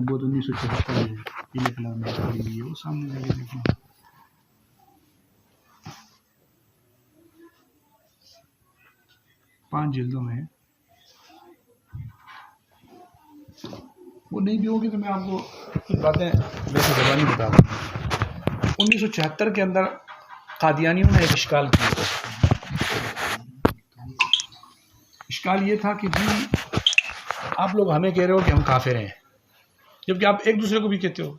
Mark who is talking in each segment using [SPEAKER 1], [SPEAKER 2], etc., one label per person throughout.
[SPEAKER 1] نبوت 1974 ہے، یہ نکلا میں پڑھی ہوئی ہے، وہ سامنے جا کے دیکھیں 5 جلدوں میں ہے۔ وہ نہیں بھی ہوگی تو میں آپ کو کچھ باتیں ویسے زبانی بتا دوں گا۔ 1974 کے اندر قادیانیوں نے ایک اشکال کیا۔ اشکال یہ تھا کہ جی آپ لوگ ہمیں کہہ رہے ہو کہ ہم کافر ہیں، جبکہ آپ ایک دوسرے کو بھی کہتے ہو،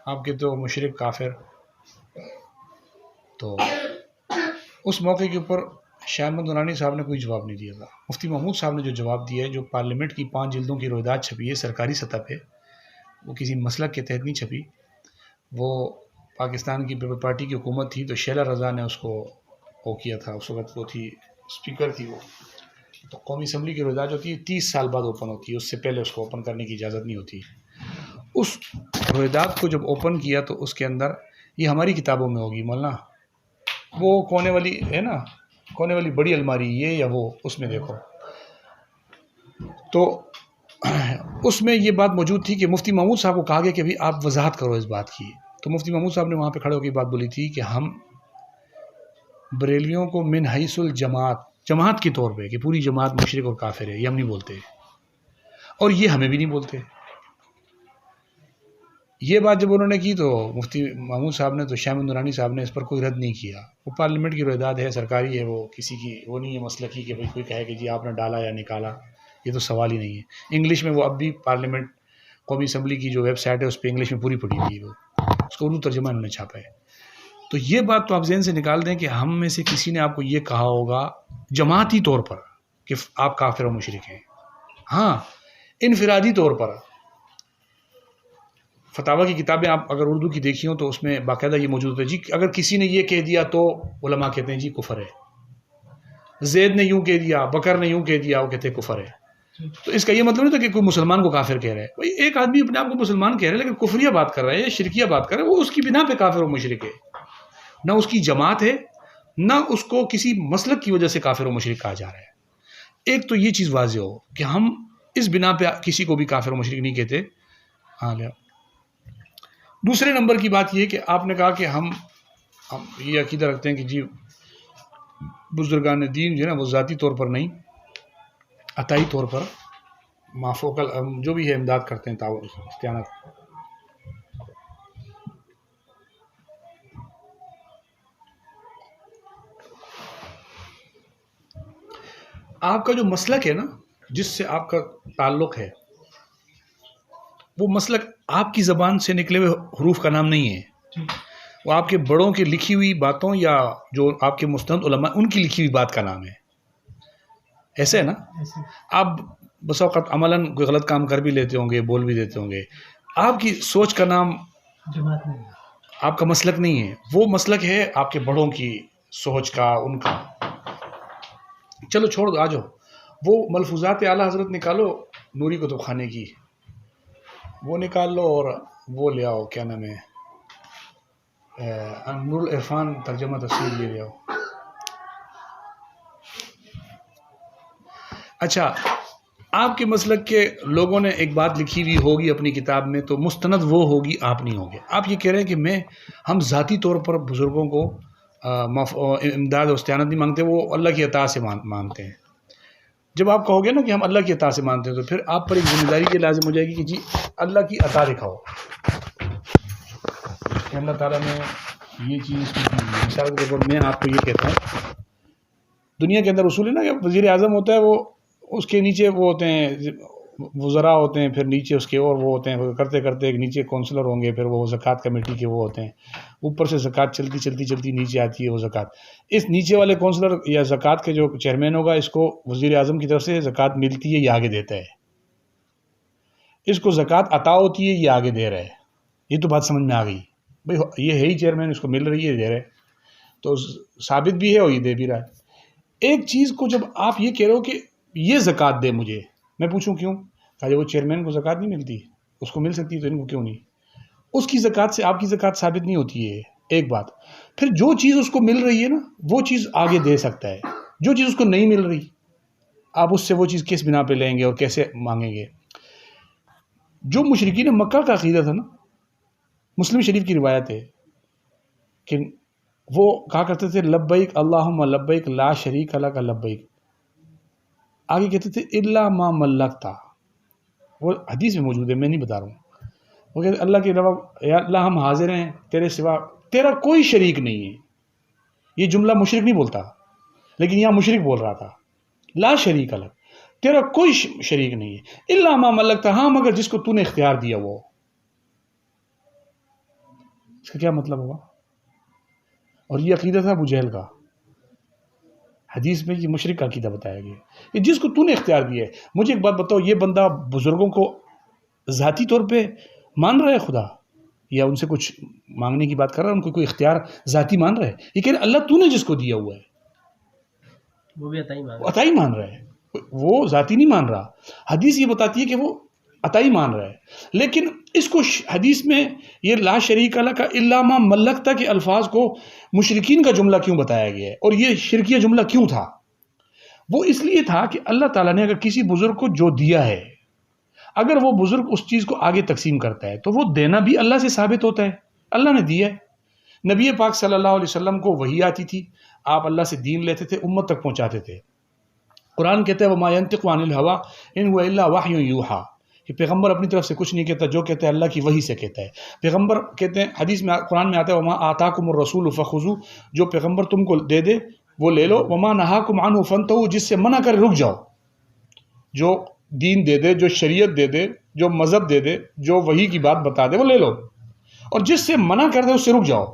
[SPEAKER 1] آپ کہتے ہو مشرک کافر۔ تو اس موقع کے اوپر شاہ احمد نورانی صاحب نے کوئی جواب نہیں دیا تھا۔ مفتی محمود صاحب نے جو جواب دیا ہے، جو پارلیمنٹ کی 5 جلدوں کی روایدات چھپی ہے سرکاری سطح پہ، وہ کسی مسلک کے تحت نہیں چھپی، وہ پاکستان کی پیپل پارٹی کی حکومت تھی تو شیلا رضا نے اس کو وہ کیا تھا، اس وقت وہ تھی اسپیکر تھی وہ۔ تو قومی اسمبلی کی روایدات جو ہوتی ہے 30 سال بعد اوپن ہوتی ہے، اس سے پہلے اس کو اوپن کرنے کی اجازت نہیں ہوتی۔ اس روایدات کو جب اوپن کیا تو اس کے اندر یہ ہماری کتابوں میں ہوگی مولانا، وہ کونے والی ہے نا، کونے والی بڑی الماری یہ یا وہ، اس میں دیکھو تو اس میں یہ بات موجود تھی کہ مفتی محمود صاحب کو کہا گیا کہ ابھی آپ وضاحت کرو اس بات کی۔ تو مفتی محمود صاحب نے وہاں پہ کھڑے ہو کے بات بولی تھی کہ ہم بریلیوں کو من حیث الجماعت، جماعت کے طور پہ کہ پوری جماعت مشرک اور کافر ہے، یہ ہم نہیں بولتے، اور یہ ہمیں بھی نہیں بولتے۔ یہ بات جب انہوں نے کی تو مفتی محمود صاحب نے تو شاہ احمد نورانی صاحب نے اس پر کوئی رد نہیں کیا۔ وہ پارلیمنٹ کی روایدات ہے، سرکاری ہے، وہ کسی کی وہ نہیں ہے مسئلہ کی کہ بھئی کوئی کہے کہ جی آپ نے ڈالا یا نکالا، یہ تو سوال ہی نہیں ہے۔ انگلش میں وہ اب بھی پارلیمنٹ قومی اسمبلی کی جو ویب سائٹ ہے اس پہ انگلش میں پوری پڑھی ہوئی ہے، وہ اس کو اردو ترجمہ انہوں نے چھاپا ہے۔ تو یہ بات تو آپ ذہن سے نکال دیں کہ ہم میں سے کسی نے آپ کو یہ کہا ہوگا جماعتی طور پر کہ آپ کافر و مشرک ہیں۔ ہاں انفرادی طور پر فتاویٰ کی کتابیں آپ اگر اردو کی دیکھی ہوں تو اس میں باقاعدہ یہ موجود ہے جی اگر کسی نے یہ کہہ دیا تو علماء کہتے ہیں جی کفر ہے، زید نے یوں کہہ دیا، بکر نے یوں کہہ دیا، وہ کہتے ہیں کفر ہے۔ تو اس کا یہ مطلب نہیں تھا کہ کوئی مسلمان کو کافر کہہ رہا ہے، بھائی ایک آدمی اپنے آپ کو مسلمان کہہ رہا ہے لیکن کفریہ بات کر رہا ہے یا شرکیہ بات کر رہا ہے، وہ اس کی بنا پہ کافر و مشرک ہے، نہ اس کی جماعت ہے نہ اس کو کسی مسلک کی وجہ سے کافر و مشرک کہا جا رہا ہے۔ ایک تو یہ چیز واضح ہو کہ ہم اس بنا پہ کسی کو بھی کافر و مشرک نہیں کہتے۔ ہاں لیا دوسرے نمبر کی بات یہ کہ آپ نے کہا کہ ہم یہ عقیدہ رکھتے ہیں کہ جی بزرگان دین جو ہے نا وہ ذاتی طور پر نہیں، عطائی طور پر مافوقل جو بھی ہے امداد کرتے ہیں، تعاون استعانت۔ آپ کا جو مسلک ہے نا جس سے آپ کا تعلق ہے، وہ مسلک آپ کی زبان سے نکلے ہوئے حروف کا نام نہیں ہے، وہ آپ کے بڑوں کی لکھی ہوئی باتوں یا جو آپ کے مستند علماء ان کی لکھی ہوئی بات کا نام ہے۔ ایسے ہے نا، آپ بس اوقات عملاً کوئی غلط کام کر بھی لیتے ہوں گے، بول بھی دیتے ہوں گے، آپ کی سوچ کا نام جماعت نہیں ہے، آپ کا مسلک نہیں ہے، وہ مسلک ہے آپ کے بڑوں کی سوچ کا، ان کا۔ چلو چھوڑ دو، آ جاؤ وہ ملفوظات اعلیٰ حضرت نکالو، نوری کتب خانے کی وہ نکال لو اور وہ لے آؤ، کیا نام ہے، نور العرفان ترجمہ تفسیر یہ لے آؤ۔ اچھا آپ کے مسلک کے لوگوں نے ایک بات لکھی ہوئی ہوگی اپنی کتاب میں تو مستند وہ ہوگی، آپ نہیں ہوگے۔ آپ یہ کہہ رہے ہیں کہ ہم ذاتی طور پر بزرگوں کو امداد و استعانت نہیں مانگتے، وہ اللہ کی عطا سے مانگتے ہیں۔ جب آپ کہو گے نا کہ ہم اللہ کی عطا سے مانتے ہیں تو پھر آپ پر ایک ذمہ داری یہ لازم ہو جائے گی کہ جی اللہ کی عطا دکھاؤ کہ اللہ تعالیٰ نے یہ چیز کی۔ مثال کے طور پر میں آپ کو یہ کہتا ہوں، دنیا کے اندر اصول ہے نا کہ وزیر اعظم ہوتا ہے، وہ اس کے نیچے وہ ہوتے ہیں وزراء ہوتے ہیں، پھر نیچے اس کے اور وہ ہوتے ہیں، کرتے کرتے ایک نیچے کونسلر ہوں گے، پھر وہ زکوٰۃ کمیٹی کے وہ ہوتے ہیں، اوپر سے زکوٰۃ چلتی چلتی چلتی نیچے آتی ہے وہ زکوٰۃ۔ اس نیچے والے کونسلر یا زکوٰۃ کے جو چیئرمین ہوگا، اس کو وزیر اعظم کی طرف سے زکوٰۃ ملتی ہے، یہ آگے دیتا ہے، اس کو زکوٰۃ عطا ہوتی ہے، یہ آگے دے رہا ہے۔ یہ تو بات سمجھ میں آ گئی بھائی، یہ ہے ہی چیئرمین، اس کو مل رہی ہے، دے رہے، تو ثابت بھی ہے اور یہ دے بھی رہا ہے۔ ایک چیز کو جب آپ یہ کہہ رہے ہو کہ یہ زکوٰۃ دے مجھے، میں پوچھوں کیوں؟ کہا وہ چیئرمین کو زکوٰۃ نہیں ملتی، اس کو مل سکتی تو ان کو کیوں نہیں؟ اس کی زکوٰۃ سے آپ کی زکوٰۃ ثابت نہیں ہوتی ہے، ایک بات۔ پھر جو چیز اس کو مل رہی ہے نا وہ چیز آگے دے سکتا ہے، جو چیز اس کو نہیں مل رہی آپ اس سے وہ چیز کس بنا پہ لیں گے اور کیسے مانگیں گے؟ جو مشرکین مکہ کا عقیدہ تھا نا، مسلم شریف کی روایت ہے کہ وہ کہا کرتے تھے لبیک اللہم لبیک لا شریک لک لبیک، آگے کہتے تھے الا ما ملکتا، وہ حدیث میں موجود ہے، میں نہیں بتا رہا ہوں. وہ کہتے اللہ کے علاوہ یا اللہ ہم حاضر ہیں تیرے سوا، تیرا کوئی شریک نہیں ہے. یہ جملہ مشرک نہیں بولتا، لیکن یہاں مشرک بول رہا تھا لا شریک لک، تیرا کوئی شریک نہیں ہے، الا ما ملکتا، ہاں مگر جس کو تو نے اختیار دیا وہ. اس کا کیا مطلب ہوا؟ اور یہ عقیدہ تھا ابو جہل کا. حدیث میں یہ مشرک کا عقیدہ بتایا گیا کہ جس کو تو نے اختیار دیا ہے. مجھے ایک بات بتاؤ، یہ بندہ بزرگوں کو ذاتی طور پہ مان رہا ہے خدا، یا ان سے کچھ مانگنے کی بات کر رہا ہے، ان کو کوئی اختیار ذاتی مان رہا ہے؟ یہ کہہ رہا اللہ تو نے جس کو دیا ہوا ہے
[SPEAKER 2] وہ بھی
[SPEAKER 1] عطائی مان رہا ہے، وہ ذاتی نہیں مان رہا. حدیث یہ بتاتی ہے کہ وہ عطائی مان رہا ہے. لیکن اس کو حدیث میں یہ لا شریک لک الا ما ملکتا کے الفاظ کو مشرکین کا جملہ کیوں بتایا گیا ہے، اور یہ شرکیہ جملہ کیوں تھا؟ وہ اس لیے تھا کہ اللہ تعالیٰ نے اگر کسی بزرگ کو جو دیا ہے، اگر وہ بزرگ اس چیز کو آگے تقسیم کرتا ہے تو وہ دینا بھی اللہ سے ثابت ہوتا ہے. اللہ نے دیا ہے. نبی پاک صلی اللہ علیہ وسلم کو وحی آتی تھی، آپ اللہ سے دین لیتے تھے، امت تک پہنچاتے تھے. قرآن کہتا ہے وما ينطق عن الهوى ان هو الا وحی یوحى، کہ پیغمبر اپنی طرف سے کچھ نہیں کہتا، جو کہتا ہے اللہ کی وحی سے کہتا ہے. پیغمبر کہتے ہیں، حدیث میں قرآن میں آتا ہے وما آتاکم الرسول فخذوه، جو پیغمبر تم کو دے دے وہ لے لو، وما نہاکم عنہ فانتہوا، جس سے منع کر رک جاؤ. جو دین دے دے، جو شریعت دے دے، جو مذہب دے دے، جو وحی کی بات بتا دے وہ لے لو، اور جس سے منع کر دے اس سے رک جاؤ.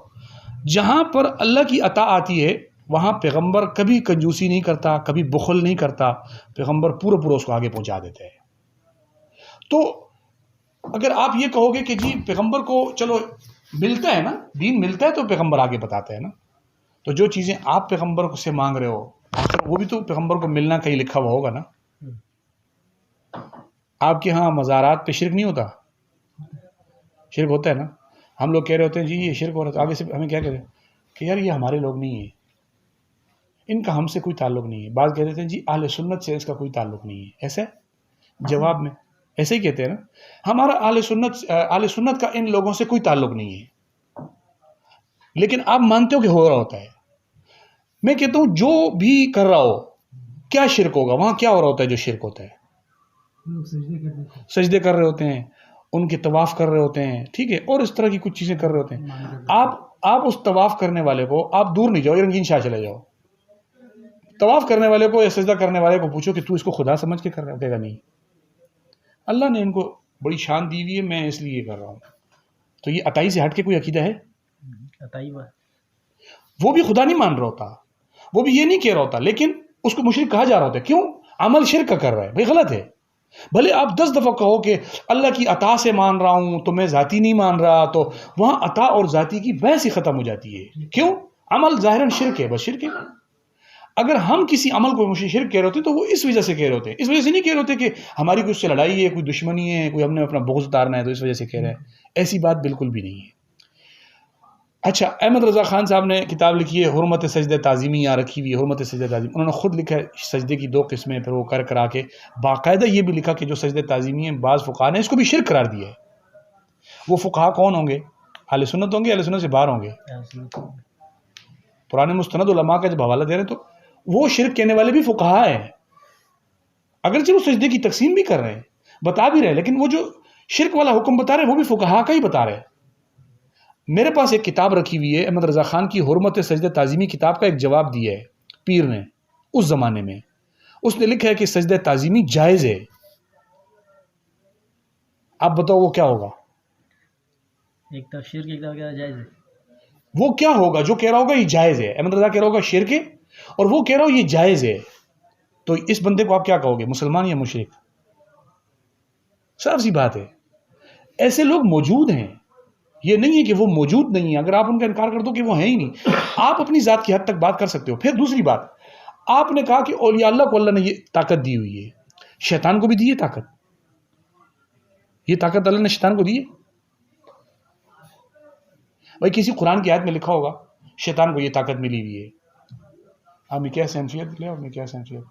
[SPEAKER 1] جہاں پر اللہ کی عطا آتی ہے وہاں پیغمبر کبھی کنجوسی نہیں کرتا، کبھی بخل نہیں کرتا، پیغمبر پورا اس کو آگے پہنچا دیتے ہیں. تو اگر آپ یہ کہو گے کہ جی پیغمبر کو چلو ملتا ہے نا، دین ملتا ہے تو پیغمبر آگے بتاتے ہیں نا، تو جو چیزیں آپ پیغمبر سے مانگ رہے ہو آخر وہ بھی تو پیغمبر کو ملنا کہیں لکھا ہوا ہوگا نا. آپ کے ہاں مزارات پہ شرک نہیں ہوتا؟ شرک ہوتا ہے نا. ہم لوگ کہہ رہے ہوتے ہیں جی یہ شرک ہو رہا ہے، آگے سے ہمیں کیا کہہ رہے ہیں کہ یار یہ ہمارے لوگ نہیں ہیں، ان کا ہم سے کوئی تعلق نہیں ہے. بعض کہہ دیتے ہیں جی اہل سنت سے اس کا کوئی تعلق نہیں ہے. ایسا جواب میں ایسے ہی کہتے ہیں نا، ہمارا اہل سنت کا ان لوگوں سے کوئی تعلق نہیں ہے، لیکن آپ مانتے ہو کہ ہو رہا ہوتا ہے. میں کہتا ہوں جو بھی کر رہا ہو کیا شرک ہوگا، وہاں کیا ہو رہا ہوتا ہے جو شرک ہوتا ہے؟ سجدے کر رہے ہوتے ہیں، ان کے طواف کر رہے ہوتے ہیں، ٹھیک ہے، اور اس طرح کی کچھ چیزیں کر رہے ہوتے ہیں. آپ اس طواف کرنے والے کو آپ دور نہیں جاؤ، رنگین شاہ چلے جاؤ، طواف کرنے والے کو یا سجدہ کرنے والے کو پوچھو کہ تو اس کو خدا سمجھ کے کر رہا ہے، کہے گا نہیں، اللہ نے ان کو بڑی شان دی ہوئی ہے، میں اس لیے کر رہا ہوں. تو یہ عطائی سے ہٹ کے کوئی عقیدہ ہے؟ وہ بھی خدا نہیں مان رہا ہوتا، وہ بھی یہ نہیں کہہ رہا ہوتا، لیکن اس کو مشرک کہا جا رہا ہوتا ہے. کیوں؟ عمل شرک کا کر رہا ہے. بھائی غلط ہے. بھلے آپ 10 دفعہ کہو کہ اللہ کی عطا سے مان رہا ہوں تو میں ذاتی نہیں مان رہا، تو وہاں عطا اور ذاتی کی بحث ہی ختم ہو جاتی ہے. کیوں؟ عمل ظاہراً شرک ہے، بس شرک ہے. اگر ہم کسی عمل کو شرک کہہ رہے ہوتے تو وہ اس وجہ سے کہہ رہے ہوتے ہیں، اس وجہ سے نہیں کہہ رہے ہوتے کہ ہماری کوئی اس سے لڑائی ہے، کوئی دشمنی ہے، کوئی ہم نے اپنا بغض اتارنا ہے تو اس وجہ سے کہہ رہے ہیں. ایسی بات بالکل بھی نہیں ہے. اچھا، احمد رضا خان صاحب نے کتاب لکھی ہے حرمت سجدہ تعظیمی، یہاں رکھی ہوئی حرمت سجدہ تعظیمی. انہوں نے خود لکھا ہے سجدے کی 2 قسمیں، پھر وہ کرا کے باقاعدہ یہ بھی لکھا کہ جو سجدہ تعظیمی ہیں بعض فقہا نے اس کو بھی شرک قرار دیا ہے. وہ فقہا کون ہوں گے؟ اہل سنت ہوں گے، اہل سنت سے باہر ہوں گے. پرانے مستند علماء کا جب حوالہ دے رہے ہیں تو وہ شرک کہنے والے بھی فقہا ہیں، اگرچہ وہ سجدے کی تقسیم بھی کر رہے ہیں، بتا بھی رہے، لیکن وہ جو شرک والا حکم بتا رہے ہیں وہ بھی فقہا کا ہی بتا رہے ہیں. میرے پاس ایک کتاب رکھی ہوئی ہے احمد رضا خان کی حرمت سجدہ تعظیمی، کتاب کا ایک جواب دیا ہے پیر نے اس زمانے میں. اس نے لکھا ہے کہ سجدہ تعظیمی جائز ہے. آپ بتاؤ وہ کیا ہوگا؟
[SPEAKER 2] ایک طرف شرک، ایک طرف کیا جائز ہے.
[SPEAKER 1] وہ کیا ہوگا جو کہہ رہا ہوگا یہ جائز ہے؟ احمد رضا کہہ رہا ہوگا شرک ہے اور وہ کہہ رہا ہو یہ جائز ہے، تو اس بندے کو آپ کیا کہو گے، مسلمان یا مشرک؟ صاف سی بات ہے. ایسے لوگ موجود ہیں، یہ نہیں ہے کہ وہ موجود نہیں ہیں. اگر آپ ان کا انکار کر دو کہ وہ ہیں ہی نہیں، آپ اپنی ذات کی حد تک بات کر سکتے ہو. پھر دوسری بات، آپ نے کہا کہ اولیاء اللہ کو اللہ نے یہ طاقت دی ہوئی ہے، شیطان کو بھی دی ہے طاقت. یہ طاقت اللہ نے شیطان کو دی ہے؟ بھائی کسی قرآن کی آیت میں لکھا ہوگا شیطان کو یہ طاقت ملی ہوئی ہے. ہمیں کیا سینسیت لے اور میں کیا سینسیت،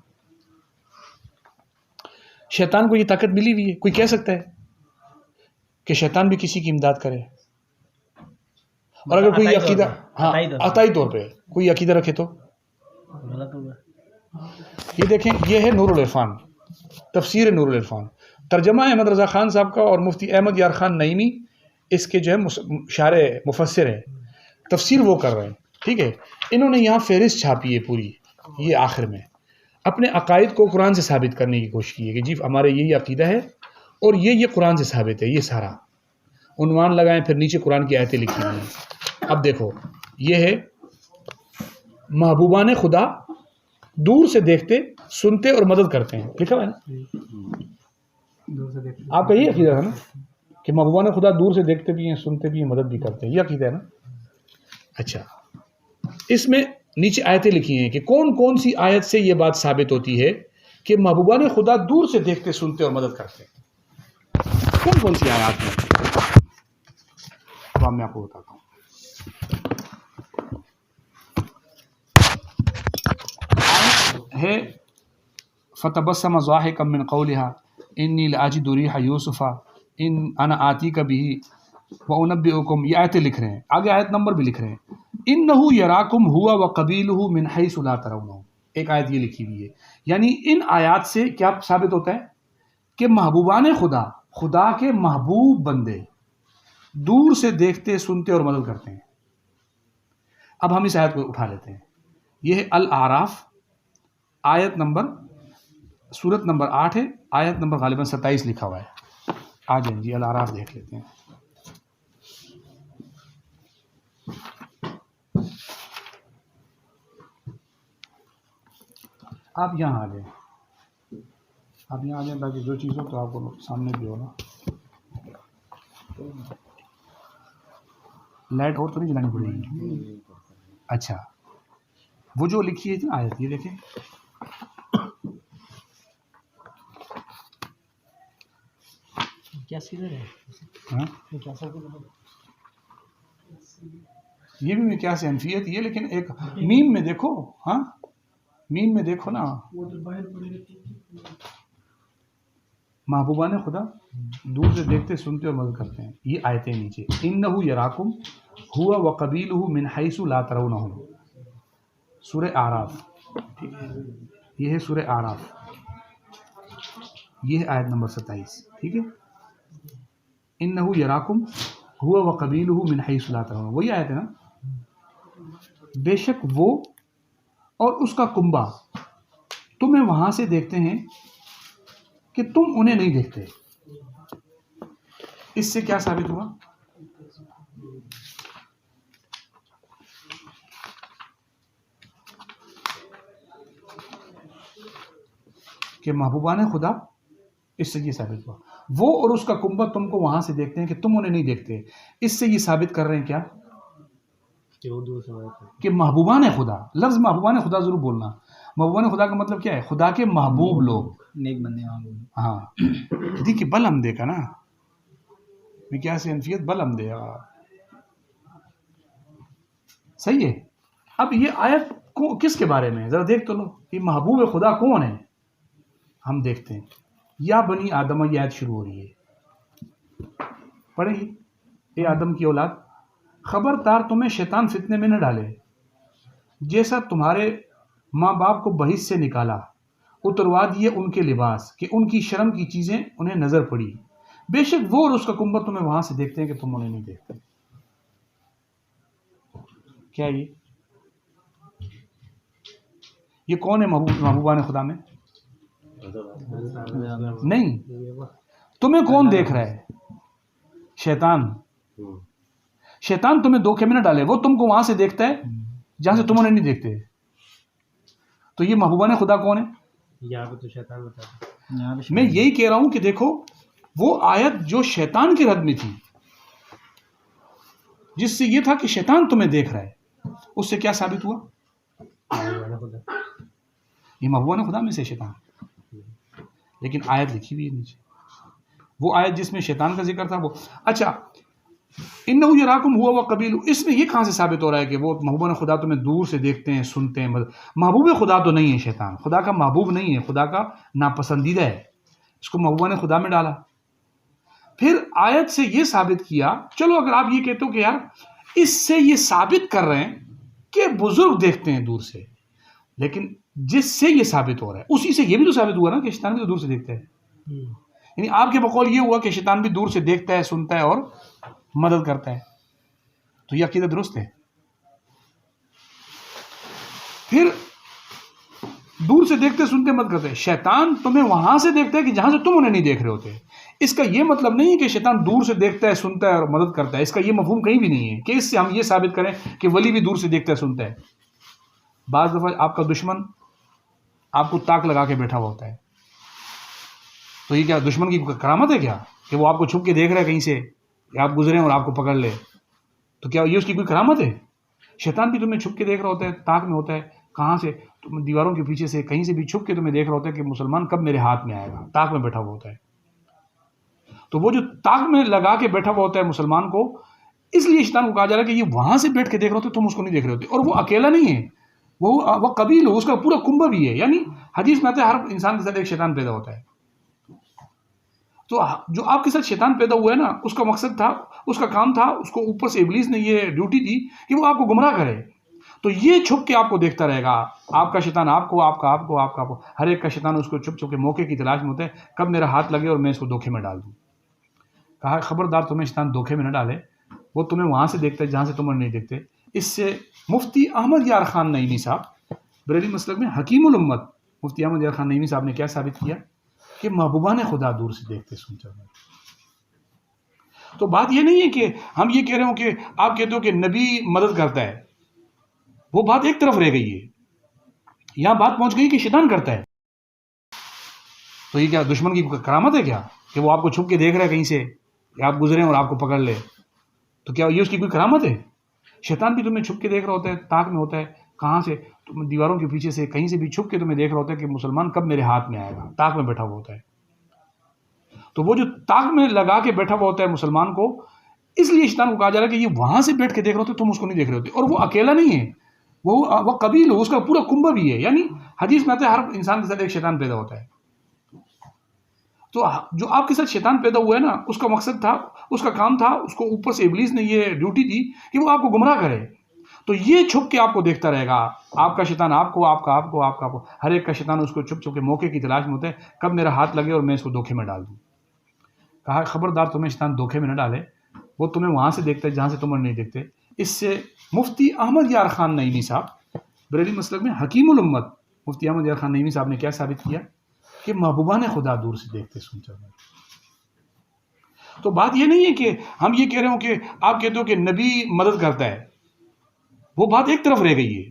[SPEAKER 1] شیطان کو یہ طاقت ملی ہوئی ہے، کوئی کہہ سکتا ہے؟ کہ شیطان بھی کسی کی امداد کرے؟ اور اگر کوئی عقیدہ عطائی طور پہ کوئی عقیدہ رکھے تو
[SPEAKER 2] غلط ہوگا.
[SPEAKER 1] یہ دیکھیں، یہ ہے نور العرفان، تفسیر نور العرفان، ترجمہ احمد رضا خان صاحب کا اور مفتی احمد یار خان نعیمی اس کے جو ہے شارح مفسر ہے، تفسیر وہ کر رہے ہیں. ٹھیک ہے، انہوں نے یہاں فہرست چھاپی ہے پوری، یہ آخر میں اپنے عقائد کو قرآن سے ثابت کرنے کی کوشش کی ہے کہ جی ہمارے یہی عقیدہ ہے اور یہ قرآن سے ثابت ہے. یہ سارا عنوان لگائیں، پھر نیچے قرآن کی آیتیں لکھی ہوئی ہیں. اب دیکھو، یہ ہے محبوبان خدا دور سے دیکھتے، سنتے اور مدد کرتے ہیں، لکھا ہوا ہے نا. آپ کا یہ عقیدہ ہے نا کہ محبوبان خدا دور سے دیکھتے بھی ہیں، سنتے بھی ہیں، مدد بھی کرتے ہیں، یہ عقیدہ ہے نا. اچھا، اس میں نیچے آیتیں لکھی ہیں کہ کون کون سی آیت سے یہ بات ثابت ہوتی ہے کہ محبوبان خدا دور سے دیکھتے، سنتے اور مدد کرتے ہیں. کون کون سی آیات میں؟ اب میں آپ کو بتاتا ہوں. ہے فتبسم ضاحكا من قولها انی لاجد ريح یوسف ان انا آتیک به وانبئکم. یہ آیتیں لکھ رہے ہیں، آگے آیت نمبر بھی لکھ رہے ہیں. انه یراکم هو وقبیلہ من حیث لا ترونہ. ایک آیت یہ لکھی ہوئی ہے. یعنی ان آیات سے کیا ثابت ہوتا ہے کہ محبوبان خدا، خدا کے محبوب بندے دور سے دیکھتے، سنتے اور مدد کرتے ہیں. اب ہم اس آیت کو اٹھا لیتے ہیں. یہ ہے الاعراف، آیت نمبر، سورت نمبر 8 ہے، آیت نمبر غالباً 27 لکھا ہوا ہے. آ جائیں جی، الاعراف دیکھ لیتے ہیں. آپ یہاں آ جائیں، آپ یہاں آ جائیں تاکہ جو چیز ہو تو آپ کو سامنے بھی ہو نا. لائٹ اور تو نہیں جلانی پڑے گی؟ اچھا، وہ جو لکھی ہے نا آیت، یہ دیکھیں.
[SPEAKER 2] کیا سیدھر ہے؟
[SPEAKER 1] ہاں،
[SPEAKER 2] کیا سیدھر ہے؟
[SPEAKER 1] یہ بھی کیا سے انفیت یہ، لیکن ایک میم میں دیکھو. ہاں، میم میں دیکھو نا، محبوبان خدا دور سے دیکھتے، سنتے اور مدد کرتے ہیں. یہ آیتیں نیچے، انہ یراکم ہوا وقبیلہ من حیث لا ترونہم، سورہ اعراف. ٹھیک ہے، یہ ہے سورہ اعراف، یہ ہے آیت نمبر 27. ٹھیک ہے، انہ یراکم ہوا وقبیلہ من حیث لا ترونہم، وہی آیت ہے نا. بے شک وہ اور اس کا کنبہ تمہیں وہاں سے دیکھتے ہیں کہ تم انہیں نہیں دیکھتے. اس سے کیا ثابت ہوا؟ کہ محبوبان خدا، اس سے یہ ثابت ہوا وہ اور اس کا کنبہ تم کو وہاں سے دیکھتے ہیں کہ تم انہیں نہیں دیکھتے. اس سے یہ ثابت کر رہے ہیں کیا؟ کہ محبوبان خدا، لفظ محبوبان خدا ضرور بولنا. محبوبان خدا کا مطلب کیا ہے؟ خدا کے محبوب لوگ،
[SPEAKER 2] نیک بندے.
[SPEAKER 1] ہاں. دیکھیے بل ہم دے کا نا، میں کیا سے انفیت بل ہم دے. صحیح ہے. اب یہ آیت کو کس کے بارے میں ذرا دیکھ تو لو، یہ محبوب خدا کون ہے؟ ہم دیکھتے ہیں. یا بنی آدم، یہ آیت شروع ہو رہی ہے، پڑھیں گے. اے آدم کی اولاد، خبردار تمہیں شیطان فتنے میں نہ ڈالے، جیسا تمہارے ماں باپ کو بہشت سے نکالا، اتروا دیے ان کے لباس کہ ان کی شرم کی چیزیں انہیں نظر پڑی. بے شک وہ اور اس کا کنبہ تمہیں وہاں سے دیکھتے ہیں کہ تم انہیں نہیں دیکھتے. کیا یہ کون ہے محبوبان خدا میں؟ نہیں. تمہیں کون دیکھ رہا ہے؟ شیطان. شیطان تمہیں دھوکے میں نہ ڈالے، وہ تم کو وہاں سے دیکھتا ہے جہاں سے تم انہیں نہیں دیکھتے. تو یہ محبوبان خدا کون ہے؟
[SPEAKER 2] یہاں پہ تو شیطان بتا.
[SPEAKER 1] میں یہی کہہ رہا ہوں کہ دیکھو، وہ آیت جو شیطان کی رد میں تھی، جس سے یہ تھا کہ شیطان تمہیں دیکھ رہا ہے، اس سے کیا ثابت ہوا؟ یہ محبوبان خدا میں سے شیطان. لیکن آیت لکھی ہوئی ہے نیچے، وہ آیت جس میں شیطان کا ذکر تھا وہ. اچھا، انہ یراکم ہوا وقبیلہ، اس میں یہ کہاں سے ثابت ہو رہا ہے کہ وہ محبوبان خدا تمہیں دور سے دیکھتے ہیں، سنتے ہیں؟ محبوب خدا تو نہیں ہے شیطان، خدا کا محبوب نہیں ہے، خدا کا ناپسندیدہ ہے. اس کو محبوبان خدا میں ڈالا. پھر آیت سے یہ ثابت کیا، چلو اگر آپ یہ کہتے ہو کہ یار اس سے یہ ثابت کر رہے ہیں کہ بزرگ دیکھتے ہیں دور سے، لیکن جس سے یہ ثابت ہو رہا ہے اسی سے یہ بھی تو ثابت ہوا نا کہ شیطان بھی تو دور سے دیکھتا ہے. یعنی آپ کے بقول یہ ہوا کہ شیطان بھی دور سے دیکھتا ہے، سنتا ہے اور مدد کرتا ہے. تو یہ عقیدہ درست ہے. پھر دور سے دیکھتے سنتے مت کرتے، شیطان تمہیں وہاں سے دیکھتا ہے کہ جہاں سے تم انہیں نہیں دیکھ رہے ہوتے. اس کا یہ مطلب نہیں ہے کہ شیطان دور سے دیکھتا ہے، سنتا ہے اور مدد کرتا ہے. اس کا یہ مفہوم کہیں بھی نہیں ہے کہ اس سے ہم یہ ثابت کریں کہ ولی بھی دور سے دیکھتا ہے، سنتا ہے. بعض دفعہ آپ کا دشمن آپ کو تاک لگا کے بیٹھا ہوا ہوتا ہے، تو یہ کیا دشمن کی کرامت ہے کیا کہ وہ آپ کو چھپ کے دیکھ رہا ہے کہیں سے، یا آپ گزرے اور آپ کو پکڑ لے؟ تو کیا یہ اس کی کوئی کرامت ہے؟ شیطان بھی تمہیں چھپ کے دیکھ رہا ہوتا ہے، تاک میں ہوتا ہے، کہاں سے؟ تم دیواروں کے پیچھے سے کہیں سے بھی چھپ کے تمہیں دیکھ رہا ہوتا ہے کہ مسلمان کب میرے ہاتھ میں آئے گا. تاک میں بیٹھا ہوا ہوتا ہے. تو وہ جو تاک میں لگا کے بیٹھا ہوا ہوتا ہے مسلمان کو، اس لیے شیطان کو کہا جا رہا ہے کہ یہ وہاں سے بیٹھ کے دیکھ رہے ہوتے، تم اس کو نہیں دیکھ رہے ہوتے. اور وہ اکیلا نہیں ہے، وہ قبیل ہو، اس کا پورا کنبہ بھی ہے. یعنی حدیث میں آتا ہے ہر انسان کے ساتھ ایک شیطان پیدا ہوتا ہے. تو جو آپ کے ساتھ شیطان پیدا ہوا ہے نا، اس کا مقصد تھا، اس کا کام تھا، اس کو اوپر سے ابلیس نے یہ ڈیوٹی دی کہ وہ آپ کو گمراہ کرے. تو یہ چھپ کے آپ کو دیکھتا رہے گا، آپ کا شیطان آپ کو ہر ایک کا شیطان اس کو چھپ چھپ کے موقع کی تلاش میں ہوتا ہے، کب میرا ہاتھ لگے اور میں اس کو دھوکے میں ڈال دوں. کہا خبردار تمہیں شیطان دھوکے میں نہ ڈالے، وہ تمہیں وہاں سے دیکھتا ہے جہاں سے تم نہیں دیکھتے. اس سے مفتی احمد یار خان نعیمی صاحب بریلی مسلک میں حکیم الامت مفتی احمد یار خان نعیمی صاحب نے کیا ثابت کیا کہ محبوبان خدا دور سے دیکھتے سنتے ہیں. تو بات یہ نہیں ہے کہ ہم یہ کہہ رہے ہوں کہ آپ کہتے ہو کہ نبی مدد کرتا ہے، وہ بات ایک طرف رہ گئی ہے. یہاں بات پہنچ گئی کہ شیطان کرتا ہے. تو یہ کیا دشمن کی کرامت ہے کیا کہ وہ آپ کو چھپ کے دیکھ رہا ہے کہیں سے، یا آپ گزرے اور آپ کو پکڑ لے؟ تو کیا یہ اس کی کوئی کرامت ہے؟ شیطان بھی تمہیں چھپ کے دیکھ رہا ہوتا ہے، تاک میں ہوتا ہے، کہاں سے؟ تم دیواروں کے پیچھے سے کہیں سے بھی چھپ کے تمہیں دیکھ رہا ہوتا ہے کہ مسلمان کب میرے ہاتھ میں آئے گا. تاک میں بیٹھا ہوا ہوتا ہے. تو وہ جو تاک میں لگا کے بیٹھا ہوا ہوتا ہے مسلمان کو، اس لیے شیطان کو کہا جا رہا ہے کہ یہ وہاں سے بیٹھ کے دیکھ رہے ہوتے، تم اس کو نہیں دیکھ رہے ہوتے. اور وہ اکیلا نہیں ہے، وہ قبیل ہو، اس کا پورا کنبہ بھی ہے. یعنی حدیث میں آتا ہے ہر انسان کے ساتھ ایک شیطان پیدا ہوتا ہے. تو جو آپ کے ساتھ شیطان پیدا ہوا ہے نا، اس کا مقصد تھا، اس کا کام تھا، اس کو اوپر سے ابلیس نے یہ ڈیوٹی دی کہ وہ آپ کو گمراہ کرے. تو یہ چھپ کے آپ کو دیکھتا رہے گا، آپ کا شیطان آپ کو ہر ایک کا شیطان اس کو چھپ چھپ کے موقع کی تلاش میں ہوتا ہے، کب میرا ہاتھ لگے اور میں اس کو دھوکے میں ڈال دوں. کہا خبردار تمہیں شیطان دھوکے میں نہ ڈالے، وہ تمہیں وہاں سے دیکھتا ہے جہاں سے تم نہیں دیکھتے. اس سے مفتی احمد یار خان نعیمی صاحب بریلی مسلک میں حکیم الامت مفتی احمد یار خان نعیمی صاحب نے کیا ثابت کیا کہ محبوبان خدا دور سے دیکھتے سنتے ہیں. تو بات یہ نہیں ہے کہ ہم یہ کہہ رہے ہوں کہ آپ کہتے ہو کہ نبی مدد کرتا ہے، وہ بات ایک طرف رہ گئی ہے.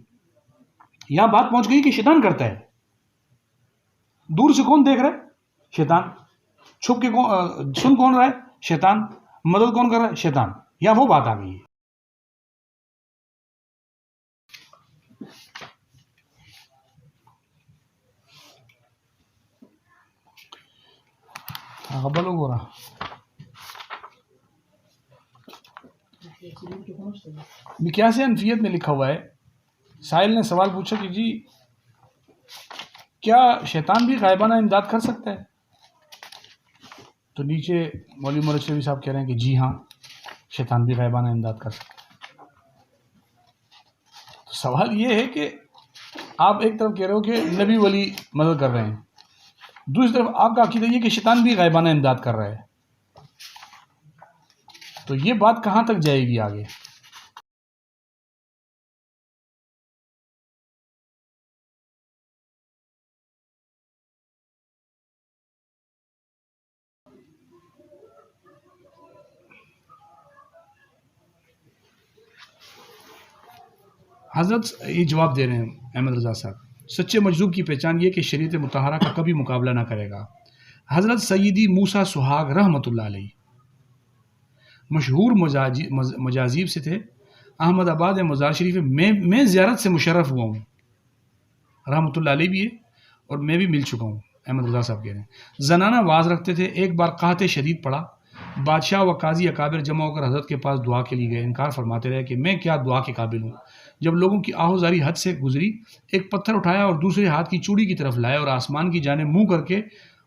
[SPEAKER 1] یہاں بات پہنچ گئی کہ شیطان کرتا ہے. دور سے کون دیکھ رہا ہے؟ شیطان. چھپ کے سن کون رہا ہے؟ شیطان. مدد کون کر رہا ہے؟ شیطان. یہاں وہ بات آ گئی ہے. مکیاس انفیت میں لکھا ہوا ہے، سائل نے سوال پوچھا کہ جی کیا شیطان بھی غائبانہ امداد کر سکتا ہے؟ تو نیچے مولوی مرشدی صاحب کہہ رہے ہیں کہ جی ہاں، شیطان بھی غائبانہ امداد کر سکتا ہے. تو سوال یہ ہے کہ آپ ایک طرف کہہ رہے ہو کہ نبی ولی مدد کر رہے ہیں، دوسری طرف آپ کا عقیدہ یہ کہ شیطان بھی غائبانہ امداد کر رہا ہے. تو یہ بات کہاں تک جائے گی آگے؟ حضرت یہ جواب دے رہے ہیں احمد رضا صاحب، سچے مجذوب کی پہچان یہ کہ شریعت مطہرہ کا کبھی مقابلہ نہ کرے گا. حضرت سیدی موسیٰ سہاگ رحمۃ اللہ علیہ مشہور مجازیب سے تھے. احمد آباد مزار شریف میں زیارت سے مشرف ہوا ہوں، رحمۃ اللہ علیہ بھی ہے اور میں بھی مل چکا ہوں. احمد رضا صاحب کہہ رہے ہیں زنانہ واز رکھتے تھے. ایک بار قحط شدید پڑا، بادشاہ و قاضی اکابر جمع ہو کر حضرت کے پاس دعا کے لیے گئے. انکار فرماتے رہے کہ میں کیا دعا کے قابل ہوں. جب لوگوں کی آہوزاری حد سے گزری، ایک پتھر اٹھایا اور دوسرے ہاتھ کی چوڑی کی طرف لایا اور آسمان کی جانب منہ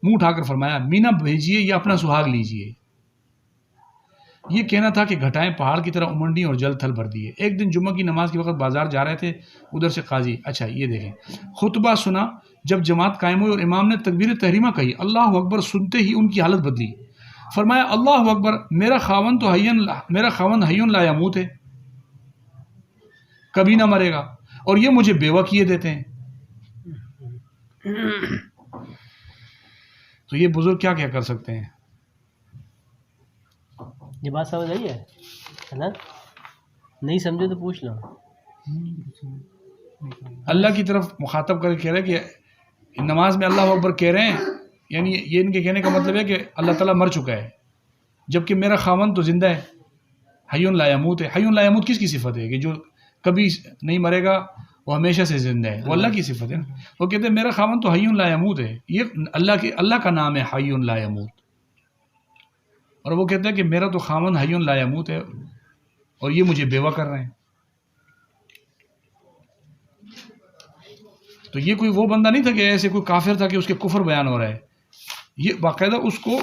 [SPEAKER 1] اٹھا کر فرمایا مینا بھیجیے یا اپنا سہاگ لیجیے. یہ کہنا تھا کہ گھٹائیں پہاڑ کی طرح امنڈی اور جل تھل بھر دیے. ایک دن جمعہ کی نماز کے وقت بازار جا رہے تھے. ادھر سے قاضی. اچھا یہ دیکھیں, خطبہ سنا. جب جماعت قائم ہوئی اور امام نے تکبیر تحریمہ کہی, اللہ اکبر سنتے ہی ان کی حالت بدلی. فرمایا اللہ اکبر, میرا خاوند حیون لا یموت ہے, کبھی نہ مرے گا, اور یہ مجھے بیوہ کیے دیتے ہیں. تو یہ بزرگ کیا کیا کر سکتے ہیں؟
[SPEAKER 2] یہ بات سمجھ آئی ہے نا؟ نہیں سمجھے تو پوچھ لو.
[SPEAKER 1] اللہ کی طرف مخاطب کر کے کہہ رہے کہ نماز میں اللہ اکبر کہہ رہے ہیں, یعنی یہ ان کے کہنے کا مطلب ہے کہ اللہ تعالیٰ مر چکا ہے, جبکہ میرا خاوند تو زندہ ہے. حیون لا یموت ہے. حیون لا یموت کس کی صفت ہے؟ کہ جو کبھی نہیں مرے گا, وہ ہمیشہ سے زندہ ہے. وہ اللہ کی صفت ہے. وہ کہتے ہیں میرا خاوند تو حیون لا یموت ہے. یہ اللہ کا نام ہے حیون لا یموت. اور وہ کہتا ہے کہ میرا تو خاوند حیون لا یموت ہے, اور یہ مجھے بیوہ کر رہے ہیں. تو یہ کوئی وہ بندہ نہیں تھا کہ ایسے کوئی کافر تھا کہ اس کے کفر بیان ہو رہا ہے. یہ باقاعدہ اس کو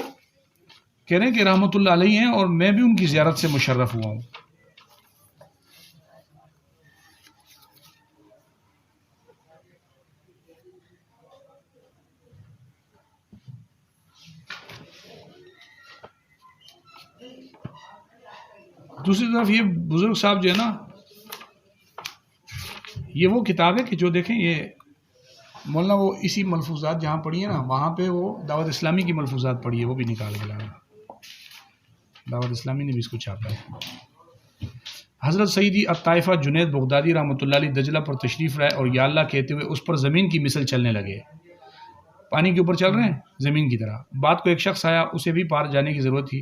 [SPEAKER 1] کہہ رہے ہیں کہ رحمۃ اللہ علیہ ہیں, اور میں بھی ان کی زیارت سے مشرف ہوا ہوں. دوسری طرف یہ بزرگ صاحب جو ہے نا, یہ وہ کتاب ہے کہ جو دیکھیں یہ مولانا وہ اسی ملفوظات جہاں پڑھی ہیں نا, وہاں پہ وہ دعوت اسلامی کی ملفوظات پڑھی ہے, وہ بھی نکال کے لانا. دعوت اسلامی نے بھی اس کو چھاپا ہے. حضرت سیدی الطائفہ جنید بغدادی رحمۃ اللہ علیہ دجلہ پر تشریف لائے اور یا اللہ کہتے ہوئے اس پر زمین کی مثل چلنے لگے. پانی کے اوپر چل رہے ہیں زمین کی طرح. بات کو ایک شخص آیا, اسے بھی پار جانے کی ضرورت تھی.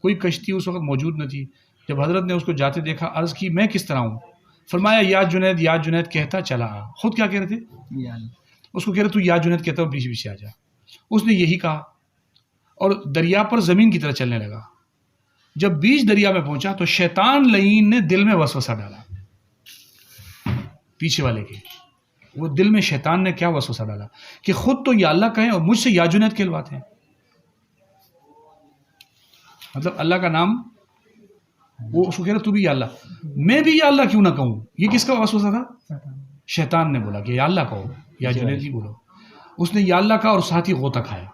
[SPEAKER 1] کوئی کشتی اس وقت موجود نہ تھی. جب حضرت نے اس کو جاتے دیکھا, عرض کی میں کس طرح ہوں؟ فرمایا یا جنید کہتا چلا آ. خود کیا کہہ رہے تھے؟ اس کو کہہ رہے تو یا جنید کہتا ہوں پیچھے پیچھے آ جا. اس نے یہی کہا اور دریا پر زمین کی طرح چلنے لگا. جب بیچ دریا میں پہنچا تو شیطان لعین نے دل میں وسوسہ ڈالا. پیچھے والے کے وہ دل میں شیطان نے کیا وسوسہ ڈالا کہ خود تو یا اللہ کہیں اور مجھ سے یا جنید کہلواتے ہیں. مطلب اللہ کا نام, وہ اس کو کہہ رہا تو بھی یا اللہ, میں بھی یا اللہ کیوں نہ کہوں. یہ کس کا وسوسہ تھا؟ شیطان نے بولا کہ یا اللہ کہو, یا جنید ہی بولو. اس نے یا اللہ کہا اور ساتھ ہی غوطہ کھایا.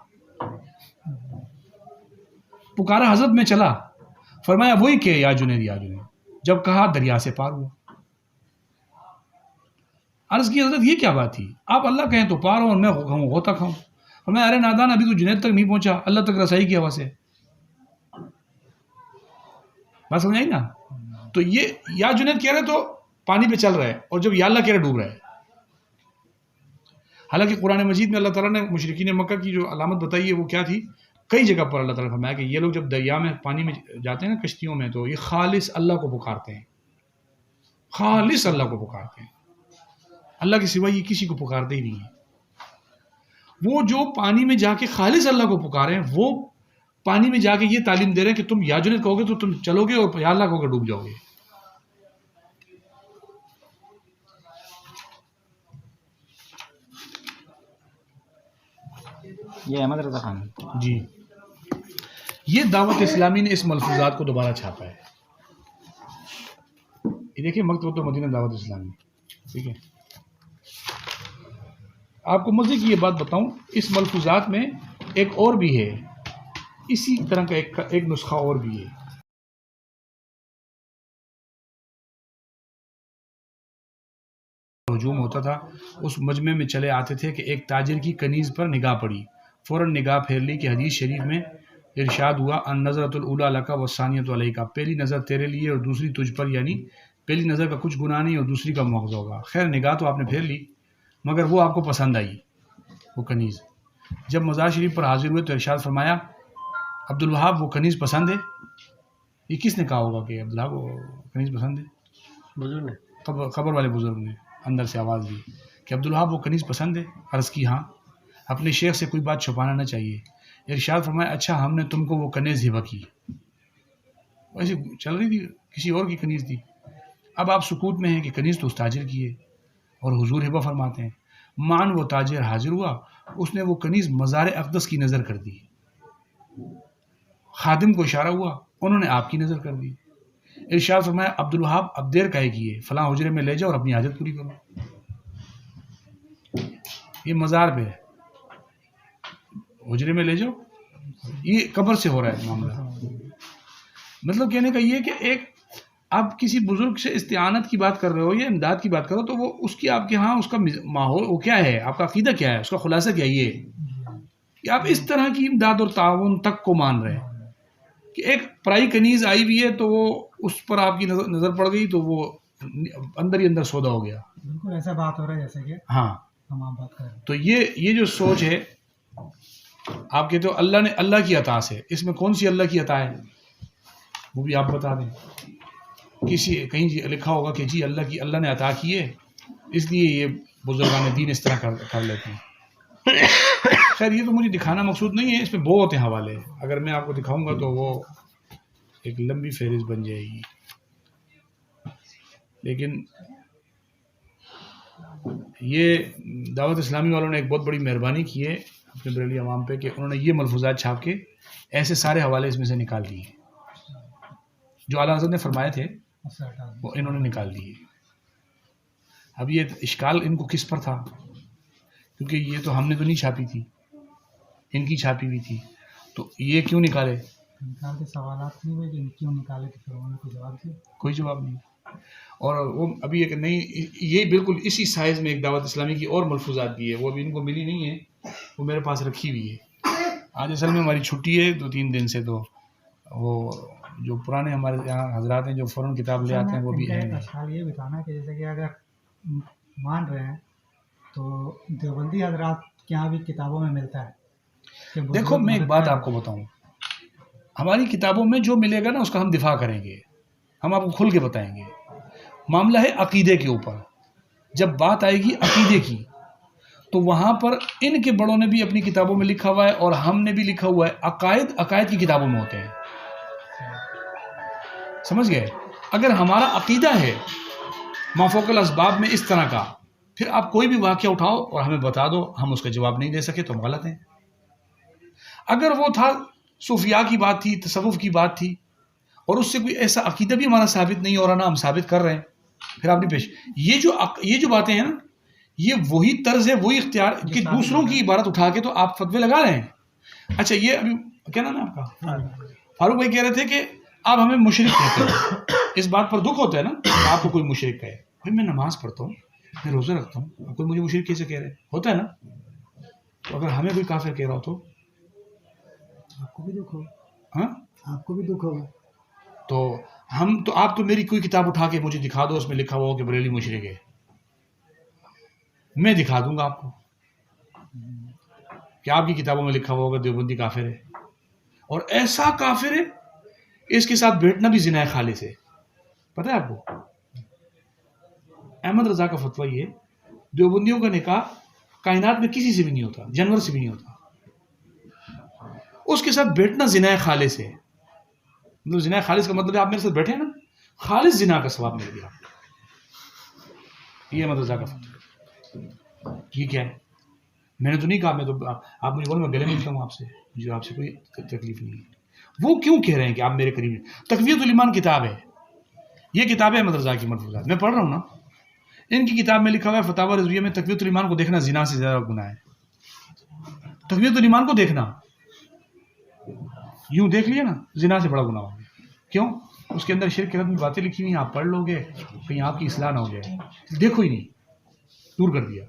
[SPEAKER 1] پکارا حضرت میں چلا. فرمایا وہی کہ یا جنید. جب کہا دریا سے پار ہوا. عرض کی حضرت یہ کیا بات تھی؟ آپ اللہ کہیں تو پار ہو اور میں غوطہ کھاؤں. فرمایا ارے نادان, ابھی تو جنید تک نہیں پہنچا, اللہ تک رسائی کی ہوا سے. بات سمجھ آئی نا؟ تو یہ یا جنید کہہ رہے تو پانی پہ چل رہا ہے, اور جب یا اللہ کہہ رہے ڈوب رہا ہے. حالانکہ قرآن مجید میں اللہ تعالیٰ نے مشرکین مکہ کی جو علامت بتائی ہے وہ کیا تھی؟ کئی جگہ پر اللہ تعالیٰ نے فرمایا کہ یہ لوگ جب دریا میں پانی میں جاتے ہیں نا کشتیوں میں, تو یہ خالص اللہ کو پکارتے ہیں. خالص اللہ کو پکارتے ہیں, اللہ کے سوا یہ کسی کو پکارتے ہی نہیں ہیں. وہ جو پانی میں جا کے خالص اللہ کو پکارے ہیں, وہ پانی میں جا کے یہ تعلیم دے رہے ہیں کہ تم یا جنید کہو گے تو تم چلو گے, اور یا اللہ کہو گے ڈوب جاؤ گے.
[SPEAKER 2] یہ احمد رضا خان
[SPEAKER 1] جی, یہ دعوت اسلامی نے اس ملفوظات کو دوبارہ چھاپا ہے. یہ دیکھیں مکتبۃ المدینہ دعوت اسلامی. ٹھیک ہے, آپ کو مزے کی یہ بات بتاؤں, اس ملفوظات میں ایک اور بھی ہے, اسی طرح کا ایک نسخہ اور بھی ہے. ہجوم ہوتا تھا, اس مجمع میں چلے آتے تھے کہ ایک تاجر کی کنیز پر نگاہ پڑی, فوراً نگاہ پھیر لی کہ حدیث شریف میں ارشاد ہوا ان نظرۃ الاولیٰ لک والثانیۃ علیک, پہلی نظر تیرے لیے اور دوسری تجھ پر, یعنی پہلی نظر کا کچھ گناہ نہیں اور دوسری کا مواخذہ ہوگا. خیر نگاہ تو آپ نے پھیر لی, مگر وہ آپ کو پسند آئی وہ کنیز. جب مزار شریف پر حاضر ہوئے تو ارشاد فرمایا عبدالوہاب وہ کنیز پسند ہے. یہ کس نے کہا ہوگا کہ عبدالوہاب وہ کنیز پسند ہے؟
[SPEAKER 2] بزرگ نے,
[SPEAKER 1] قبر والے بزرگ نے اندر سے آواز دی کہ عبدالوہاب وہ کنیز پسند ہے. عرض کی ہاں. اپنے شیخ سے کوئی بات چھپانا نہ چاہیے. ارشاد فرمایا اچھا ہم نے تم کو وہ کنیز ہبہ کی. ویسے چل رہی تھی, کسی اور کی کنیز تھی. اب آپ سکوت میں ہیں کہ کنیز تو اس تاجر کی ہے, اور حضور ہبہ فرماتے ہیں. مان وہ تاجر حاضر ہوا, اس نے وہ کنیز مزار اقدس کی نظر کر دی. خادم کو اشارہ ہوا, انہوں نے آپ کی نظر کر دی. ارشاد فرمایا عبدالوہاب اب دیر کاہے کیے, فلاں حجرے میں لے جاؤ اور اپنی حاجت پوری کرو. یہ مزار پہ ہے, حجرے میں لے جاؤ, یہ قبر سے ہو رہا ہے معاملہ. مطلب کہنے کا یہ کہ ایک آپ کسی بزرگ سے استعانت کی بات کر رہے ہو یا امداد کی بات کرو تو وہ اس کی آپ کے ہاں اس کا ماحول وہ کیا ہے, آپ کا عقیدہ کیا ہے, اس کا خلاصہ کیا ہے, یہ کہ آپ اس طرح کی امداد اور تعاون تک کو مان رہے ہیں کہ ایک پرائی کنیز آئی ہوئی ہے تو وہ اس پر آپ کی نظر پڑ گئی تو وہ اندر ہی اندر سودا ہو گیا.
[SPEAKER 3] بالکل ایسا بات ہو رہا ہے جیسے کہ
[SPEAKER 1] ہاں
[SPEAKER 3] ہم آپ بات کر رہے ہیں.
[SPEAKER 1] تو یہ جو سوچ ہے آپ کہتے ہو اللہ نے اللہ کی عطا سے, اس میں کون سی اللہ کی عطا ہے وہ بھی آپ بتا دیں. کسی کہیں لکھا ہوگا کہ جی اللہ نے عطا کی ہے اس لیے یہ بزرگان دین اس طرح کر لیتے ہیں. خیر یہ تو مجھے دکھانا مقصود نہیں ہے, اس میں بہت ہیں حوالے, اگر میں آپ کو دکھاؤں گا تو وہ ایک لمبی فہرست بن جائے گی. لیکن یہ دعوت اسلامی والوں نے ایک بہت بڑی مہربانی کی ہے اپنے بریلی عوام پہ کہ انہوں نے یہ ملفوظات چھاپ کے ایسے سارے حوالے اس میں سے نکال دیے جو اعلیٰ حضرت نے فرمائے تھے, وہ انہوں نے نکال دیے. اب یہ اشکال ان کو کس پر تھا, کیونکہ یہ تو ہم نے تو نہیں چھاپی تھی, ان کی چھاپی ہوئی تھی, تو یہ کیوں نکالے؟
[SPEAKER 3] نکال کے سوالات نہیں ہوئے کہ کیوں نکالے, تو پھر انہوں نے کوئی جواب دیا,
[SPEAKER 1] کوئی جواب نہیں. اور وہ ابھی ایک نہیں, یہ بالکل اسی سائز میں ایک دعوت اسلامی کی اور ملفوظات بھی ہے, وہ ابھی ان کو ملی نہیں ہے, وہ میرے پاس رکھی ہوئی ہے. آج اصل میں ہماری چھٹی ہے 2-3 دن سے, تو وہ جو پرانے ہمارے یہاں حضرات ہیں جو فوراً کتاب لے آتے ہیں وہ بھی ہیں.
[SPEAKER 3] اشکال یہ بھی تھا نا کہ جیسے کہ اگر مان رہے ہیں تو دیوبندی حضرات کے یہاں بھی کتابوں میں ملتا ہے.
[SPEAKER 1] دیکھو میں ایک بات آپ کو بتاؤں, ہماری کتابوں میں جو ملے گا نا اس کا ہم دفاع کریں گے, ہم آپ کو کھل کے بتائیں گے. معاملہ ہے عقیدے کے اوپر, جب بات آئے گی عقیدے کی تو وہاں پر ان کے بڑوں نے بھی اپنی کتابوں میں لکھا ہوا ہے اور ہم نے بھی لکھا ہوا ہے. عقائد کی کتابوں میں ہوتے ہیں, سمجھ گئے. اگر ہمارا عقیدہ ہے مافوق الاسباب میں اس طرح کا, پھر آپ کوئی بھی واقعہ اٹھاؤ اور ہمیں بتا دو, ہم اس کا جواب نہیں دے سکے تو ہم غلط ہیں. اگر وہ تھا صوفیاء کی بات تھی, تصوف کی بات تھی, اور اس سے کوئی ایسا عقیدہ بھی ہمارا ثابت نہیں ہو رہا نا ہم ثابت کر رہے ہیں, پھر آپ نے پیش یہ جو باتیں ہیں نا, یہ وہی طرز ہے, وہی اختیار کہ دوسروں کی عبارت اٹھا کے تو آپ فتوے لگا رہے ہیں. اچھا یہ ابھی کیا نام ہے آپ کا, فاروق بھائی کہہ رہے تھے کہ آپ ہمیں مشرک کہتے ہیں. اس بات پر دکھ ہوتا ہے نا آپ کو کوئی مشرک کہے. بھائی میں نماز پڑھتا ہوں, میں روزہ رکھتا ہوں, کوئی مجھے مشرک کیسے کہہ رہے, ہوتا ہے نا. تو اگر ہمیں کوئی کافر کہہ رہا ہو تو
[SPEAKER 3] آپ کو بھی دکھ ہوگا.
[SPEAKER 1] ہاں
[SPEAKER 3] آپ کو بھی دکھ ہوگا.
[SPEAKER 1] تو آپ تو میری کوئی کتاب اٹھا کے مجھے دکھا دو, اس میں لکھا ہوا ہو کہ بریلی مشرک ہے, میں دکھا دوں گا آپ کو کہ آپ کی کتابوں میں لکھا ہوا ہوگا دیوبندی کافر ہے, اور ایسا کافر ہے اس کے ساتھ بیٹھنا بھی زنا خالص ہے. پتہ ہے آپ کو احمد رضا کا فتویٰ یہ, دیوبندیوں کا نکاح کائنات میں کسی سے بھی نہیں ہوتا, جانور سے بھی نہیں ہوتا, اس کے ساتھ بیٹھنا زنا خالص ہے. مطلب زنا خالص کا مطلب ہے آپ میرے ساتھ بیٹھے نا, خالص زنا کا ثواب مل گیا. یہ احمد رضا کا فتویٰ, یہ کیا ہے, میں نے تو نہیں کہا, میں تو آپ مجھے بولو میں گلے ملتا ہوں آپ سے, مجھے آپ سے کوئی تکلیف نہیں ہے. وہ کیوں کہہ رہے ہیں کہ آپ میرے قریب ہیں. تقویۃ الایمان کتاب ہے, یہ کتاب ہے احمد رضا کی ملفوظات, میں پڑھ رہا ہوں نا. ان کی کتاب میں لکھا ہوا ہے فتاوی رضویہ میں تقویۃ الایمان کو دیکھنا زنا سے زیادہ گناہ ہے. تقویۃ الایمان کو دیکھنا یوں دیکھ لیا نا, زنا سے بڑا گناہ ہوگا. کیوں؟ اس کے اندر شرک کی رقم باتیں لکھی ہوئی ہیں, آپ پڑھ لو گے کہیں آپ کی اصلاح نہ ہو جائے. دیکھو ہی نہیں, دور کر دیا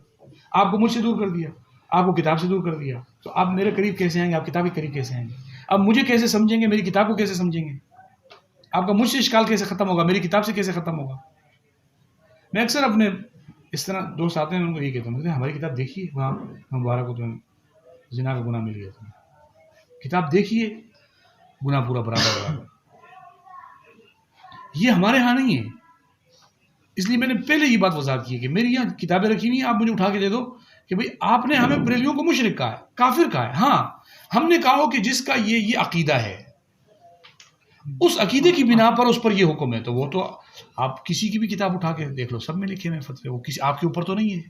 [SPEAKER 1] آپ کو, مجھ سے دور کر دیا, آپ کو کتاب سے دور کر دیا. تو آپ میرے قریب کیسے آئیں گے, آپ کتاب کے قریب کیسے آئیں گے, اب مجھے کیسے سمجھیں گے, میری کتاب کو کیسے سمجھیں گے, آپ کا مجھ سے اشکال کیسے ختم ہوگا, میری کتاب سے کیسے ختم ہوگا. میں اکثر اپنے اس طرح دوست آتے ہیں ان کو یہ کہتا ہوں, ہماری کتاب دیکھیے, وہاں مبارک کو تمہیں زنا کا گناہ مل گیا, تمہیں کتاب دیکھیے, گناہ پورا برابر برابر. یہ ہمارے ہاں نہیں ہے. اس لیے میں نے پہلے یہ بات وضاحت کی ہے کہ میری یہاں کتابیں رکھی ہوئی ہیں, آپ مجھے اٹھا کے دے دو کہ بھئی آپ نے ہمیں بریلیوں کو مشرک کہا ہے, کافر کہا ہے. ہاں ہم نے کہا ہو کہ جس کا یہ عقیدہ ہے, اس عقیدے کی بنا پر اس پر یہ حکم ہے, تو وہ تو آپ کسی کی بھی کتاب اٹھا کے دیکھ لو, سب میں لکھے ہوئے فتوے, وہ کسی آپ کے اوپر تو نہیں ہے.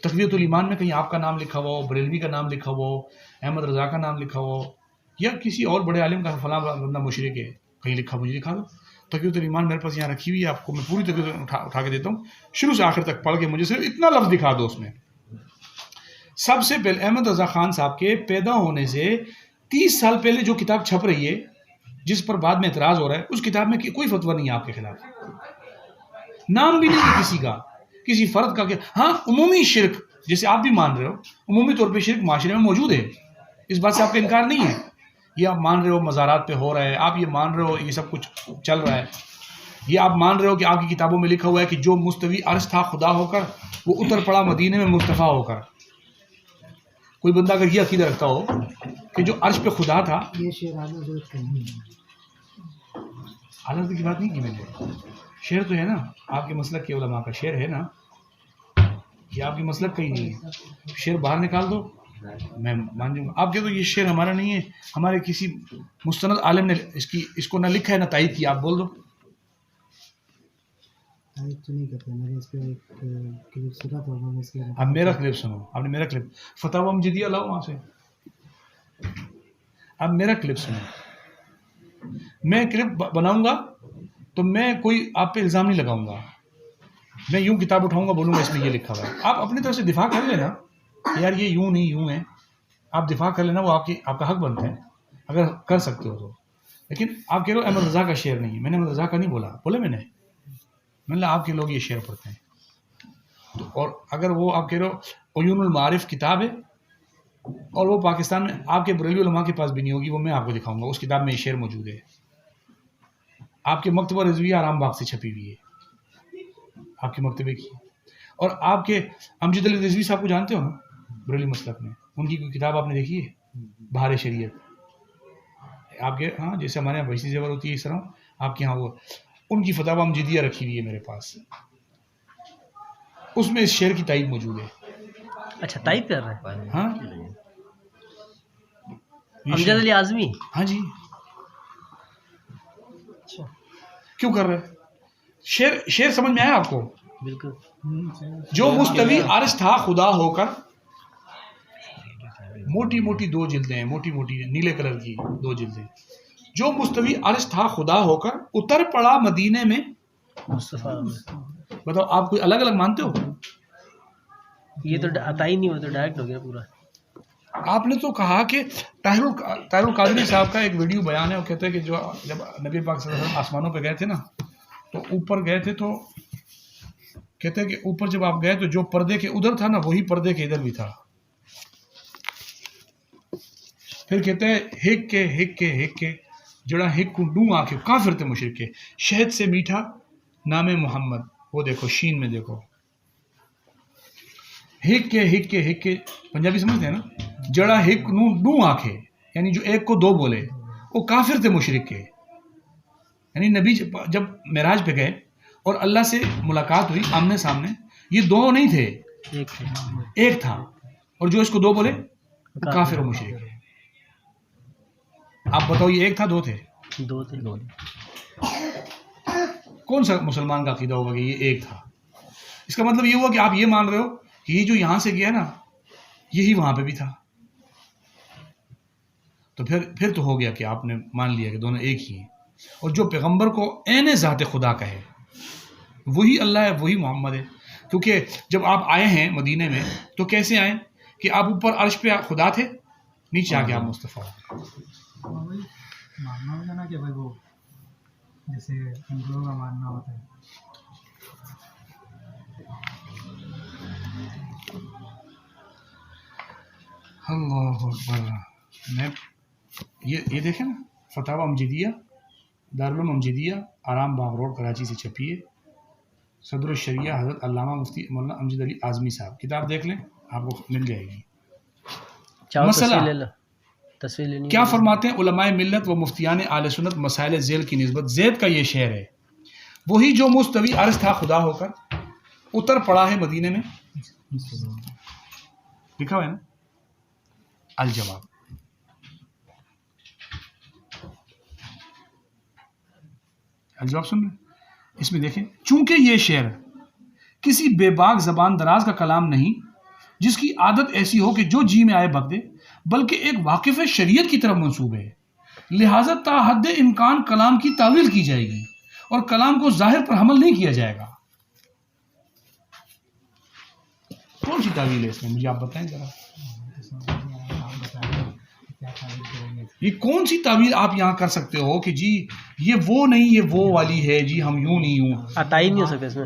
[SPEAKER 1] تقویۃ الایمان میں کہیں آپ کا نام لکھا ہوا ہو, بریلوی کا نام لکھا ہوا ہو, احمد رضا کا نام لکھا ہوا ہو, یا کسی اور بڑے عالم کا فلاں بندہ مشرک ہے, کہیں لکھا مجھے دکھا دو. تقیۃ الایمان میرے پاس یہاں رکھی ہوئی ہے, آپ کو میں پوری تقیۃ اٹھا کے دیتا ہوں, شروع سے آخر تک پڑھ کے مجھے صرف اتنا لفظ دکھا دو اس میں. سب سے پہلے احمد رضا خان صاحب کے پیدا ہونے سے 30 سال پہلے جو کتاب چھپ رہی ہے, جس پر بعد میں اعتراض ہو رہا ہے, اس کتاب میں کوئی فتویٰ نہیں ہے آپ کے خلاف, نام بھی نہیں ہے کسی کا, کسی فرد کا. ہاں عمومی شرک جیسے آپ بھی مان رہے ہو, عمومی طور پہ شرک معاشرے میں موجود ہے, اس بات سے آپ کا انکار نہیں ہے. یہ آپ مان رہے ہو مزارات پہ ہو رہا ہے, آپ یہ مان رہے ہو یہ سب کچھ چل رہا ہے, یہ آپ مان رہے ہو کہ آپ کی کتابوں میں لکھا ہوا ہے کہ جو مستوی عرش تھا خدا ہو کر وہ اتر پڑا مدینے میں مصطفیٰ ہو کر. کوئی بندہ اگر یہ عقیدہ رکھتا ہو کہ جو عرش پہ خدا تھا,
[SPEAKER 3] یہ شعر اعلیٰ حضرت کا نہیں ہے.
[SPEAKER 1] اعلیٰ حضرت کی بات نہیں کی میں نے, شعر تو ہے نا آپ کے مسلک کے علماء کا, شعر ہے نا, یہ آپ کی مسلک کا ہی نہیں ہے. شعر باہر نکال دو میں مان جاؤں گا. آپ کہتے ہو یہ شعر ہمارا نہیں ہے, ہمارے کسی مستند عالم نے اس کو نہ لکھا ہے نہ تائید کیا, آپ بول دو.
[SPEAKER 3] تو نہیں کرتے, میں نے اس پہ ایک کلپ سنا تھا, میں اس کے
[SPEAKER 1] اب میرا کلپ سنو, آپ نے میرا کلپ فتاوی مجیدیہ لاؤ وہاں سے, اب میرا کلپ سنو. میں کلپ بناؤں گا تو میں کوئی آپ پہ الزام نہیں لگاؤں گا, میں یوں کتاب اٹھاؤں گا بولوں گا اس میں یہ لکھا ہوا ہے. آپ اپنی طرف سے دفاع کر لینا یار یہ یوں نہیں یوں ہے, آپ دفاع کر لینا, وہ آپ کا حق بنتا ہے اگر کر سکتے ہو تو. لیکن آپ کہہ رہے ہو احمد رضا کا شعر نہیں ہے, میں نے احمد رضا کا نہیں بولا میں نے آپ کے لوگ یہ شعر پڑھتے ہیں تو. اور اگر وہ آپ کہہ رہے ہو عیون المعارف کتاب ہے اور وہ پاکستان میں آپ کے بریلوی علماء کے پاس بھی نہیں ہوگی, وہ میں آپ کو دکھاؤں گا, اس کتاب میں یہ شعر موجود ہے. آپ کے مکتبہ رضویہ آرام باغ سے چھپی ہوئی ہے, آپ کے مکتبے کی. اور آپ کے امجد علی رضوی صاحب کو جانتے ہو نا, بریلوی مسلک میں, ان کی کوئی کتاب آپ نے دیکھی ہے بہار شریعت, آپ کے ہاں جیسے ہمارے یہاں بحثی زیور ہوتی ہے اس طرح آپ کے یہاں وہ, ان کی فتاوی امجدیہ رکھی ہوئی ہے میرے پاس, اس میں اس شعر کی تائید موجود ہے.
[SPEAKER 2] اچھا تائید کر رہے ہیں
[SPEAKER 1] ہاں
[SPEAKER 2] امجد علی اعظمی,
[SPEAKER 1] ہاں جی,
[SPEAKER 2] اچھا
[SPEAKER 1] کیوں کر رہے شعر سمجھ میں آیا آپ کو؟
[SPEAKER 2] بالکل.
[SPEAKER 1] جو مستوی عرش تھا خدا ہو کر, موٹی موٹی 2 جلدیں ہیں, موٹی موٹی نیلے کلر کی 2 جلدیں, جو مستوی عرش تھا خدا ہو کر اتر پڑا مدینے میں
[SPEAKER 2] مصطفیٰ.
[SPEAKER 1] بتاؤ آپ کوئی الگ الگ مانتے ہو؟
[SPEAKER 2] یہ تو عطائی نہیں ہو تو ڈائریکٹ ہو گیا پورا.
[SPEAKER 1] آپ نے تو کہا کہ طاہر القادری صاحب کا ایک ویڈیو بیان ہے, وہ کہتے ہیں کہ جب نبی پاک صلی اللہ علیہ وسلم آسمانوں پہ گئے تھے نا, تو اوپر گئے تھے, تو کہتے ہیں کہ اوپر جب آپ گئے تو جو پردے کے ادھر تھا نا وہی پردے کے ادھر بھی تھا. پھر کہتے ہیں ہک کے جڑا ہک کو ڈوں آنکھیں, کافر تھے مشرک کے, شہد سے میٹھا نام محمد, وہ دیکھو شین میں دیکھو, ہک کے پنجابی سمجھتے ہیں نا, جڑا ہک نو ڈوں آنکھیں, یعنی جو ایک کو 2 بولے, وہ کافر تھے مشرک کے. یعنی نبی جب معراج پہ گئے اور اللہ سے ملاقات ہوئی آمنے سامنے, یہ 2 نہیں تھے, ایک تھا, اور جو اس کو 2 بولے وہ کافر و مشرک ہے. آپ بتاؤ یہ 1 تھا 2 تھے؟
[SPEAKER 2] 2 تھے.
[SPEAKER 1] کون سا مسلمان کا عقیدہ ہوگا کہ یہ 1 تھا؟ اس کا مطلب یہ ہوا کہ آپ یہ مان رہے ہو کہ یہ جو یہاں سے گیا نا یہی وہاں پہ بھی تھا, تو پھر تو ہو گیا کہ آپ نے مان لیا کہ دونوں ایک ہی ہیں. اور جو پیغمبر کو عین ذات خدا کہے وہی اللہ ہے, وہی محمد ہے. کیونکہ جب آپ آئے ہیں مدینے میں تو کیسے آئے کہ آپ اوپر عرش پہ خدا تھے, نیچے آ کے آپ مصطفیٰ ہو.
[SPEAKER 3] وہی ماننا ہوگا نا کہ بھائی وہ جیسے ہندوؤں کا ماننا ہوتا ہے.
[SPEAKER 1] اللہ اکبر. میں یہ دیکھیں نا, فتاوی امجدیہ دارالعلوم امجدیہ آرام باغ روڈ کراچی سے چھپی ہے, صدر الشریعہ حضرت علامہ مفتی مولانا امجد علی اعظمی صاحب, کتاب دیکھ لیں آپ کو مل جائے گی. مسئلہ کیا فرماتے ہیں علماء ملت و مفتیان اہل سنت مسائل ذیل کی نسبت؟ زید کا یہ شعر ہے, وہی جو مستوی عرش تھا خدا ہو کر اتر پڑا ہے مدینے میں, لکھا ہوا ہے نا. الجواب, الجواب سن رہے, اس میں دیکھیں, چونکہ یہ شعر کسی بے باک زبان دراز کا کلام نہیں جس کی عادت ایسی ہو کہ جو جی میں آئے بک دے, بلکہ ایک واقف شریعت کی طرف منسوب ہے, لہٰذا تا حد امکان کلام کی تعویل کی جائے گی اور کلام کو ظاہر پر حمل نہیں کیا جائے گا. کون سی تعویل ہے اس میں؟ مجھے آپ بتائیں ذرا. یہ کون سی تعویل آپ یہاں کر سکتے ہو کہ جی یہ وہ نہیں، یہ وہ والی ہے، جی ہم یوں نہیں یوں.
[SPEAKER 2] عطائی نہیں ہو سکتا اس میں.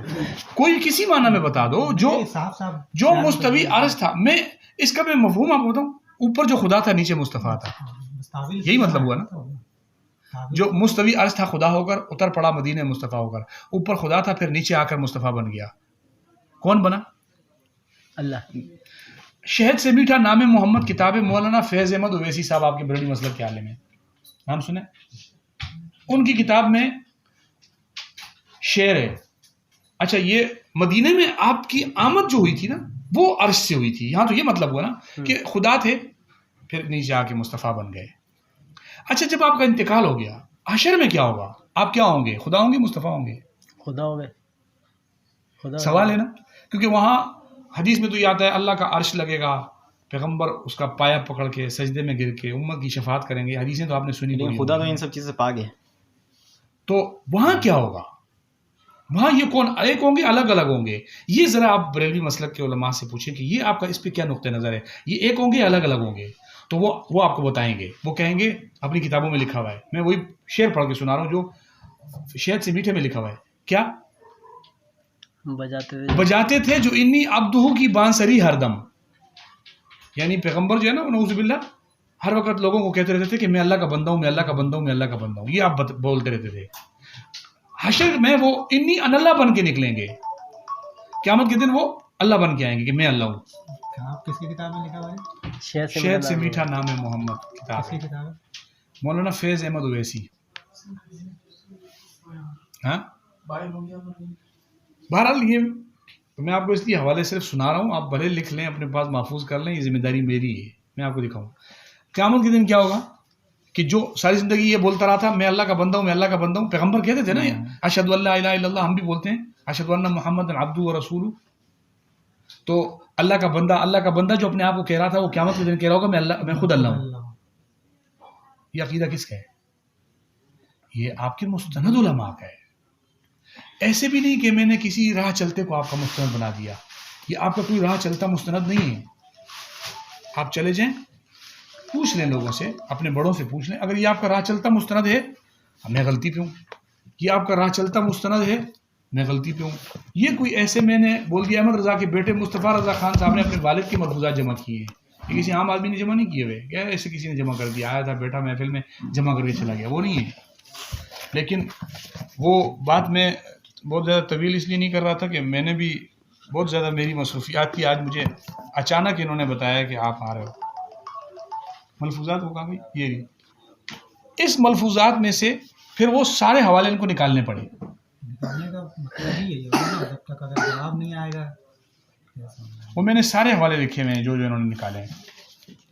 [SPEAKER 1] کوئی کسی معنی میں بتا دو جو مستوی عرش تھا. میں اس کا میں مفہوم آپ کو بتاؤں. اوپر جو خدا تھا نیچے مصطفیٰ تھا، یہی مطلب ہوا نا. جو مستوی عرش تھا خدا ہو کر اتر پڑا مدینہ مصطفیٰ ہو کر. اوپر خدا تھا پھر نیچے آ کر مصطفیٰ بن گیا. کون بنا؟
[SPEAKER 2] اللہ.
[SPEAKER 1] شہد سے میٹھا نام محمد کتاب مولانا فیض احمد اویسی صاحب آپ کے بریلوی مسلک کے عالم ہیں، نام سنیں؟ ان کی کتاب میں شعر ہے. اچھا یہ مدینے میں آپ کی آمد جو ہوئی تھی نا وہ عرش سے ہوئی تھی. یہاں تو یہ مطلب ہوا نا کہ خدا تھے پھر نیچے آ کے مصطفیٰ بن گئے. اچھا جب آپ کا انتقال ہو گیا حشر میں کیا ہوگا؟ آپ کیا ہوں گے؟ خدا ہوں گے مصطفیٰ ہوں گے؟
[SPEAKER 2] خدا ہو گئے. خدا
[SPEAKER 1] سوال ہے نا، کیونکہ وہاں حدیث میں تو یہ آتا ہے اللہ کا عرش لگے گا، پیغمبر اس کا پایا پکڑ کے سجدے میں گر کے امت کی شفاعت کریں گے. حدیثیں تو آپ نے سنی.
[SPEAKER 4] خدا تو ان سب چیزیں پاک ہے.
[SPEAKER 1] تو وہاں کیا ہوگا؟ وہاں یہ کون ایک ہوں گے الگ الگ ہوں گے؟ یہ ذرا آپ بریلوی مسلک کے علماء سے پوچھیں کہ یہ آپ کا اس پہ کیا نقطہ نظر ہے. یہ ایک ہوں گے الگ الگ ہوں گے؟ تو وہ آپ کو بتائیں گے. وہ کہیں گے اپنی کتابوں میں لکھا ہوا ہے. میں وہی شعر پڑھ کے سنا رہا ہوں جو شہد سے میٹھے میں لکھا ہوا ہے. کیا بجاتے تھے جو انی عبدہ کی بانسری ہر دم. یعنی پیغمبر جو ہے نا نعوذ باللہ ہر وقت لوگوں کو کہتے رہتے تھے کہ میں اللہ کا بندہ ہوں، میں اللہ کا بندہ ہوں، میں اللہ کا بندہ ہوں. یہ آپ بولتے رہتے تھے. حشر میں وہ انی ان اللہ بن کے نکلیں گے. قیامت کے دن وہ اللہ بن کے آئیں گے کہ میں اللہ ہوں.
[SPEAKER 3] آپ کس کی کتاب میں لکھا ہوا ہے؟
[SPEAKER 1] شہد سے میٹھا نام محمد کتاب ہے، مولانا فیض احمد اویسی. ہاں بہرحال یہ میں آپ کو اس لیے حوالے صرف سنا رہا ہوں. آپ بھلے لکھ لیں اپنے پاس محفوظ کر لیں، یہ ذمہ داری میری ہے. میں آپ کو دکھاؤں قیامت کے دن کیا ہوگا کہ جو ساری زندگی یہ بولتا رہا تھا میں اللہ کا بندہ ہوں، میں اللہ کا بندہ ہوں. پیغمبر کہتے تھے نا اشہد ان لا الہ الا اللہ. ہم بھی بولتے ہیں اشہد ان محمد عبدہ و رسولہ. تو اللہ کا بندہ جو اپنے آپ کو کہہ رہا تھا وہ قیامت کے دن کہہ رہا ہوگا میں خود اللہ ہوں. یہ عقیدہ کس کا ہے؟ یہ آپ کے مستند علماء کا ہے. ایسے بھی نہیں کہ میں نے کسی راہ چلتے کو آپ کا مستند بنا دیا. یہ آپ کا کوئی راہ چلتا مستند نہیں ہے. آپ چلے جائیں پوچھ لیں لوگوں سے، اپنے بڑوں سے پوچھ لیں. اگر یہ آپ کا راہ چلتا مستند ہے میں غلطی پہ ہوں. یہ آپ کا راہ چلتا مستند ہے میں غلطی پہ ہوں. یہ کوئی ایسے میں نے بول دیا احمد رضا کے بیٹے مصطفیٰ رضا خان صاحب نے اپنے والد کے ملفوظات جمع کیے ہیں. یہ کسی عام آدمی نے جمع نہیں کیے ہوئے. کیا ایسے کسی نے جمع کر دیا، آیا تھا بیٹا محفل میں جمع کر کے چلا گیا، وہ نہیں ہے. لیکن وہ بات میں بہت زیادہ طویل اس لیے نہیں کر رہا تھا کہ میں نے بھی بہت زیادہ میری مصروفیات تھی. آج مجھے اچانک انہوں نے بتایا کہ آپ آ رہے ہو. ملفوظات وہ کہاں گئی؟ یہ بھی اس ملفوظات میں سے پھر وہ سارے حوالے ان کو نکالنے پڑے.
[SPEAKER 3] نکالنے کا مطلب ہی ہے جب تک اگر جواب نہیں آئے گا.
[SPEAKER 1] وہ میں نے سارے حوالے لکھے ہوئے ہیں جو انہوں نے نکالے ہیں.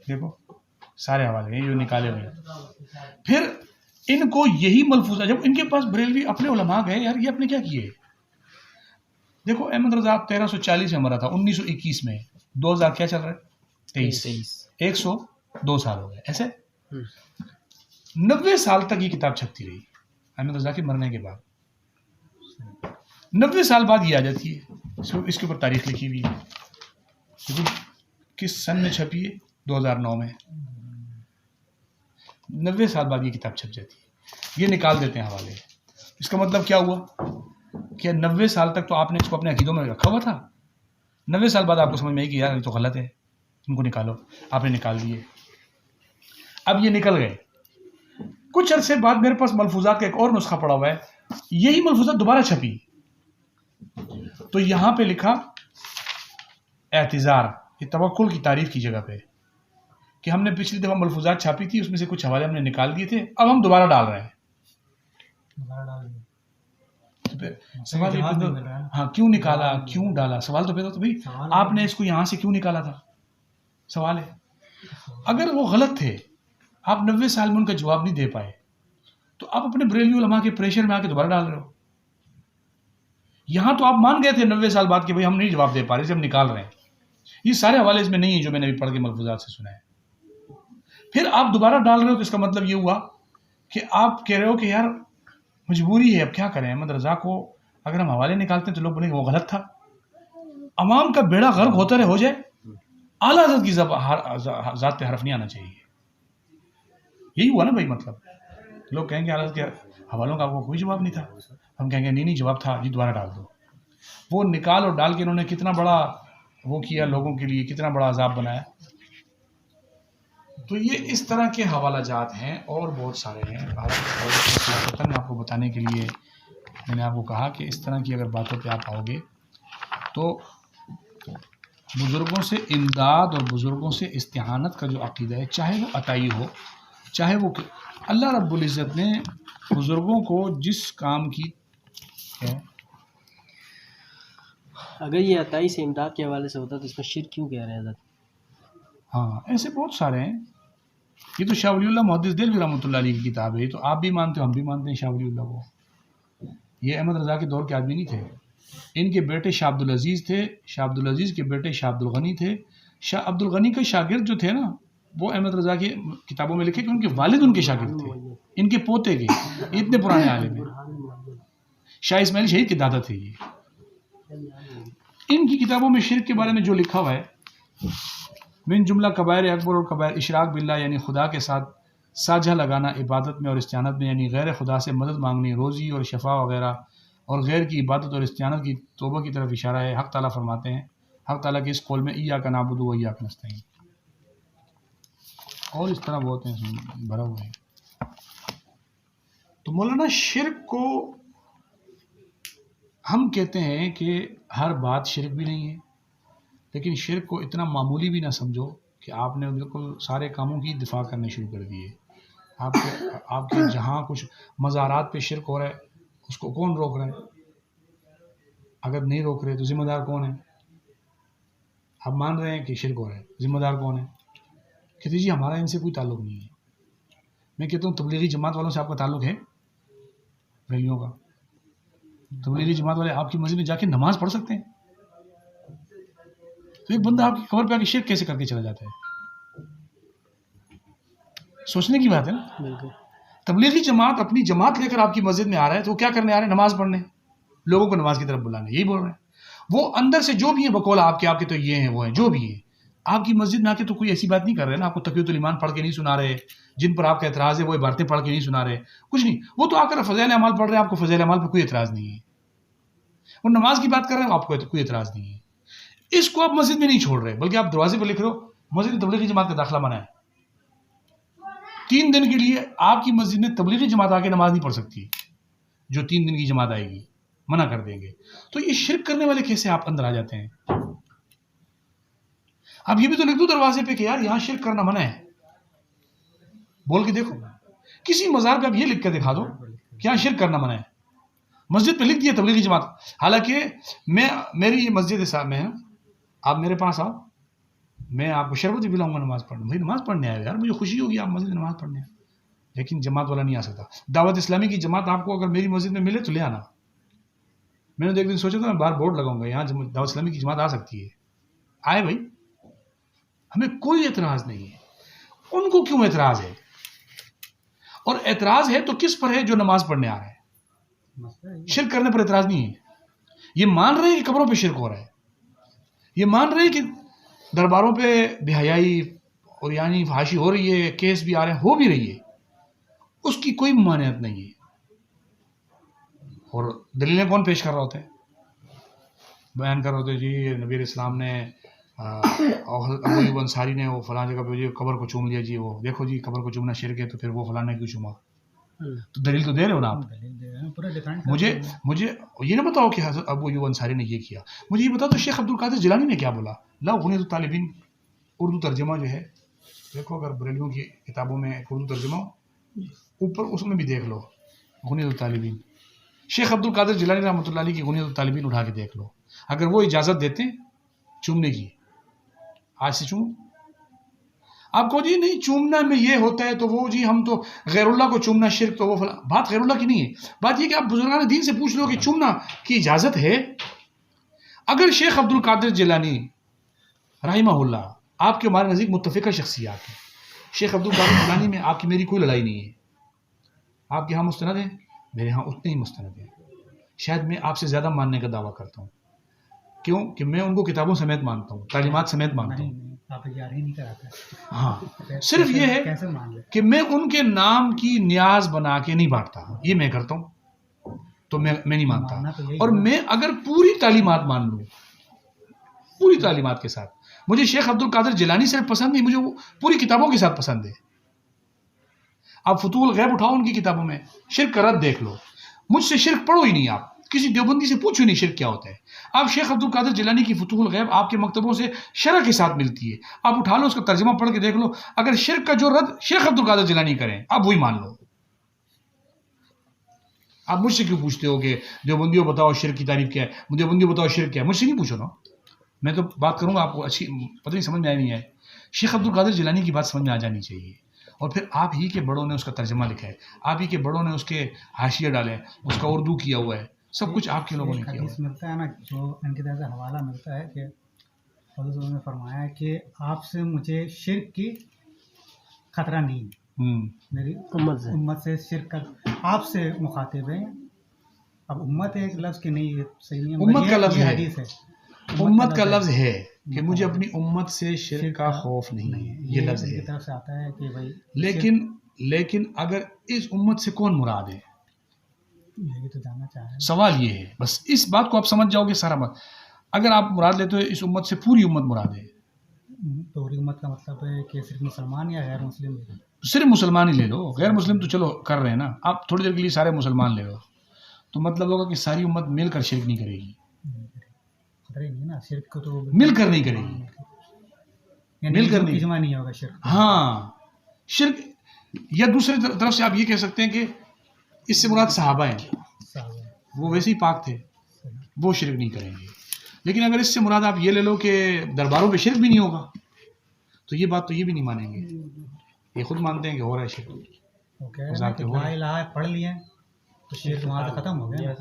[SPEAKER 1] دیکھو سارے حوالے ہیں جو نکالے ہوئے ہیں. پھر ان کو یہی ملفوظات جب ان کے پاس بریلوی اپنے علماء گئے یار یہ اپنے کیا کیے. دیکھو احمد رضا 1340 میں مرا تھا، 1921 میں 2000 کیا چل رہا ہے 23 102 سال ہو گئے. ایسے 90 سال تک یہ کتاب چھپتی رہی احمد رضا کے مرنے کے بعد. 90 سال بعد یہ آ جاتی ہے. اس کے اوپر تاریخ لکھی ہوئی ہے. کس سن میں چھپی ہے؟ 2009 میں. 90 سال بعد یہ کتاب چھپ جاتی ہے. یہ نکال دیتے ہیں حوالے. اس کا مطلب کیا ہوا کہ 90 سال تک تو آپ نے اس کو اپنے عقیدوں میں رکھا ہوا تھا. 90 سال بعد آپ کو سمجھ میں آئی کہ یار یہ تو غلط ہے، ان کو نکالو. آپ نے نکال دیے. اب یہ نکل گئے. کچھ عرصے بعد میرے پاس ملفوظات کا ایک اور نسخہ پڑا ہوا ہے. یہی ملفوظات دوبارہ چھپی تو یہاں پہ لکھا اعتذار، یہ توکل کی تعریف کی جگہ پہ کہ ہم نے پچھلی دفعہ ملفوظات چھاپی تھی اس میں سے کچھ حوالے ہم نے نکال دیے تھے، اب ہم دوبارہ ڈال رہے ہیں. سوال ہاں کیوں نکالا، کیوں ڈالا؟ سوال تو پیدا تو بھائی آپ نے اس کو یہاں سے کیوں نکالا تھا؟ سوال ہے. اگر وہ غلط تھے، آپ 90 سال میں ان کا جواب نہیں دے پائے، تو آپ اپنے بریلوی علماء کے پریشر میں آ کے دوبارہ ڈال رہے ہو. یہاں تو آپ مان گئے تھے 90 سال بعد کہ بھائی ہم نہیں جواب دے پا رہے، ہم نکال رہے ہیں. یہ سارے حوالے اس میں نہیں ہیں جو میں نے ابھی پڑھ کے ملفوظات سے سنا ہے. پھر آپ دوبارہ ڈال رہے ہو تو اس کا مطلب یہ ہوا کہ آپ کہہ رہے ہو کہ یار مجبوری ہے، اب کیا کریں، احمد رضا کو اگر ہم حوالے نکالتے ہیں تو لوگ بولیں گے وہ غلط تھا. عوام کا بیڑا غرق ہوتا رہے، ہو جائے. اعلیٰ حضرت کی ذات پہ حرف نہیں آنا چاہیے. یہی ہوا نا بھائی. مطلب لوگ کہیں گے اعلیٰ حضرت کے حوالوں کا وہ کوئی جواب نہیں تھا، ہم کہیں گے نہیں جواب تھا جی، دوبارہ ڈال دو. وہ نکال اور ڈال کے انہوں نے کتنا بڑا وہ کیا لوگوں کے لیے، کتنا بڑا عذاب بنایا. تو یہ اس طرح کے حوالہ جات ہیں اور بہت سارے ہیں. آپ کو بتانے کے لیے میں نے آپ کو کہا کہ اس طرح کی اگر باتوں پہ آپ آؤ گے تو بزرگوں سے امداد اور بزرگوں سے استعانت کا جو عقیدہ ہے، چاہے وہ عطائی ہو، چاہے وہ اللہ رب العزت نے بزرگوں کو جس کام کی ہے.
[SPEAKER 2] اگر یہ عطائی سے امداد کے حوالے سے ہوتا تو اس میں شرک کیوں کہہ رہے ہیں حضرت؟
[SPEAKER 1] ہاں ایسے بہت سارے ہیں. یہ تو شاہ ولی اللہ محدث دہلوی رحمۃ اللہ علیہ کی کتاب ہے. یہ تو آپ بھی مانتے ہو، ہم بھی مانتے ہیں شاہ ولی اللہ کو. یہ احمد رضا کے دور کے آدمی نہیں تھے. ان کے بیٹے شاہ عبد العزیز تھے، شاہ عبد العزیز کے بیٹے شاہ عبد الغنی تھے. شاہ عبد الغنی کے شاگرد جو تھے نا، وہ احمد رضا کی کتابوں میں لکھے کہ ان کے والد ان کے شاگرد تھے، ان کے پوتے کے. اتنے پرانے عالم ہیں. شاہ اسماعیل شہید کے دادا تھے یہ. ان کی کتابوں میں شرک کے بارے میں جو لکھا ہوا ہے، من جملہ کبائر اکبر اور کبائر اشراک باللہ، یعنی خدا کے ساتھ ساجھا لگانا عبادت میں اور استعانت میں، یعنی غیر خدا سے مدد مانگنی، روزی اور شفا وغیرہ، اور غیر کی عبادت اور استعانت کی توبہ کی طرف اشارہ ہے. حق تعالیٰ فرماتے ہیں، حق تعالیٰ کے اس قول میں ایاک نعبد و ایاک نستعین، اور اس طرح بہت ہیں بھرا ہوا ہے. تو مولانا شرک کو ہم کہتے ہیں کہ ہر بات شرک بھی نہیں ہے، لیکن شرک کو اتنا معمولی بھی نہ سمجھو کہ آپ نے بالکل سارے کاموں کی دفاع کرنے شروع کر دیے. آپ کے جہاں کچھ مزارات پہ شرک ہو رہا ہے، اس کو کون روک رہا ہے؟ اگر نہیں روک رہے تو ذمہ دار کون ہے؟ آپ مان رہے ہیں کہ شرک ہو رہا ہے، ذمہ دار کون ہے؟ کہتے جی ہمارا ان سے کوئی تعلق نہیں ہے. میں کہتا ہوں تبلیغی جماعت والوں سے آپ کا تعلق ہے؟ ریلیوں کا تبلیغی جماعت والے آپ کی مسجد میں جا کے نماز پڑھ سکتے ہیں؟ تو ایک بندہ آپ کی قبر پہ آ کے شرک کیسے کر کے چلا جاتا ہے؟ سوچنے کی بات ہے نا.
[SPEAKER 2] بالکل.
[SPEAKER 1] تبلیغی جماعت اپنی جماعت لے کر آپ کی مسجد میں آ رہا ہے تو وہ کیا کرنے آ رہے ہیں؟ نماز پڑھنے، لوگوں کو نماز کی طرف بلانے. یہی بول رہے ہیں. وہ اندر سے جو بھی ہیں بقول آپ کے تو یہ ہیں وہ ہیں، جو بھی ہیں آپ کی مسجد میں آ کے تو کوئی ایسی بات نہیں کر رہے نا. آپ کو تقویۃ الایمان پڑھ کے نہیں سنا رہے، جن پر آپ کا اعتراض ہے وہ عبارتیں پڑھ کے نہیں سنا رہے، کچھ نہیں. وہ تو آ کر فضائل اعمال پڑھ رہے ہیں، آپ کو فضائل اعمال پہ کوئی اعتراض نہیں ہے. وہ نماز کی بات کر رہے ہیں، آپ کو کوئی اعتراض نہیں ہے. اس کو آپ مسجد میں نہیں چھوڑ رہے، بلکہ آپ دروازے پہ لکھ رہے ہو مسجد تبلیغی جماعت کا داخلہ منع ہے. 3 دن کے لیے آپ کی مسجد میں تبلیغی جماعت آ کے نماز نہیں پڑھ سکتی. جو 3 دن کی جماعت آئے گی منع کر دیں گے. تو یہ شرک کرنے والے کیسے آپ اندر آ جاتے ہیں؟ آپ یہ بھی تو لکھ دو دروازے پہ کہ یار یہاں شرک کرنا منع ہے، بول کے دیکھو. کسی مزار پہ آپ یہ لکھ کے دکھا دو کہ یہاں شرک کرنا منع ہے. مسجد پہ لکھ دیا تبلیغی جماعت. حالانکہ میری یہ مسجد صاحب میں ہے، آپ میرے پاس آؤ، میں آپ کو شربت بھی پلاؤں گا نماز پڑھنے. بھائی نماز پڑھنے آئے یار، مجھے خوشی ہوگی آپ مسجد میں نماز پڑھنے آئے. لیکن جماعت والا نہیں آ سکتا. دعوت اسلامی کی جماعت آپ کو اگر میری مسجد میں ملے تو لے آنا. میں نے تو ایک دن سوچا تھا میں باہر بورڈ لگاؤں گا یہاں دعوت اسلامی کی جماعت آ سکتی ہے. آئے بھائی، ہمیں کوئی اعتراض نہیں ہے. ان کو کیوں اعتراض ہے؟ اور اعتراض ہے تو کس پر ہے؟ جو نماز پڑھنے آ رہے ہیں. شرک کرنے پر اعتراض نہیں ہے. یہ مان رہے ہیں کہ قبروں پہ شرک ہو رہا ہے، یہ مان رہے ہیں کہ درباروں پہ بے حیائی اور یعنی فحاشی ہو رہی ہے، کیس بھی آ رہے ہیں، ہو بھی رہی ہے، اس کی کوئی ممانعت نہیں ہے. اور دلیلیں کون پیش کر رہا ہوتا ہے؟ بیان کر رہے ہوتے جی نبی علیہ السلام نے ابو ایوب انصاری نے وہ فلاں جگہ پہ جی قبر کو چوم لیا، جی وہ دیکھو جی قبر کو چومنا شرک ہے، تو پھر وہ فلاں نے کیوں چوما؟ تو دلیل تو دے رہے ہو نا آپ. مجھے یہ نہ بتاؤ کہ حضرت ابو ایوب انصاری نے یہ کیا. مجھے یہ بتاؤ تو شیخ عبد القادر جیلانی نے کیا بولا؟ لا غنیۃ الطالبین اردو ترجمہ جو ہے، دیکھو اگر بریلویوں کی کتابوں میں اردو ترجمہ اوپر اس میں بھی دیکھ لو غنیۃ الطالبین، شیخ عبد القادر جیلانی رحمۃ اللہ علیہ کی غنیۃ الطالبین اٹھا کے دیکھ لو. اگر وہ اجازت دیتے ہیں چومنے کی، آج سے چوم. آپ کو جی نہیں چومنا میں یہ ہوتا ہے تو وہ جی ہم تو غیر اللہ کو چومنا شرک، تو وہ بات غیر اللہ کی نہیں ہے. بات یہ کہ آپ بزرگان دین سے پوچھ لو کہ چومنا کی اجازت ہے. اگر شیخ عبد القادر جیلانی رحمہ اللہ آپ کے ہمارے نزدیک متفقہ شخصیات ہیں، شیخ عبد القادر جیلانی میں آپ کی میری کوئی لڑائی نہیں ہے، آپ کے یہاں مستند ہیں، میرے یہاں اتنے ہی مستند ہیں. شاید میں آپ سے زیادہ ماننے کا دعویٰ کرتا ہوں. کیوں کہ میں ان کو کتابوں سمیت مانتا ہوں، تعلیمات سمیت مانتا ہوں.
[SPEAKER 3] آپ اجارہ ہی نہیں کراتا.
[SPEAKER 1] ہاں صرف یہ ہے
[SPEAKER 3] کیسے مان لے
[SPEAKER 1] کہ میں ان کے نام کی نیاز بنا کے نہیں بانٹتا. یہ میں کرتا ہوں تو میں نہیں مانتا.
[SPEAKER 3] ماننا تو یہی
[SPEAKER 1] اور
[SPEAKER 3] ہے.
[SPEAKER 1] میں اگر پوری تعلیمات مان لوں، پوری تعلیمات کے ساتھ، مجھے شیخ عبد القادر جیلانی صرف پسند نہیں، مجھے وہ پوری کتابوں کے ساتھ پسند ہے. آپ فتوح الغیب اٹھاؤ ان کی کتابوں میں، شرک کا رد دیکھ لو. مجھ سے شرک پڑھو ہی نہیں، آپ کسی دیوبندی سے پوچھو نہیں شرک کیا ہوتا ہے. آپ شیخ عبد القادر جیلانی کی فتوح الغیب آپ کے مکتبوں سے شرح کے ساتھ ملتی ہے، آپ اٹھا لو اس کا ترجمہ پڑھ کے دیکھ لو. اگر شرک کا جو رد شیخ عبد القادر جیلانی کریں آپ وہی مان لو. آپ مجھ سے کیوں پوچھتے ہو کہ دیوبندیوں بتاؤ شرک کی تعریف کیا ہے، دیوبندیوں بتاؤ شرک کیا ہے؟ مجھ سے نہیں پوچھو نا. میں تو بات کروں گا، آپ کو اچھی پتہ نہیں سمجھ میں آئی نہیں ہے. شیخ عبد القادر جیلانی کی بات سمجھ میں آ جانی چاہیے. اور پھر آپ ہی کے بڑوں نے اس کا ترجمہ لکھا ہے، آپ ہی کے بڑوں نے اس کے حاشیے ڈالے ہیں، اس کا اردو کیا ہوا ہے، سب کچھ آپ کے لوگوں نے کیا ہوا
[SPEAKER 3] حدیث ملتا ہے نا، جو ان کی طرف سے حوالہ ملتا ہے کہ حضرت صلی اللہ علیہ وسلم نے فرمایا ہے کہ آپ سے مجھے شرک کی خطرہ نہیں ہے. میری امت سے شرک کا آپ سے مخاطب ہیں. اب امت ایک لفظ کی نہیں، صحیح نہیں ہے، مگر
[SPEAKER 1] امت کا لفظ
[SPEAKER 3] یہ
[SPEAKER 1] ہے.
[SPEAKER 3] حدیث ہے.
[SPEAKER 1] امت کا لفظ ہے کہ مجھے اپنی امت سے شرک کا خوف نہیں ہے، یہ لفظ
[SPEAKER 3] ان
[SPEAKER 1] ہے.
[SPEAKER 3] کی طرف سے آتا ہے کہ بھائی
[SPEAKER 1] لیکن اگر اس امت سے کون مراد ہے،
[SPEAKER 3] یہ تو جاننا چاہ رہے ہیں.
[SPEAKER 1] سوال یہ ہے. بس اس بات کو آپ سمجھ جاؤ گے سارا بات. اگر آپ مراد لیتے ہو اس امت سے پوری امت مراد ہے،
[SPEAKER 3] پوری امت کا مطلب ہے کہ صرف مسلمان یا غیر مسلم؟
[SPEAKER 1] صرف مسلمان ہی لے لو، غیر مسلم تو چلو کر رہے ہیں نا. آپ تھوڑی دیر کے لیے سارے مسلمان لے لو تو مطلب ہوگا کہ ساری امت مل کر شرک نہیں کرے گی،
[SPEAKER 3] خطرہ ہی نہیں نا شرک کو، تو
[SPEAKER 1] مل کر نہیں کرے گی،
[SPEAKER 3] یعنی
[SPEAKER 1] مل کر نہیں.
[SPEAKER 3] اجماع نہیں ہوگا شرک.
[SPEAKER 1] ہاں شرک. یا دوسری طرف سے آپ یہ کہہ سکتے ہیں کہ اس سے مراد صحابہ ہیں، وہ ویسے ہی پاک تھے، وہ شرک نہیں کریں گے. لیکن اگر اس سے مراد آپ یہ لے لو کہ درباروں پہ شرک بھی نہیں ہوگا تو یہ بات تو یہ بھی نہیں مانیں گے. یہ خود مانتے ہیں کہ ہو رہا ہے شرک.
[SPEAKER 3] وہ کہہ رہے ہیں کہ لا الہ پڑھ لیے تو شرک وہاں سے ختم ہو گیا.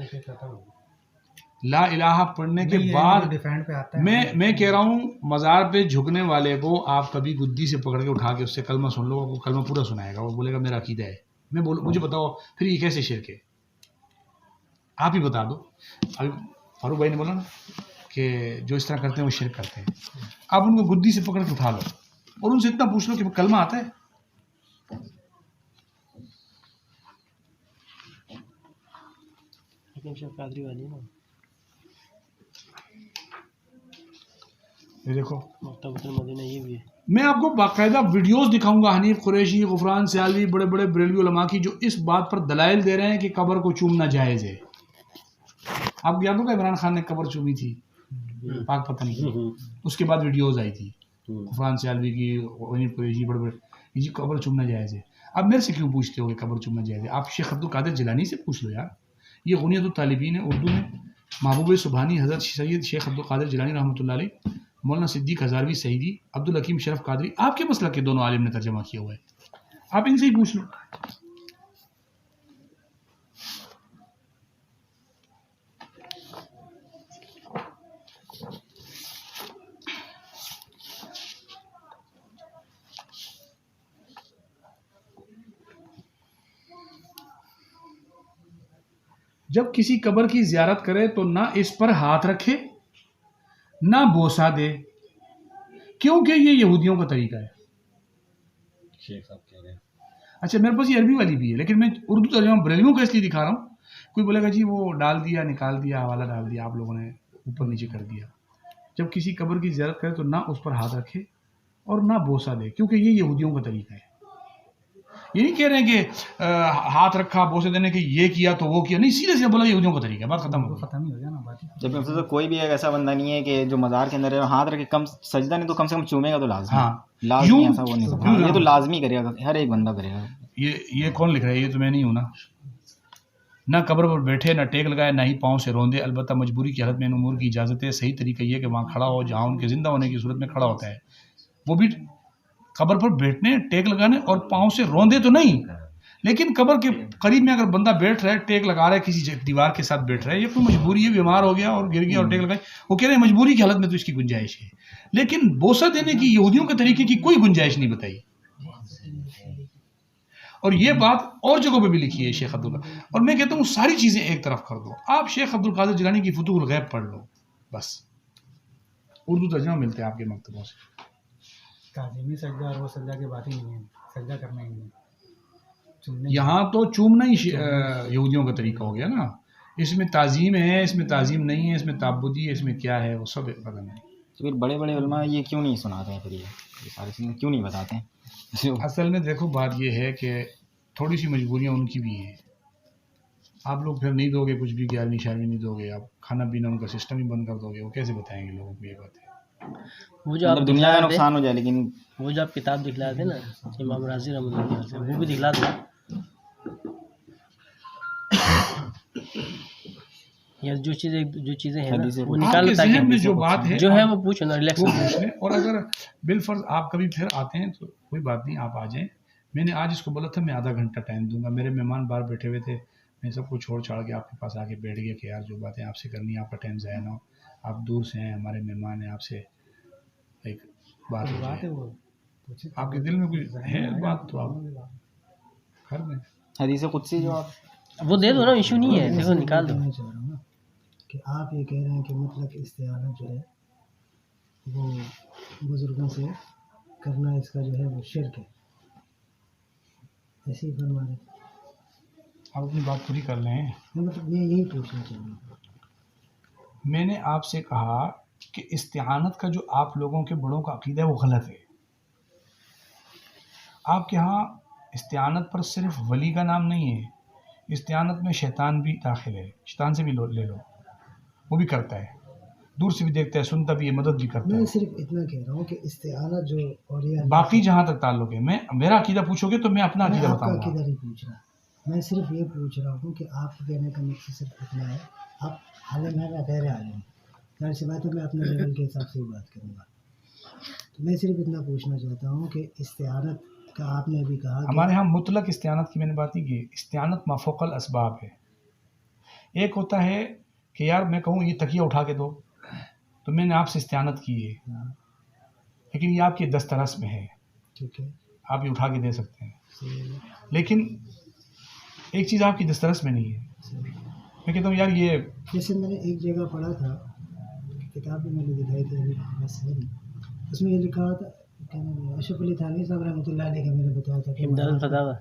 [SPEAKER 1] لا الہ پڑھنے کے بعد
[SPEAKER 3] ڈیفینڈ پہ آتا ہے.
[SPEAKER 1] میں کہہ رہا ہوں مزار پہ جھکنے والے کو آپ کبھی گدی سے پکڑ کے اٹھا کے اس سے کلمہ سن لو، وہ کلمہ پورا سنائے گا، وہ بولے گا میرا عقیدہ ہے. میں بولوں مجھے بتاؤ پھر یہ کیسے شرک ہے؟ آپ ہی بتا دو. ابھی فاروق بھائی نے بولا نا کہ جو اس طرح کرتے ہیں وہ شرک کرتے ہیں. آپ ان کو گدی سے پکڑ کے اٹھا لو اور ان سے اتنا پوچھ لو کہ کلمہ آتا ہے.
[SPEAKER 2] قادری والی نا
[SPEAKER 1] یہ دیکھو
[SPEAKER 2] مکتبۃ المدینہ یہ بھی ہے.
[SPEAKER 1] میں آپ کو باقاعدہ ویڈیوز دکھاؤں گا، حنیف قریشی، غفران سیالوی، بڑے بڑے بریلوی علماء کی، جو اس بات پر دلائل دے رہے ہیں کہ قبر کو چومنا جائز ہے. آپ کو یاد ہوگا عمران خان نے قبر چومی تھی پاک پتن کی، اس کے بعد ویڈیوز آئی تھی غفران سیالوی کی، حنیف قریشی، بڑے بڑے، جی قبر چومنا جائز ہے. اب میرے سے کیوں پوچھتے ہو کہ قبر چومنا جائز ہے؟ آپ شیخ عبد القادر جیلانی سے پوچھ لو یار. یہ غنیت الطالبین ہے اردو میں، محبوب سبحانی حضرت سید شیخ عبد القادر جیلانی رحمۃ اللہ علیہ، مولانا صدیق ہزاروی سعیدی، عبدالحکیم شرف قادری، آپ کے مسلک کے دونوں عالم نے ترجمہ کیا ہوا ہے. آپ ان سے ہی پوچھ لو. جب کسی قبر کی زیارت کرے تو نہ اس پر ہاتھ رکھے نہ بوسہ دے، کیونکہ یہ یہودیوں کا طریقہ ہے.
[SPEAKER 4] شیخ صاحب کہہ رہے ہیں.
[SPEAKER 1] اچھا میرے پاس یہ عربی والی بھی ہے، لیکن میں اردو ترجمہ بریلویوں کا اس لیے دکھا رہا ہوں. کوئی بولے گا جی وہ ڈال دیا، نکال دیا، حوالہ ڈال دیا، آپ لوگوں نے اوپر نیچے کر دیا. جب کسی قبر کی زیارت کرے تو نہ اس پر ہاتھ رکھے اور نہ بوسہ دے، کیونکہ یہ یہودیوں کا طریقہ ہے. یہ نہیں کہہ رہے ہیں کہ ہاتھ رکھا بوسے دینے کے یہ کیا تو وہ کیا، نہیں، سیدھے سے بولا یہودیوں کا طریقہ ہے، بات ختم ہو گئی.
[SPEAKER 3] ختم ہی ہو گیا نا بات.
[SPEAKER 4] جب سے کوئی بھی ایسا بندہ نہیں ہے کہ جو مزار کے اندر ہے ہاتھ رکھ کے کم سجدہ نہیں تو کم سے کم چومے گا تو لازمی.
[SPEAKER 1] ہاں
[SPEAKER 4] لازمی ایسا وہ نہیں سکتا، یہ تو لازمی کرے گا، ہر ایک بندہ کرے گا.
[SPEAKER 1] یہ کون لکھ رہا ہے؟ یہ تو میں نہیں ہوں نا. نہ قبر پر بیٹھے، نہ ٹیک لگائے، نہ ہی پاؤں سے روندے. البتہ مجبوری کی حالت میں ان امور کی اجازت ہے. صحیح طریقہ یہ کہ وہاں کھڑا ہو جہاں ان کے زندہ ہونے کی صورت میں کھڑا ہوتا ہے. وہ بھی قبر پر بیٹھنے، ٹیک لگانے اور پاؤں سے روندے تو نہیں، لیکن قبر کے قریب میں اگر بندہ بیٹھ رہا ہے، ٹیک لگا رہا ہے، کسی دیوار کے ساتھ بیٹھ رہا ہے، یہ کوئی مجبوری ہے، بیمار ہو گیا اور گر گیا اور ٹیک لگائی، وہ کہہ رہے ہیں مجبوری کی حالت میں تو اس کی گنجائش ہے. لیکن بوسہ دینے کی یہودیوں کے طریقے کی کوئی گنجائش نہیں بتائی. اور یہ بات اور جگہوں پہ بھی لکھی ہے شیخ عبدالقادر. اور میں کہتا ہوں ساری چیزیں ایک طرف کر دو, آپ شیخ عبدالقادر جیلانی کی فتوح الغیب پڑھ لو بس, اردو ترجمہ ملتے ہیں آپ کے مکتبوں سے.
[SPEAKER 3] تعظیمی سجدہ اور وہ سجدہ کی بات ہی نہیں ہے, سجدہ کرنا ہی نہیں.
[SPEAKER 1] یہاں تو چومنا ہی یہودیوں کا طریقہ ہو گیا نا, اس میں تعظیم ہے, اس میں تعظیم نہیں ہے, اس میں تعبدی ہے, اس میں کیا ہے, وہ سب پتہ نہیں.
[SPEAKER 4] تو پھر بڑے بڑے علماء یہ کیوں نہیں سناتے ہیں, پھر یہ ساری چیزیں کیوں نہیں بتاتے ہیں؟
[SPEAKER 1] اصل میں دیکھو بات یہ ہے کہ تھوڑی سی مجبوریاں ان کی بھی ہیں. آپ لوگ پھر نہیں دو گے کچھ بھی, 11ویں 12ویں نہیں دو گے, آپ کھانا پینا ان کا سسٹم ہی بند کر دو گے, وہ کیسے بتائیں گے لوگوں کو یہ باتیں.
[SPEAKER 2] وہ جو آپ
[SPEAKER 4] مطلب دنیا کا نقصان ہو جائے. لیکن
[SPEAKER 2] وہ جو آپ کتاب دکھلا دیں نا امام راضی رحمۃ اللہ علیہ سے, وہ بھی دکھلا دیں, یا جو چیزیں ہیں نا وہ نکال
[SPEAKER 1] آپ کے ذہن میں جو بات ہے
[SPEAKER 2] جو ہے وہ پوچھو نا, ریلیکس
[SPEAKER 1] وہ پوچھ لیں. اور اگر بالفرض آپ کبھی پھر آتے ہیں تو کوئی بات نہیں, آپ آ جائیں. میں نے آج اس کو بولا تھا میں آدھا گھنٹہ ٹائم دوں گا, میرے مہمان باہر بیٹھے ہوئے تھے, میں سب کو چھوڑ چھاڑ کے آپ کے پاس آ کے بیٹھ گیا کہ یار جو باتیں آپ سے کرنی ہے, آپ کا ٹائم ضائع نہ ہو, آپ دور سے ہیں, ہمارے مہمان ہیں, آپ سے ایک بات ہو
[SPEAKER 3] بات ہے
[SPEAKER 1] جائے.
[SPEAKER 3] وہ
[SPEAKER 1] آپ کے دل میں کوئی ہے بات تو آپ کر دیں.
[SPEAKER 4] حدیث قدسی جو آپ
[SPEAKER 2] وہ دے دو نا, ایشو نہیں ہے, دیکھو نکال دو.
[SPEAKER 3] میں چاہ رہا ہوں نا کہ آپ یہ کہہ رہے ہیں کہ مطلق استعانت جو ہے وہ بزرگوں سے کرنا, اس کا جو ہے وہ شرک ہے, ایسے ہی فرما رہے.
[SPEAKER 1] آپ اپنی بات پوری کر لیں.
[SPEAKER 3] مطلب میں یہی پوچھنا چاہ رہا ہوں.
[SPEAKER 1] میں نے آپ سے کہا کہ استعانت کا جو آپ لوگوں کے بڑوں کا عقیدہ ہے وہ غلط ہے. آپ کے ہاں استعانت پر صرف ولی کا نام نہیں ہے, استعانت میں شیطان بھی داخل ہے, شیطان سے بھی لے لو, وہ بھی کرتا ہے, دور سے بھی دیکھتا ہے, سنتا بھی ہے, مدد بھی کرتا
[SPEAKER 3] میں
[SPEAKER 1] ہے.
[SPEAKER 3] صرف اتنا کہہ رہا ہوں کہ استعانت جو اولیاء
[SPEAKER 1] باقی جہاں تک تعلق ہے, میں میرا عقیدہ پوچھو گے تو میں اپنا
[SPEAKER 3] میں
[SPEAKER 1] عقیدہ
[SPEAKER 3] آپ کا
[SPEAKER 1] بتاؤں گا.
[SPEAKER 3] عقیدہ نہیں پوچھ رہا, میں صرف یہ پوچھ رہا ہوں کہ آپ کے کہنے کا مقصد صرف اتنا ہے, آپ عالم ہے, میں غیر عالم ہوں, ظاہر سی بات ہے میں اپنے لیول کے حساب سے ہی بات کروں گا. تو میں صرف اتنا پوچھنا چاہتا ہوں کہ استعانت کا آپ نے ابھی کہا
[SPEAKER 1] ہمارے ہاں مطلق استعانت کی میں نے بات نہیں کی. استعانت ما فوق الاسباب ہے. ایک ہوتا ہے کہ یار میں کہوں یہ تکیہ اٹھا کے دو, تو میں نے آپ سے استعانت کی ہے, لیکن یہ آپ کی دسترس میں ہے,
[SPEAKER 3] ٹھیک ہے,
[SPEAKER 1] آپ یہ اٹھا کے دے سکتے ہیں,
[SPEAKER 3] صحیح ہے,
[SPEAKER 1] لیکن ایک چیز آپ کی دسترس میں نہیں ہے. میں کہتا ہوں یار یہ
[SPEAKER 3] جیسے میں نے ایک جگہ پڑھا تھا, کتاب بھی میں نے دکھائی تھی ابھی, بس ہے نہیں, اس میں یہ لکھا ہوا تھا, کیا نام ہے, اشرف علی تھانوی صاحب رحمۃ اللہ علیہ کا میں نے بتایا تھا کہ
[SPEAKER 2] امداد الفتاوی.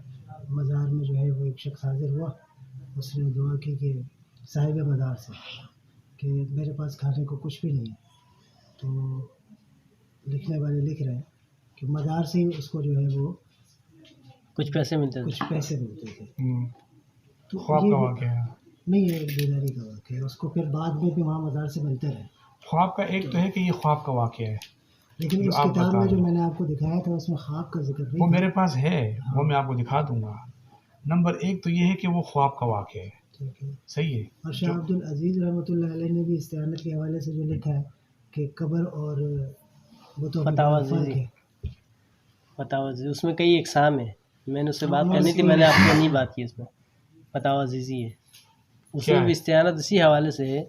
[SPEAKER 3] مزار میں جو ہے وہ ایک شخص حاضر ہوا, اس نے دعا کی کہ صاحب مزار سے کہ میرے پاس کھانے کو کچھ بھی نہیں ہے. تو لکھنے والے لکھ رہے ہیں کہ مزار سے ہی اس کو جو ہے وہ
[SPEAKER 2] کچھ پیسے ملتے تھے.
[SPEAKER 3] کچھ پیسے ملتے تھے. تو
[SPEAKER 1] خواب
[SPEAKER 3] یہ
[SPEAKER 1] کا
[SPEAKER 3] بھی-
[SPEAKER 1] واقعہ ہے.
[SPEAKER 3] نہیں, یہ بیداری کا واقعہ ہے, اس کو پھر بعد میں بھی وہاں مزار سے ملتے رہے.
[SPEAKER 1] خواب کا ایک تو ہے کہ یہ خواب کا واقعہ ہے,
[SPEAKER 3] لیکن
[SPEAKER 1] جو
[SPEAKER 3] اس
[SPEAKER 1] آپ
[SPEAKER 3] کتاب
[SPEAKER 1] بتا
[SPEAKER 3] میں جو
[SPEAKER 1] رہے ہیں
[SPEAKER 3] میں نے آپ کو دکھایا تھا اس میں خواب کا ذکر
[SPEAKER 1] وہ
[SPEAKER 3] نہیں تھا.
[SPEAKER 1] میرے پاس ہے, وہ میں آپ کو دکھا دوں گا. نمبر ایک تو یہ ہے کہ وہ خواب کا واقعہ ہے,
[SPEAKER 3] ٹھیک ہے.
[SPEAKER 1] صحیح ہے.
[SPEAKER 3] اور شاہ عبد العزیز رحمۃ اللہ علیہ نے بھی استعانت کے حوالے سے جو لکھا ہے کہ قبر اور بتوں میں
[SPEAKER 2] فتاوی
[SPEAKER 3] بڑا فرق
[SPEAKER 2] عزیزی.
[SPEAKER 3] ہے.
[SPEAKER 2] فتاوی, اس میں کئی اقسام ہیں, میں نے اس سے بات
[SPEAKER 3] ہاں،
[SPEAKER 2] کرنی تھی, میں نے آپ سے نہیں بات کی. اس میں فتاوی عزیزی ہے, اس
[SPEAKER 1] کیا
[SPEAKER 2] میں
[SPEAKER 1] ہے؟
[SPEAKER 2] بھی استعانت اسی حوالے سے ہے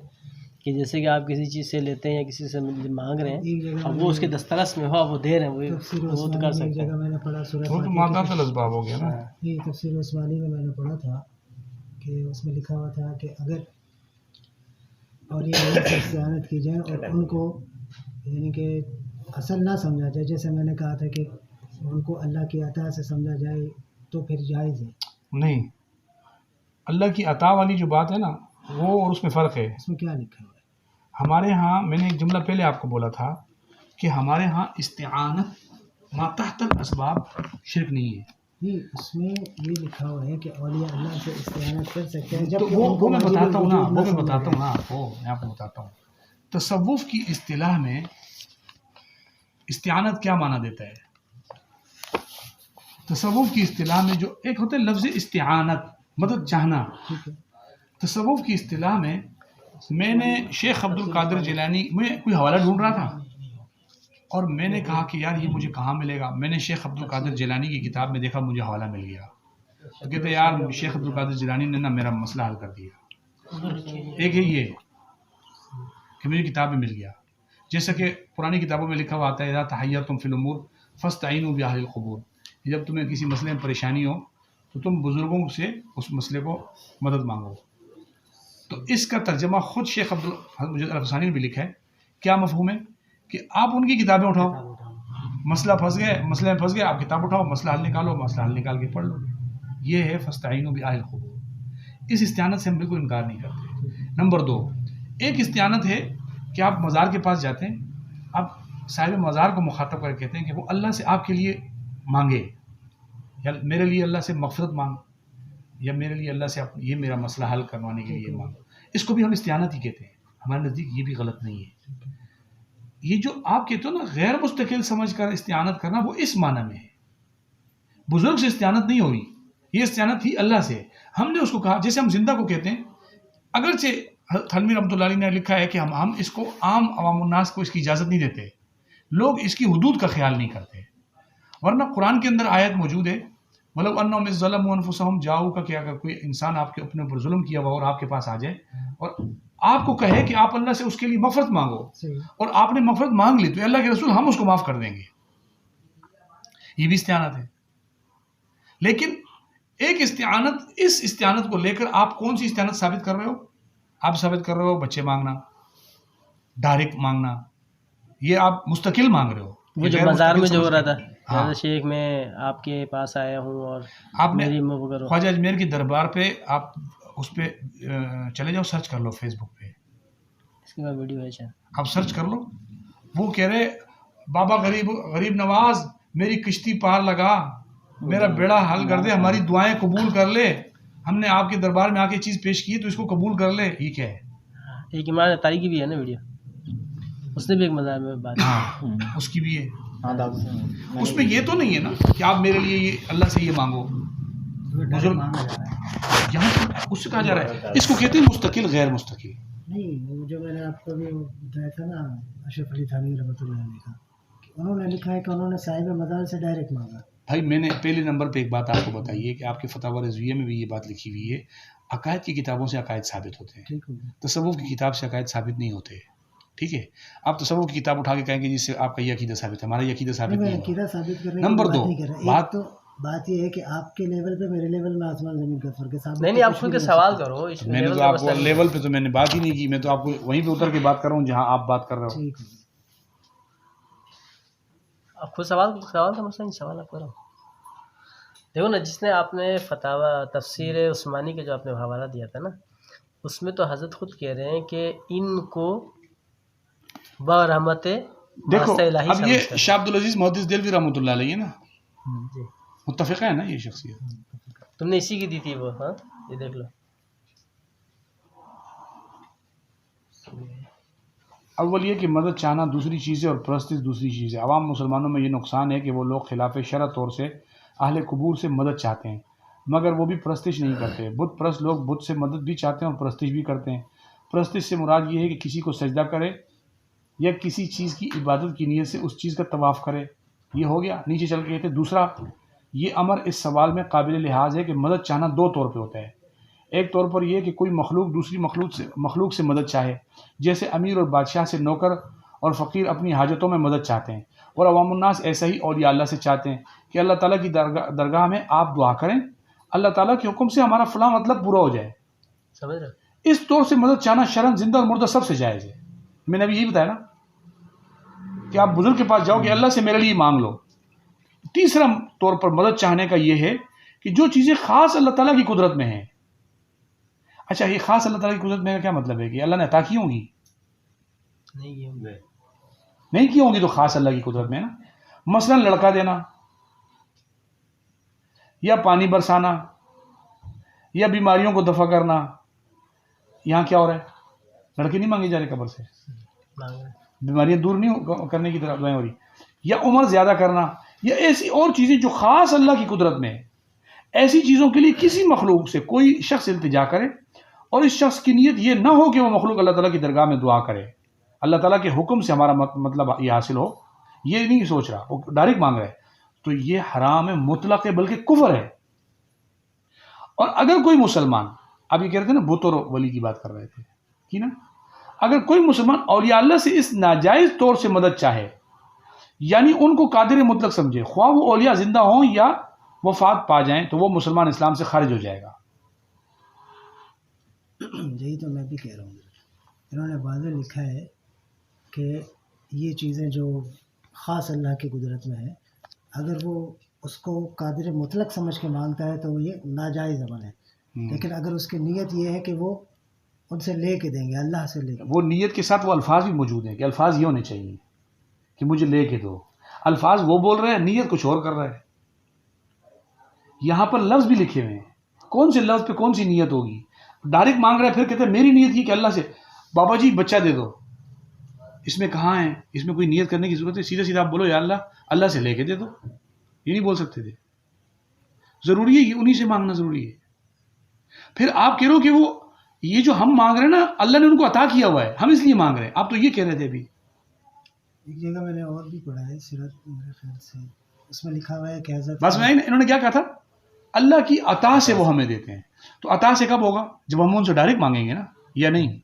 [SPEAKER 2] کہ جیسے کہ آپ کسی چیز سے لیتے ہیں یا کسی سے مانگ رہے
[SPEAKER 3] ایک
[SPEAKER 2] ہیں,
[SPEAKER 3] جگہ
[SPEAKER 2] اور
[SPEAKER 3] میں
[SPEAKER 2] وہ اس کے
[SPEAKER 3] نے
[SPEAKER 2] دسترس میں ہو, وہ دے رہے ہیں,
[SPEAKER 3] تفسیر
[SPEAKER 2] وہ تو
[SPEAKER 3] عثمانی
[SPEAKER 2] کر
[SPEAKER 3] میں ایک
[SPEAKER 2] سکتے ہیں.
[SPEAKER 3] جگہ میں نے پڑھا سورہ
[SPEAKER 1] وہ تو
[SPEAKER 3] فاتحہ
[SPEAKER 1] مادات الاسباب ہو گیا نا.
[SPEAKER 3] یہ تفسیر عثمانی میں نے پڑھا تھا کہ اس میں لکھا ہوا تھا کہ اگر اولیاء اللہ سے استعانت کی جائے اور ان کو یعنی کہ اصل نہ سمجھا جائے, جیسے میں نے کہا تھا کہ ان کو اللہ کی عطا سے سمجھا جائے تو پھر جائز ہے.
[SPEAKER 1] نہیں, اللہ کی عطا والی جو بات ہے نا وہ اور اس میں فرق ہے.
[SPEAKER 3] اس میں کیا لکھا ہوا ہے؟
[SPEAKER 1] ہمارے ہاں میں نے ایک جملہ پہلے آپ کو بولا تھا کہ ہمارے ہاں استعانت ما تحت الاسباب شرک نہیں ہے.
[SPEAKER 3] نہیں, اس میں یہ لکھا ہوا ہے کہ اولیاء اللہ سے استعانت کر سکتے ہیں جب
[SPEAKER 1] تو وہ میں بتاتا ہوں نا, وہ میں بتاتا ہوں نا آپ کو, میں آپ کو بتاتا ہوں. تصوف کی اصطلاح میں استعانت کیا معنی دیتا ہے؟ تصوف کی اصطلاح میں جو ایک ہوتا ہے لفظ استعانت, مدد چاہنا. تصوف کی اصطلاح میں نے شیخ عبد القادر جیلانی, میں کوئی حوالہ ڈھونڈ رہا تھا اور میں نے کہا کہ یار یہ مجھے کہاں ملے گا. میں نے شیخ عبد القادر جیلانی کی کتاب میں دیکھا, مجھے حوالہ مل گیا. تو کہتے یار شیخ عبد القادر جیلانی نے نا میرا مسئلہ حل کر دیا. ایک ہے یہ کہ مجھے کتاب میں مل گیا, جیسا کہ پرانی کتابوں میں لکھا ہوا آتا ہے اذا تحیرتم فی الامور فاستعینوا باہل القبور, جب تمہیں کسی مسئلے میں پریشانی ہو تو تم بزرگوں سے اس مسئلے کو مدد مانگو. تو اس کا ترجمہ خود شیخ عبدالمجید الافسانی نے بھی لکھا ہے. کیا مفہوم ہے؟ کہ آپ ان کی کتابیں اٹھاؤ، مسئلہ مسئلے میں پھنس گئے، آپ کتاب اٹھاؤ، مسئلہ حل نکالو، مسئلہ حل نکال کے پڑھ لو. یہ ہے فاستعینوا بأہل القبور. اس استعانت سے ہم بالکل انکار نہیں کرتے. نمبر 2، ایک استعانت ہے کہ آپ مزار کے پاس جاتے ہیں، آپ صاحب مزار کو مخاطب کر کہتے ہیں کہ وہ اللہ سے آپ کے لیے مانگے، یا میرے لیے اللہ سے مغفرت مانگ، یا میرے لیے اللہ سے یہ میرا مسئلہ حل کروانے کے لیے مانگ. اس کو بھی ہم استعانت ہی کہتے ہیں. ہمارے نزدیک یہ بھی غلط نہیں ہے. یہ جو آپ کہتے ہو نا غیر مستقل سمجھ کر استعانت کرنا، وہ اس معنی میں ہے. بزرگ سے استعانت نہیں ہو رہی، یہ استعانت تھی اللہ سے. ہم نے اس کو کہا، جیسے ہم زندہ کو کہتے ہیں، اگرچہ تھنوی رحمۃ اللہ علیہ نے لکھا ہے کہ ہم اس کو عام عوام الناس کو اس کی اجازت نہیں دیتے، لوگ اس کی حدود کا خیال نہیں کرتے. ورنہ قرآن کے اندر آیت موجود ہے، مطلب انہم اذ ظلموا انفسہم جاؤ کا، کہ اگر کوئی انسان آپ کے اپنے اوپر ظلم کیا ہوا اور آپ کے پاس آ جائے اور آپ کو کہے کہ آپ اللہ سے اس کے لیے مغفرت مانگو، اور آپ نے مغفرت مانگ لی، تو اللہ کے رسول ہم اس کو معاف کر دیں گے. یہ بھی استعانت ہے. لیکن ایک استعانت، اس استعانت کو لے کر آپ کون سی استعانت ثابت کر رہے ہو؟ آپ ثابت کر رہے ہو بچے مانگنا، ڈائریکٹ مانگنا، یہ آپ مستقل مانگ رہے ہو.
[SPEAKER 2] وہ جو مزار میں جو ہو رہا تھا، شیخ میں آپ کے پاس آیا ہوں اور
[SPEAKER 1] آپ نے خواجہ اجمیر کی دربار پہ، آپ اس پہ چلے جاؤ، سرچ کر لو فیس بک پہ،
[SPEAKER 2] اس کے بعد ویڈیو ہے،
[SPEAKER 1] آپ سرچ کر لو. وہ کہہ رہے بابا غریب نواز میری کشتی پار لگا، میرا بیڑا حل کر دے، ہماری دعائیں قبول کر لے، ہم نے آپ کے دربار میں آ کے چیز پیش کی ہے تو اس کو قبول کر لے. یہ کیا ہے؟
[SPEAKER 2] ایک ایمان تاریخ کی بھی ہے نا ویڈیو، اس نے بھی ایک مزار میں بات،
[SPEAKER 1] اس کی بھی ہے. اس میں یہ تو نہیں ہے نا کہ آپ میرے لیے یہ اللہ سے یہ مانگو. یہاں اس سے کہا جا رہا ہے، اس کو کہتے ہیں مستقل غیر مستقل.
[SPEAKER 3] نہیں، جو میں نے آپ کو بھی بتایا تھا نا، اشرف علی تھانوی رحمۃ اللہ علیہ کا، انہوں نے لکھا ہے کہ انہوں نے صاحب مزار سے ڈائریکٹ مانگا.
[SPEAKER 1] بھائی میں نے پہلے نمبر پہ ایک بات آپ کو بتائی ہے کہ آپ کے فتاوی رضویہ میں بھی یہ بات لکھی ہوئی ہے، عقائد کی کتابوں سے عقائد ثابت ہوتے ہیں، تصوف کی کتاب سے عقائد ثابت نہیں ہوتے. ٹھیک ہے، آپ تصوف کی کتاب اٹھا کے کہیں گے جس سے آپ کا یہ عقیدہ ثابت ہے، ہمارا یہ عقیدہ ثابت نہیں ہے. نمبر 2
[SPEAKER 3] بات یہ ہے کہ آپ کے لیول پہ میرے لیول میں آسمان زمین کا فرق ہے.
[SPEAKER 2] نہیں آپ خود کے سوال کرو.
[SPEAKER 1] میں نے تو آپ کو لیول پہ تو میں نے بات ہی نہیں کی، میں تو آپ کو وہیں پہ اتر کے بات کر رہا ہوں جہاں آپ بات کر رہے ہو.
[SPEAKER 2] آپ خود سوال کا مسئلہ نہیں، سوال آپ کرو. دیکھو نا، جس نے آپ نے فتاوی تفسیر عثمانی کے جو آپ نے حوالہ دیا تھا نا، اس میں تو حضرت خود کہہ رہے ہیں کہ ان کو برحمت
[SPEAKER 1] دیکھو. اب یہ شاہ عبدالعزیز محدث دہلوی رحمۃ اللہ علیہ نا، متفقہ ہے نا یہ شخصیت،
[SPEAKER 2] تم نے اسی کی دی تھی وہ. ہاں یہ دیکھ لو.
[SPEAKER 1] اول یہ کہ مدد چاہنا دوسری چیز ہے اور پرستش دوسری چیز ہے. عوام مسلمانوں میں یہ نقصان ہے کہ وہ لوگ خلاف شرع طور سے اہل قبور سے مدد چاہتے ہیں، مگر وہ بھی پرستش نہیں کرتے. بت پرست لوگ بت سے مدد بھی چاہتے ہیں اور پرستش بھی کرتے ہیں. پرستش سے مراد یہ ہے کہ کسی کو سجدہ کرے یا کسی چیز کی عبادت کی نیت سے اس چیز کا طواف کرے. یہ ہو گیا. نیچے چل کے کہتے ہیں دوسرا، یہ امر اس سوال میں قابل لحاظ ہے کہ مدد چاہنا 2 طور پہ ہوتا ہے. ایک طور پر یہ کہ کوئی مخلوق دوسری مخلوق سے مدد چاہے، جیسے امیر اور بادشاہ سے نوکر اور فقیر اپنی حاجتوں میں مدد چاہتے ہیں، اور عوام الناس ایسا ہی اولیاء اللہ سے چاہتے ہیں کہ اللہ تعالیٰ کی درگاہ میں آپ دعا کریں، اللہ تعالیٰ کے حکم سے ہمارا فلاں مطلب پورا ہو جائے.
[SPEAKER 2] سمجھ رہے؟
[SPEAKER 1] اس طور سے مدد چاہنا شرعاً زندہ اور مردہ سب سے جائز ہے. میں نے ابھی یہی بتایا نا کہ آپ بزرگ کے پاس جاؤ کہ اللہ سے میرے لیے مانگ لو. تیسرا طور پر مدد چاہنے کا یہ ہے کہ جو چیزیں خاص اللہ تعالیٰ کی قدرت میں ہیں. اچھا، یہ خاص اللہ تعالیٰ کی قدرت میں کا کیا مطلب ہے؟ کہ اللہ نے عطا کی ہوں گی؟ نہیں کی ہوں گی تو خاص اللہ کی قدرت میں نا. مثلا لڑکا دینا یا پانی برسانا یا بیماریوں کو دفع کرنا. یہاں کیا ہو رہا ہے؟ لڑکے نہیں مانگے جا رہے قبر سے، بیماریاں دور نہیں کرنے کی طرف دعائیں ہو رہی. یا عمر زیادہ کرنا یا ایسی اور چیزیں جو خاص اللہ کی قدرت میں ہے. ایسی چیزوں کے لیے کسی مخلوق سے کوئی شخص التجا کرے اور اس شخص کی نیت یہ نہ ہو کہ وہ مخلوق اللہ تعالیٰ کی درگاہ میں دعا کرے، اللہ تعالیٰ کے حکم سے ہمارا مطلب یہ حاصل ہو، یہ نہیں سوچ رہا، وہ ڈائریکٹ مانگ رہا ہے، تو یہ حرام ہے، مطلق ہے، بلکہ کفر ہے. اور اگر کوئی مسلمان، اب یہ کہہ رہے تھے نا بت اور ولی کی بات کر رہے تھے کہ نا، اگر کوئی مسلمان اولیاء اللہ سے اس ناجائز طور سے مدد چاہے، یعنی ان کو قادر مطلق سمجھے، خواہ وہ اولیاء زندہ ہوں یا وفات پا جائیں تو وہ مسلمان اسلام سے خارج ہو جائے گا.
[SPEAKER 5] یہی تو میں بھی کہہ رہا ہوں. انہوں نے واضح لکھا ہے کہ یہ چیزیں جو خاص اللہ کی قدرت میں ہے، اگر وہ اس کو قادر مطلق سمجھ کے مانگتا ہے تو یہ ناجائز عمل ہے. لیکن اگر اس کی نیت یہ ہے کہ وہ ان سے لے کے دیں گے، اللہ سے لے کے،
[SPEAKER 1] وہ نیت کے ساتھ وہ الفاظ بھی موجود ہیں کہ الفاظ یہ ہونے چاہیے کہ مجھے لے کے دو. الفاظ وہ بول رہے ہیں، نیت کچھ اور کر رہا ہے. یہاں پر لفظ بھی لکھے ہوئے ہیں، کون سے لفظ پہ کون سی نیت ہوگی. ڈائریکٹ مانگ رہا ہے، پھر کہتے ہیں میری نیت یہ کہ اللہ سے بابا جی بچہ دے دو. اس میں کہاں ہے، اس میں کوئی نیت کرنے کی ضرورت ہے. سیدھا سیدھا آپ بولو یا اللہ سے لے کے دے دو. یہ نہیں بول سکتے تھے. ضروری ہے یہ انہی سے مانگنا ضروری ہے. پھر آپ کہہ رہے ہو کہ وہ یہ جو ہم مانگ رہے ہیں نا اللہ نے ان کو عطا کیا ہوا ہے، ہم اس لیے مانگ رہے ہیں. آپ تو یہ کہہ رہے تھے ابھی.
[SPEAKER 5] ایک جگہ میں نے اور بھی پڑھا ہے سیرت میرے خیال سے، اس میں لکھا ہوا ہے کہ حضرت
[SPEAKER 1] بس میں انہوں نے کیا کہا تھا، اللہ کی عطا سے وہ ہمیں دیتے ہیں. تو عطا سے کب ہوگا، جب ہم ان سے ڈائریکٹ مانگیں گے نا، یا نہیں.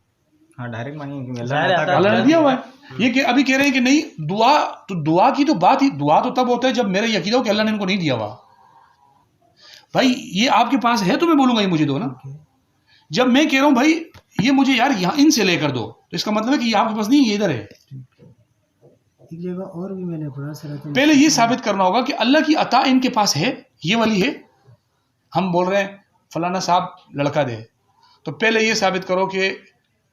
[SPEAKER 4] ہاں ڈائریکٹ مانگیں گے،
[SPEAKER 1] اللہ نے دیا ہوا ہے. یہ کہ ابھی کہہ رہے ہیں کہ نہیں دعا، تو دعا کی تو بات ہی، دعا تو تب ہوتا ہے جب میرا یقین ہو کہ اللہ نے ان کو نہیں دیا ہوا. بھائی یہ آپ کے پاس ہے تو میں بولوں گا یہ مجھے دو نا. جب میں کہہ رہا ہوں بھائی یہ مجھے یار یہاں ان سے لے کر دو، تو اس کا مطلب ہے کہ یہ آپ کے پاس نہیں، یہ ادھر ہے.
[SPEAKER 5] ایک جگہ اور بھی میں نے پڑھا سیرت میں،
[SPEAKER 1] پہلے یہ ثابت کرنا ہوگا کہ اللہ کی عطا ان کے پاس ہے، یہ والی ہے. ہم بول رہے ہیں فلانا صاحب لڑکا دے، تو پہلے یہ ثابت کرو کہ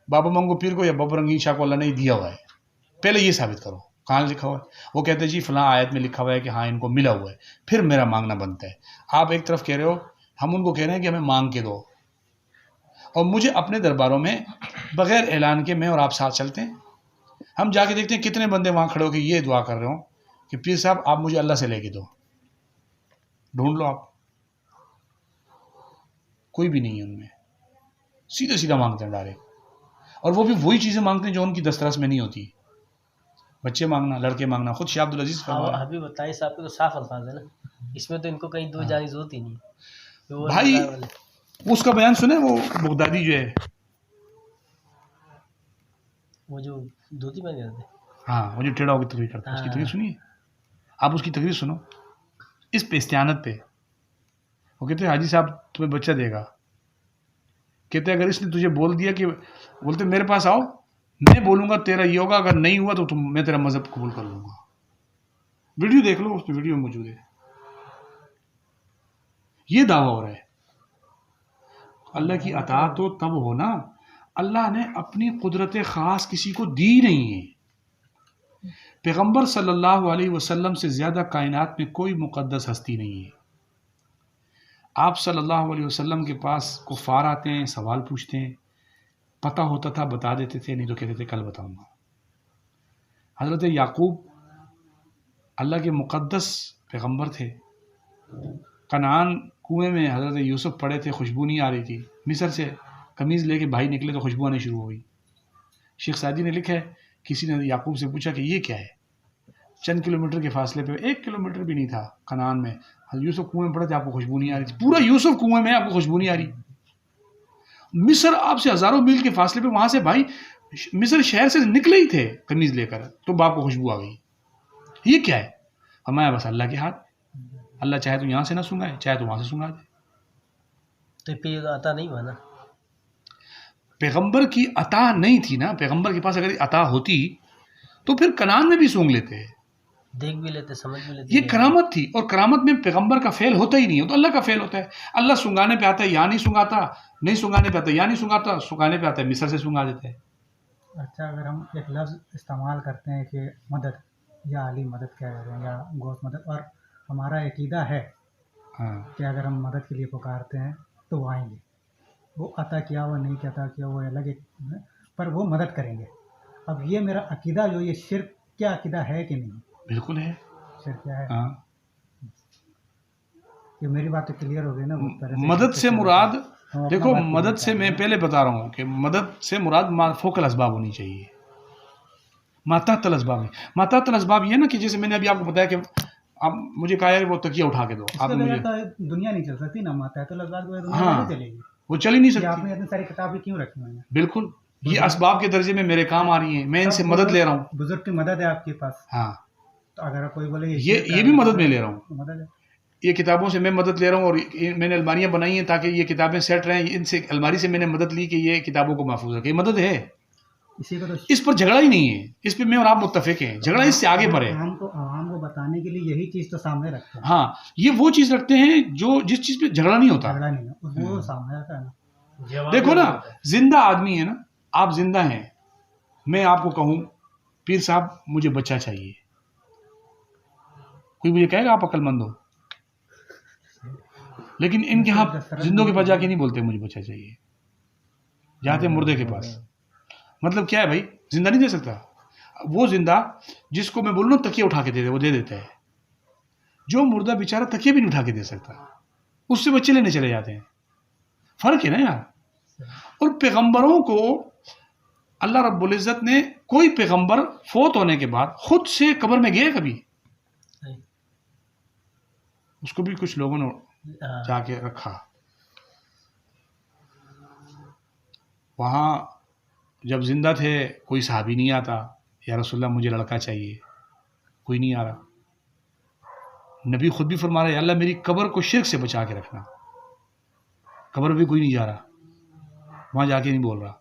[SPEAKER 1] بابا منگو پیر کو یا بابا رنگین شاہ کو اللہ نے دیا ہوا ہے. پہلے یہ ثابت کرو کہاں لکھا ہوا ہے. وہ کہتے ہیں جی فلاں آیت میں لکھا ہوا ہے کہ ہاں ان کو ملا ہوا ہے، پھر میرا مانگنا بنتا ہے. آپ ایک طرف کہہ رہے ہو، ہم ان کو کہہ رہے ہیں کہ ہمیں مانگ کے دو، اور مجھے اپنے درباروں میں بغیر اعلان کے میں اور آپ ساتھ چلتے ہیں. ہم جا کے دیکھتے ہیں کتنے بندے وہاں کھڑے ہو کے یہ دعا کر رہے ہوں کہ پیر صاحب آپ مجھے اللہ سے لے کے دو. ڈھونڈ لو آپ، کوئی بھی نہیں ہے ان میں. سیدھا سیدھا مانگتے ہیں ڈائریکٹ، اور وہ بھی وہی چیزیں مانگتے ہیں جو ان کی دسترس میں نہیں ہوتی. بچے مانگنا، لڑکے مانگنا. خود شاہ عبدالعزیز فرمایا
[SPEAKER 2] ابھی بتائیں صاحب کے تو صاف الفاظ ہے نا، اس میں تو ان کو کہیں دو جانے کی ضرورت ہی نہیں ہے. وہ
[SPEAKER 1] بھائی اس کا بیان سنیں، وہ بغدادی جو ہے،
[SPEAKER 2] وہ جو دھوتی پہن کرتے،
[SPEAKER 1] ہاں وہ جو ٹیڑھا ہو کے تقریر کرتا ہے، اس کی تقریر سنیے آپ. اس کی تقریر سنو، اس پہ استعانت پہ. وہ کہتے ہیں حاجی صاحب تمہیں بچہ دے گا. کہتے ہیں اگر اس نے تجھے بول دیا کہ بولتے میرے پاس آؤ، میں بولوں گا تیرا یہ ہوگا، اگر نہیں ہوا تو میں تیرا مذہب قبول کر لوں گا. ویڈیو دیکھ لو، اس پہ ویڈیو موجود ہے. یہ دعویٰ ہو رہا ہے. اللہ کی عطا تو تب ہونا، اللہ نے اپنی قدرت خاص کسی کو دی نہیں ہے. پیغمبر صلی اللہ علیہ وسلم سے زیادہ کائنات میں کوئی مقدس ہستی نہیں ہے. آپ صلی اللہ علیہ وسلم کے پاس کفار آتے ہیں، سوال پوچھتے ہیں، پتہ ہوتا تھا بتا دیتے تھے، نہیں تو کہتے تھے کل بتاؤں گا. حضرت یعقوب اللہ کے مقدس پیغمبر تھے. کنعان کنویں میں حضرت یوسف پڑے تھے، خوشبو نہیں آ رہی تھی. مصر سے قمیض لے کے بھائی نکلے تو خوشبو آنی شروع ہو گئی. شیخ سعدی نے لکھا ہے کسی نے یعقوب سے پوچھا کہ یہ کیا ہے. چند کلومیٹر کے فاصلے پہ، 1 کلومیٹر بھی نہیں تھا، کنعان میں حضرت یوسف کنویں میں پڑے تھے، آپ کو خوشبو نہیں آ رہی تھی. پورا یوسف کنویں میں، آپ کو خوشبو نہیں آ رہی. مصر آپ سے ہزاروں میل کے فاصلے پہ، وہاں سے بھائی مصر شہر سے نکلے ہی تھے قمیض لے کر، تو آپ کو خوشبو آ گئی. یہ کیا ہے؟ ہمارا بس اللہ کے ہاتھ. اللہ چاہے تو یہاں سے نہ سنگائے، چاہے تو وہاں سے سنگا دے.
[SPEAKER 2] تو پھر عطا نہیں ہوا نا،
[SPEAKER 1] پیغمبر کی عطا نہیں تھی نا. پیغمبر کے پاس اگر عطا ہوتی تو پھر کنعان میں بھی سونگ لیتے،
[SPEAKER 2] دیکھ بھی لیتے، سمجھ بھی لیتے.
[SPEAKER 1] یہ کرامت تھی، اور کرامت میں پیغمبر کا فعل ہوتا ہی نہیں ہے، تو اللہ کا فعل ہوتا ہے. اللہ سنگانے پہ آتا ہے یا نہیں سنگاتا، نہیں سنگانے پہ آتا ہے یا نہیں سنگاتا، سنگانے پہ آتا ہے مصر سے سنگا دیتا ہے.
[SPEAKER 3] اچھا اگر ہم ایک لفظ استعمال کرتے ہیں کہ مدد یا علی مدد کہہ رہے ہیں یا غوث مدد، اور ہمارا عقیدہ ہے کہ اگر ہم مدد کے لیے پکارتے ہیں تو وہ آئیں گے، وہ عطا کیا ہوا نہیں کیا عطا کیا وہ الگ ایک، پر وہ مدد کریں گے. اب یہ میرا عقیدہ جو یہ شرک کیا عقیدہ ہے کہ نہیں؟
[SPEAKER 1] بالکل ہے.
[SPEAKER 3] شرک کیا ہے؟ یہ میری بات تو کلیئر ہو گئی نا.
[SPEAKER 1] مدد سے مراد دیکھو، مدد سے میں پہلے بتا رہا ہوں کہ مدد سے مراد فوق الاسباب ہونی چاہیے، ماتحت الاسباب. ماتحت الاسباب یہ نا کہ جیسے میں نے ابھی آپ کو بتایا کہ آپ مجھے کہا ہے وہ تکیہ اٹھا کے دو، آپ نے مجھے
[SPEAKER 3] دنیا نہیں چل سکتی نا، ماتحت الاسباب
[SPEAKER 1] ہاں
[SPEAKER 3] چلے گی،
[SPEAKER 1] وہ چل ہی نہیں
[SPEAKER 3] آپ
[SPEAKER 1] سکتی.
[SPEAKER 3] نے اتنی ساری کتابیں کیوں رکھی ہوئی ہیں؟
[SPEAKER 1] بالکل، یہ اسباب کے درجے میں میرے کام آ رہی ہیں، میں ان سے مدد لے رہا ہوں.
[SPEAKER 3] بزرگ کی مدد ہے آپ کے پاس،
[SPEAKER 1] ہاں
[SPEAKER 3] تو اگر کوئی بولے
[SPEAKER 1] یہ بھی مدد میں لے رہا ہوں.
[SPEAKER 3] مدد ہے.
[SPEAKER 1] یہ کتابوں سے میں مدد لے رہا ہوں اور میں نے الماریاں بنائی ہیں تاکہ یہ کتابیں سیٹ رہیں، ان سے الماری سے میں نے مدد لی کہ یہ کتابوں کو محفوظ رکھے، یہ مدد ہے،
[SPEAKER 3] اسی کو تو
[SPEAKER 1] اس پر جھگڑا ہی نہیں ہے، اس پہ میں اور آپ متفق ہیں، جھگڑا اس سے آگے پر ہے.
[SPEAKER 3] عوام کو بتانے کے لیے یہی چیز تو سامنے رکھتے ہیں.
[SPEAKER 1] ہاں یہ وہ چیز رکھتے ہیں جو جس چیز پہ جھگڑا نہیں ہوتا.
[SPEAKER 3] جھگڑا نہیں ہے، وہ سامنے رکھتا ہے نا.
[SPEAKER 1] دیکھو نا، زندہ آدمی ہے نا، آپ زندہ ہیں، میں آپ کو کہوں پیر صاحب مجھے بچہ چاہیے، کوئی مجھے کہے گا آپ عقل مند ہو؟ لیکن ان کے ہاں زندوں کے پاس جا کے نہیں بولتے مجھے بچہ چاہیے، جاتے مردے کے پاس. مطلب کیا ہے بھائی؟ زندہ نہیں دے سکتا. وہ زندہ جس کو میں بولوں تکیہ اٹھا کے دے دے وہ دے دیتا ہے، جو مردہ بیچارہ تکیہ بھی نہیں اٹھا کے دے سکتا، اس سے بچے لینے چلے جاتے ہیں. فرق ہے نا یار. اور پیغمبروں کو اللہ رب العزت نے، کوئی پیغمبر فوت ہونے کے بعد خود سے قبر میں گئے کبھی؟ اس کو بھی کچھ لوگوں نے جا کے رکھا. وہاں جب زندہ تھے کوئی صحابی نہیں آتا، یا رسول اللہ مجھے لڑکا چاہیے، کوئی نہیں آ رہا. نبی خود بھی فرما رہے اللہ میری قبر کو شرک سے بچا کے رکھنا. قبر بھی کوئی نہیں جا رہا، وہاں جا کے نہیں بول رہا.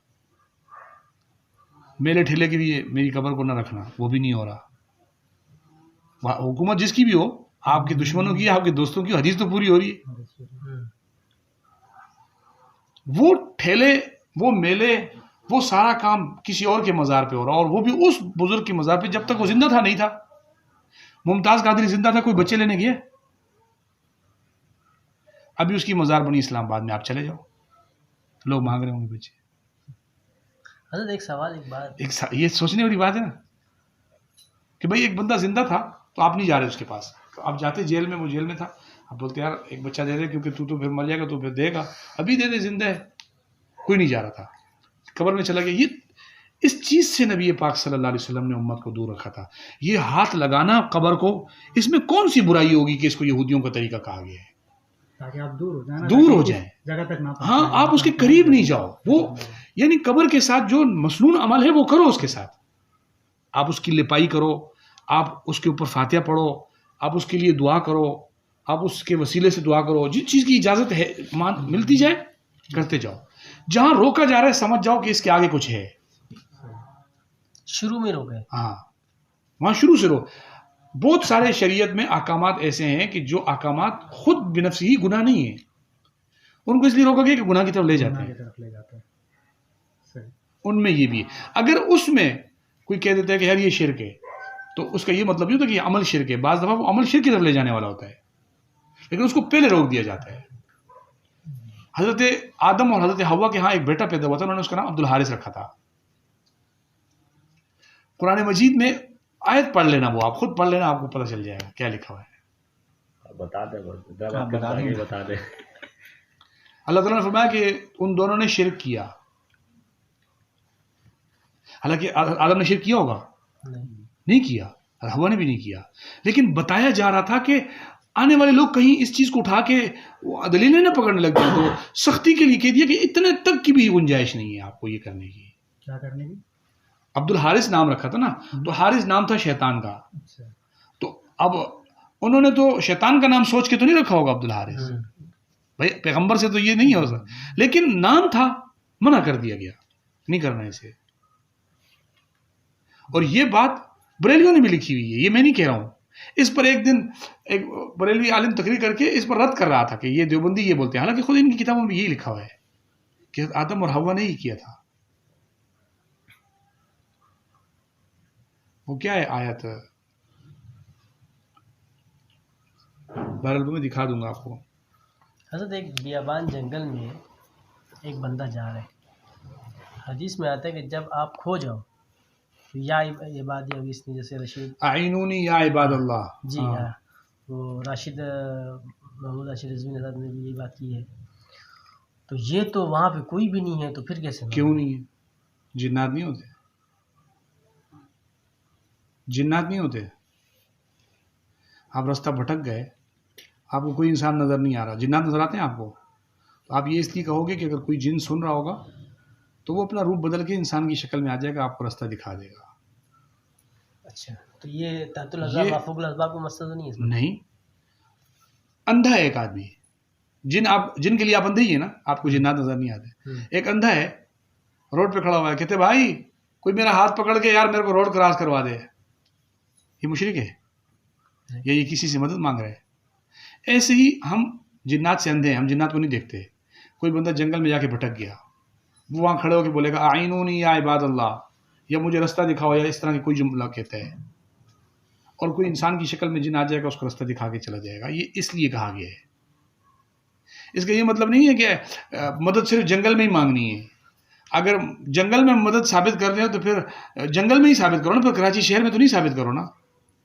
[SPEAKER 1] میلے ٹھیلے کے لیے میری قبر کو نہ رکھنا، وہ بھی نہیں ہو رہا. حکومت جس کی بھی ہو، آپ کے دشمنوں کی، آپ کے دوستوں کی، حدیث تو پوری ہو رہی ہے. وہ ٹھیلے، وہ میلے، وہ سارا کام کسی اور کے مزار پہ ہو رہا، اور وہ بھی اس بزرگ کے مزار پہ جب تک وہ زندہ تھا نہیں تھا. ممتاز قادری زندہ تھا، کوئی بچے لینے گئے؟ ابھی اس کی مزار بنی اسلام آباد میں، آپ چلے جاؤ، لوگ مانگ رہے ہوں گے بچے.
[SPEAKER 2] حضرت ایک سوال، ایک بات،
[SPEAKER 1] یہ سوچنے والی بات ہے نا کہ بھائی ایک بندہ زندہ تھا تو آپ نہیں جا رہے اس کے پاس. آپ جاتے جیل میں، وہ جیل میں تھا، آپ بولتے یار ایک بچہ دے دے کیونکہ تو پھر مر جائے گا، تو پھر دے گا، ابھی دے دے، زندہ ہے. کوئی نہیں جا رہا تھا، قبر میں چلا گیا. یہ اس چیز سے نبی پاک صلی اللہ علیہ وسلم نے امت کو دور رکھا تھا. یہ ہاتھ لگانا قبر کو، اس میں کون سی برائی ہوگی کہ اس کو یہودیوں کا طریقہ کہا گیا ہے؟
[SPEAKER 3] تاکہ آپ دور ہو جائیں جگہ تک نہ.
[SPEAKER 1] ہاں آپ اس کے قریب نہیں جاؤ. وہ یعنی قبر کے ساتھ جو مسنون عمل ہے وہ کرو، اس کے ساتھ آپ اس کی لپائی کرو، آپ اس کے اوپر فاتحہ پڑھو، آپ اس کے لیے دعا کرو، آپ اس کے وسیلے سے دعا کرو. جس چیز کی اجازت ہے ملتی جائے کرتے جاؤ. جہاں روکا جا رہا ہے سمجھ جاؤ کہ اس کے آگے کچھ ہے.
[SPEAKER 2] شروع میں روکے،
[SPEAKER 1] ہاں وہاں شروع سے رو. بہت سارے شریعت میں احکامات ایسے ہیں کہ جو احکامات خود بنفس ہی گناہ نہیں ہیں، ان کو اس لیے روکا گیا کہ گناہ کی طرف لے جاتے ہیں. ان میں یہ بھی ہے. اگر اس میں کوئی کہہ دیتا ہے کہ یار یہ شرک ہے، تو اس کا یہ مطلب نہیں ہوتا کہ یہ عمل شرک ہے. بعض دفعہ وہ عمل شرک کی طرف لے جانے والا ہوتا ہے، لیکن اس کو پہلے روک دیا جاتا ہے. حضرت آدم اور حضرت حوا کے ہاں ایک بیٹا پیدا ہوا تھا، انہوں نے اس کا نام عبد الحارث رکھا تھا. قرآن مجید میں آیت پڑھ لینا، وہ آپ خود پڑھ لینا، آپ کو پتہ چل جائے گا کیا لکھا ہوا ہے.
[SPEAKER 6] بتا دیں.
[SPEAKER 1] اللہ تعالیٰ نے فرمایا کہ ان دونوں نے شرک کیا. حالانکہ آدم نے شرک کیا ہوگا؟ نہیں کیا، اور حوا نے بھی نہیں کیا. لیکن بتایا جا رہا تھا کہ آنے والے لوگ کہیں اس چیز کو اٹھا کے دلیلیں نہ پکڑنے لگ جائیں، تو سختی کے لیے کہہ دیا کہ اتنے تک کی بھی گنجائش نہیں ہے آپ کو یہ کرنے کی.
[SPEAKER 3] کیا کرنے کی؟
[SPEAKER 1] عبد الحارث نام رکھا تھا نا، تو حارث نام تھا شیطان کا. تو اب انہوں نے تو شیطان کا نام سوچ کے تو نہیں رکھا ہوگا عبد الحارث، بھائی پیغمبر سے تو یہ نہیں ہو سکتا، لیکن نام تھا، منع کر دیا گیا نہیں کرنا اسے. اور یہ بات بریلیوں نے بھی لکھی ہوئی ہے، یہ میں نہیں کہہ رہا ہوں. اس پر ایک دن ایک بریلوی عالم تقریر کر کے اس پر رد کر رہا تھا کہ یہ دیوبندی یہ بولتے ہیں، حالانکہ خود ان کی کتابوں میں یہی لکھا ہوا ہے کہ آدم اور حوا نے ہی کیا تھا. وہ کیا ہے آیت، بہرحال میں دکھا دوں گا آپ کو.
[SPEAKER 2] حضرت ایک بیابان جنگل میں ایک بندہ جا رہا ہے. حدیث میں آتا ہے کہ جب آپ کھو جاؤ تو یا عبادی اویس نے، جیسے رشید
[SPEAKER 1] اعینونی یا عباد اللہ،
[SPEAKER 2] جی ہاں، وہ راشد محمود راشد رضوی نے صاحب نے بھی یہی بات کی ہے. تو یہ تو وہاں پہ کوئی بھی نہیں ہے، تو پھر کیسے؟
[SPEAKER 1] کیوں نہیں ہے؟ جنات نہیں ہوتے؟ جنات نہیں ہوتے؟ آپ راستہ بھٹک گئے، آپ کو کوئی انسان نظر نہیں آ رہا، جنات نظر آتے ہیں آپ کو، تو آپ یہ اس لیے کہو گے کہ اگر کوئی جن سن رہا ہوگا تو وہ اپنا روپ بدل کے انسان کی شکل میں آ جائے گا، آپ کو راستہ دکھا دے گا.
[SPEAKER 2] اچھا، تو یہ تحت الاسباب فوق الاسباب کو مسئلہ تو نہیں ہے اس میں؟
[SPEAKER 1] نہیں، اندھا ہے ایک آدمی, جن کے لیے آپ اندھے ہی ہیں نا, آپ کو جنات نظر نہیں آتے. ایک اندھا ہے روڈ پہ کھڑا ہوا ہے, کہتے بھائی کوئی میرا ہاتھ پکڑ کے یار میرے کو روڈ کراس کروا دے, یہ مشرک ہے یا یہ کسی سے مدد مانگ رہا ہے. ایسے ہی ہم جنات سے اندھے ہیں, ہم جنات کو نہیں دیکھتے. کوئی بندہ جنگل میں جا کے بھٹک گیا, وہ وہاں کھڑے ہو کے بولے گا اعینونی یا عباد اللہ, یا مجھے رستہ دکھاؤ, یا اس طرح کی کوئی جملہ کہتا ہے, اور کوئی انسان کی شکل میں جن آ جائے گا اس کو رستہ دکھا کے چلا جائے گا. یہ اس لیے کہا گیا ہے. اس کا یہ مطلب نہیں ہے کہ مدد صرف جنگل میں ہی مانگنی ہے. اگر جنگل میں مدد ثابت کر رہے ہو تو پھر جنگل میں ہی ثابت کرو نا, پھر کراچی شہر میں تو نہیں ثابت کرو نا.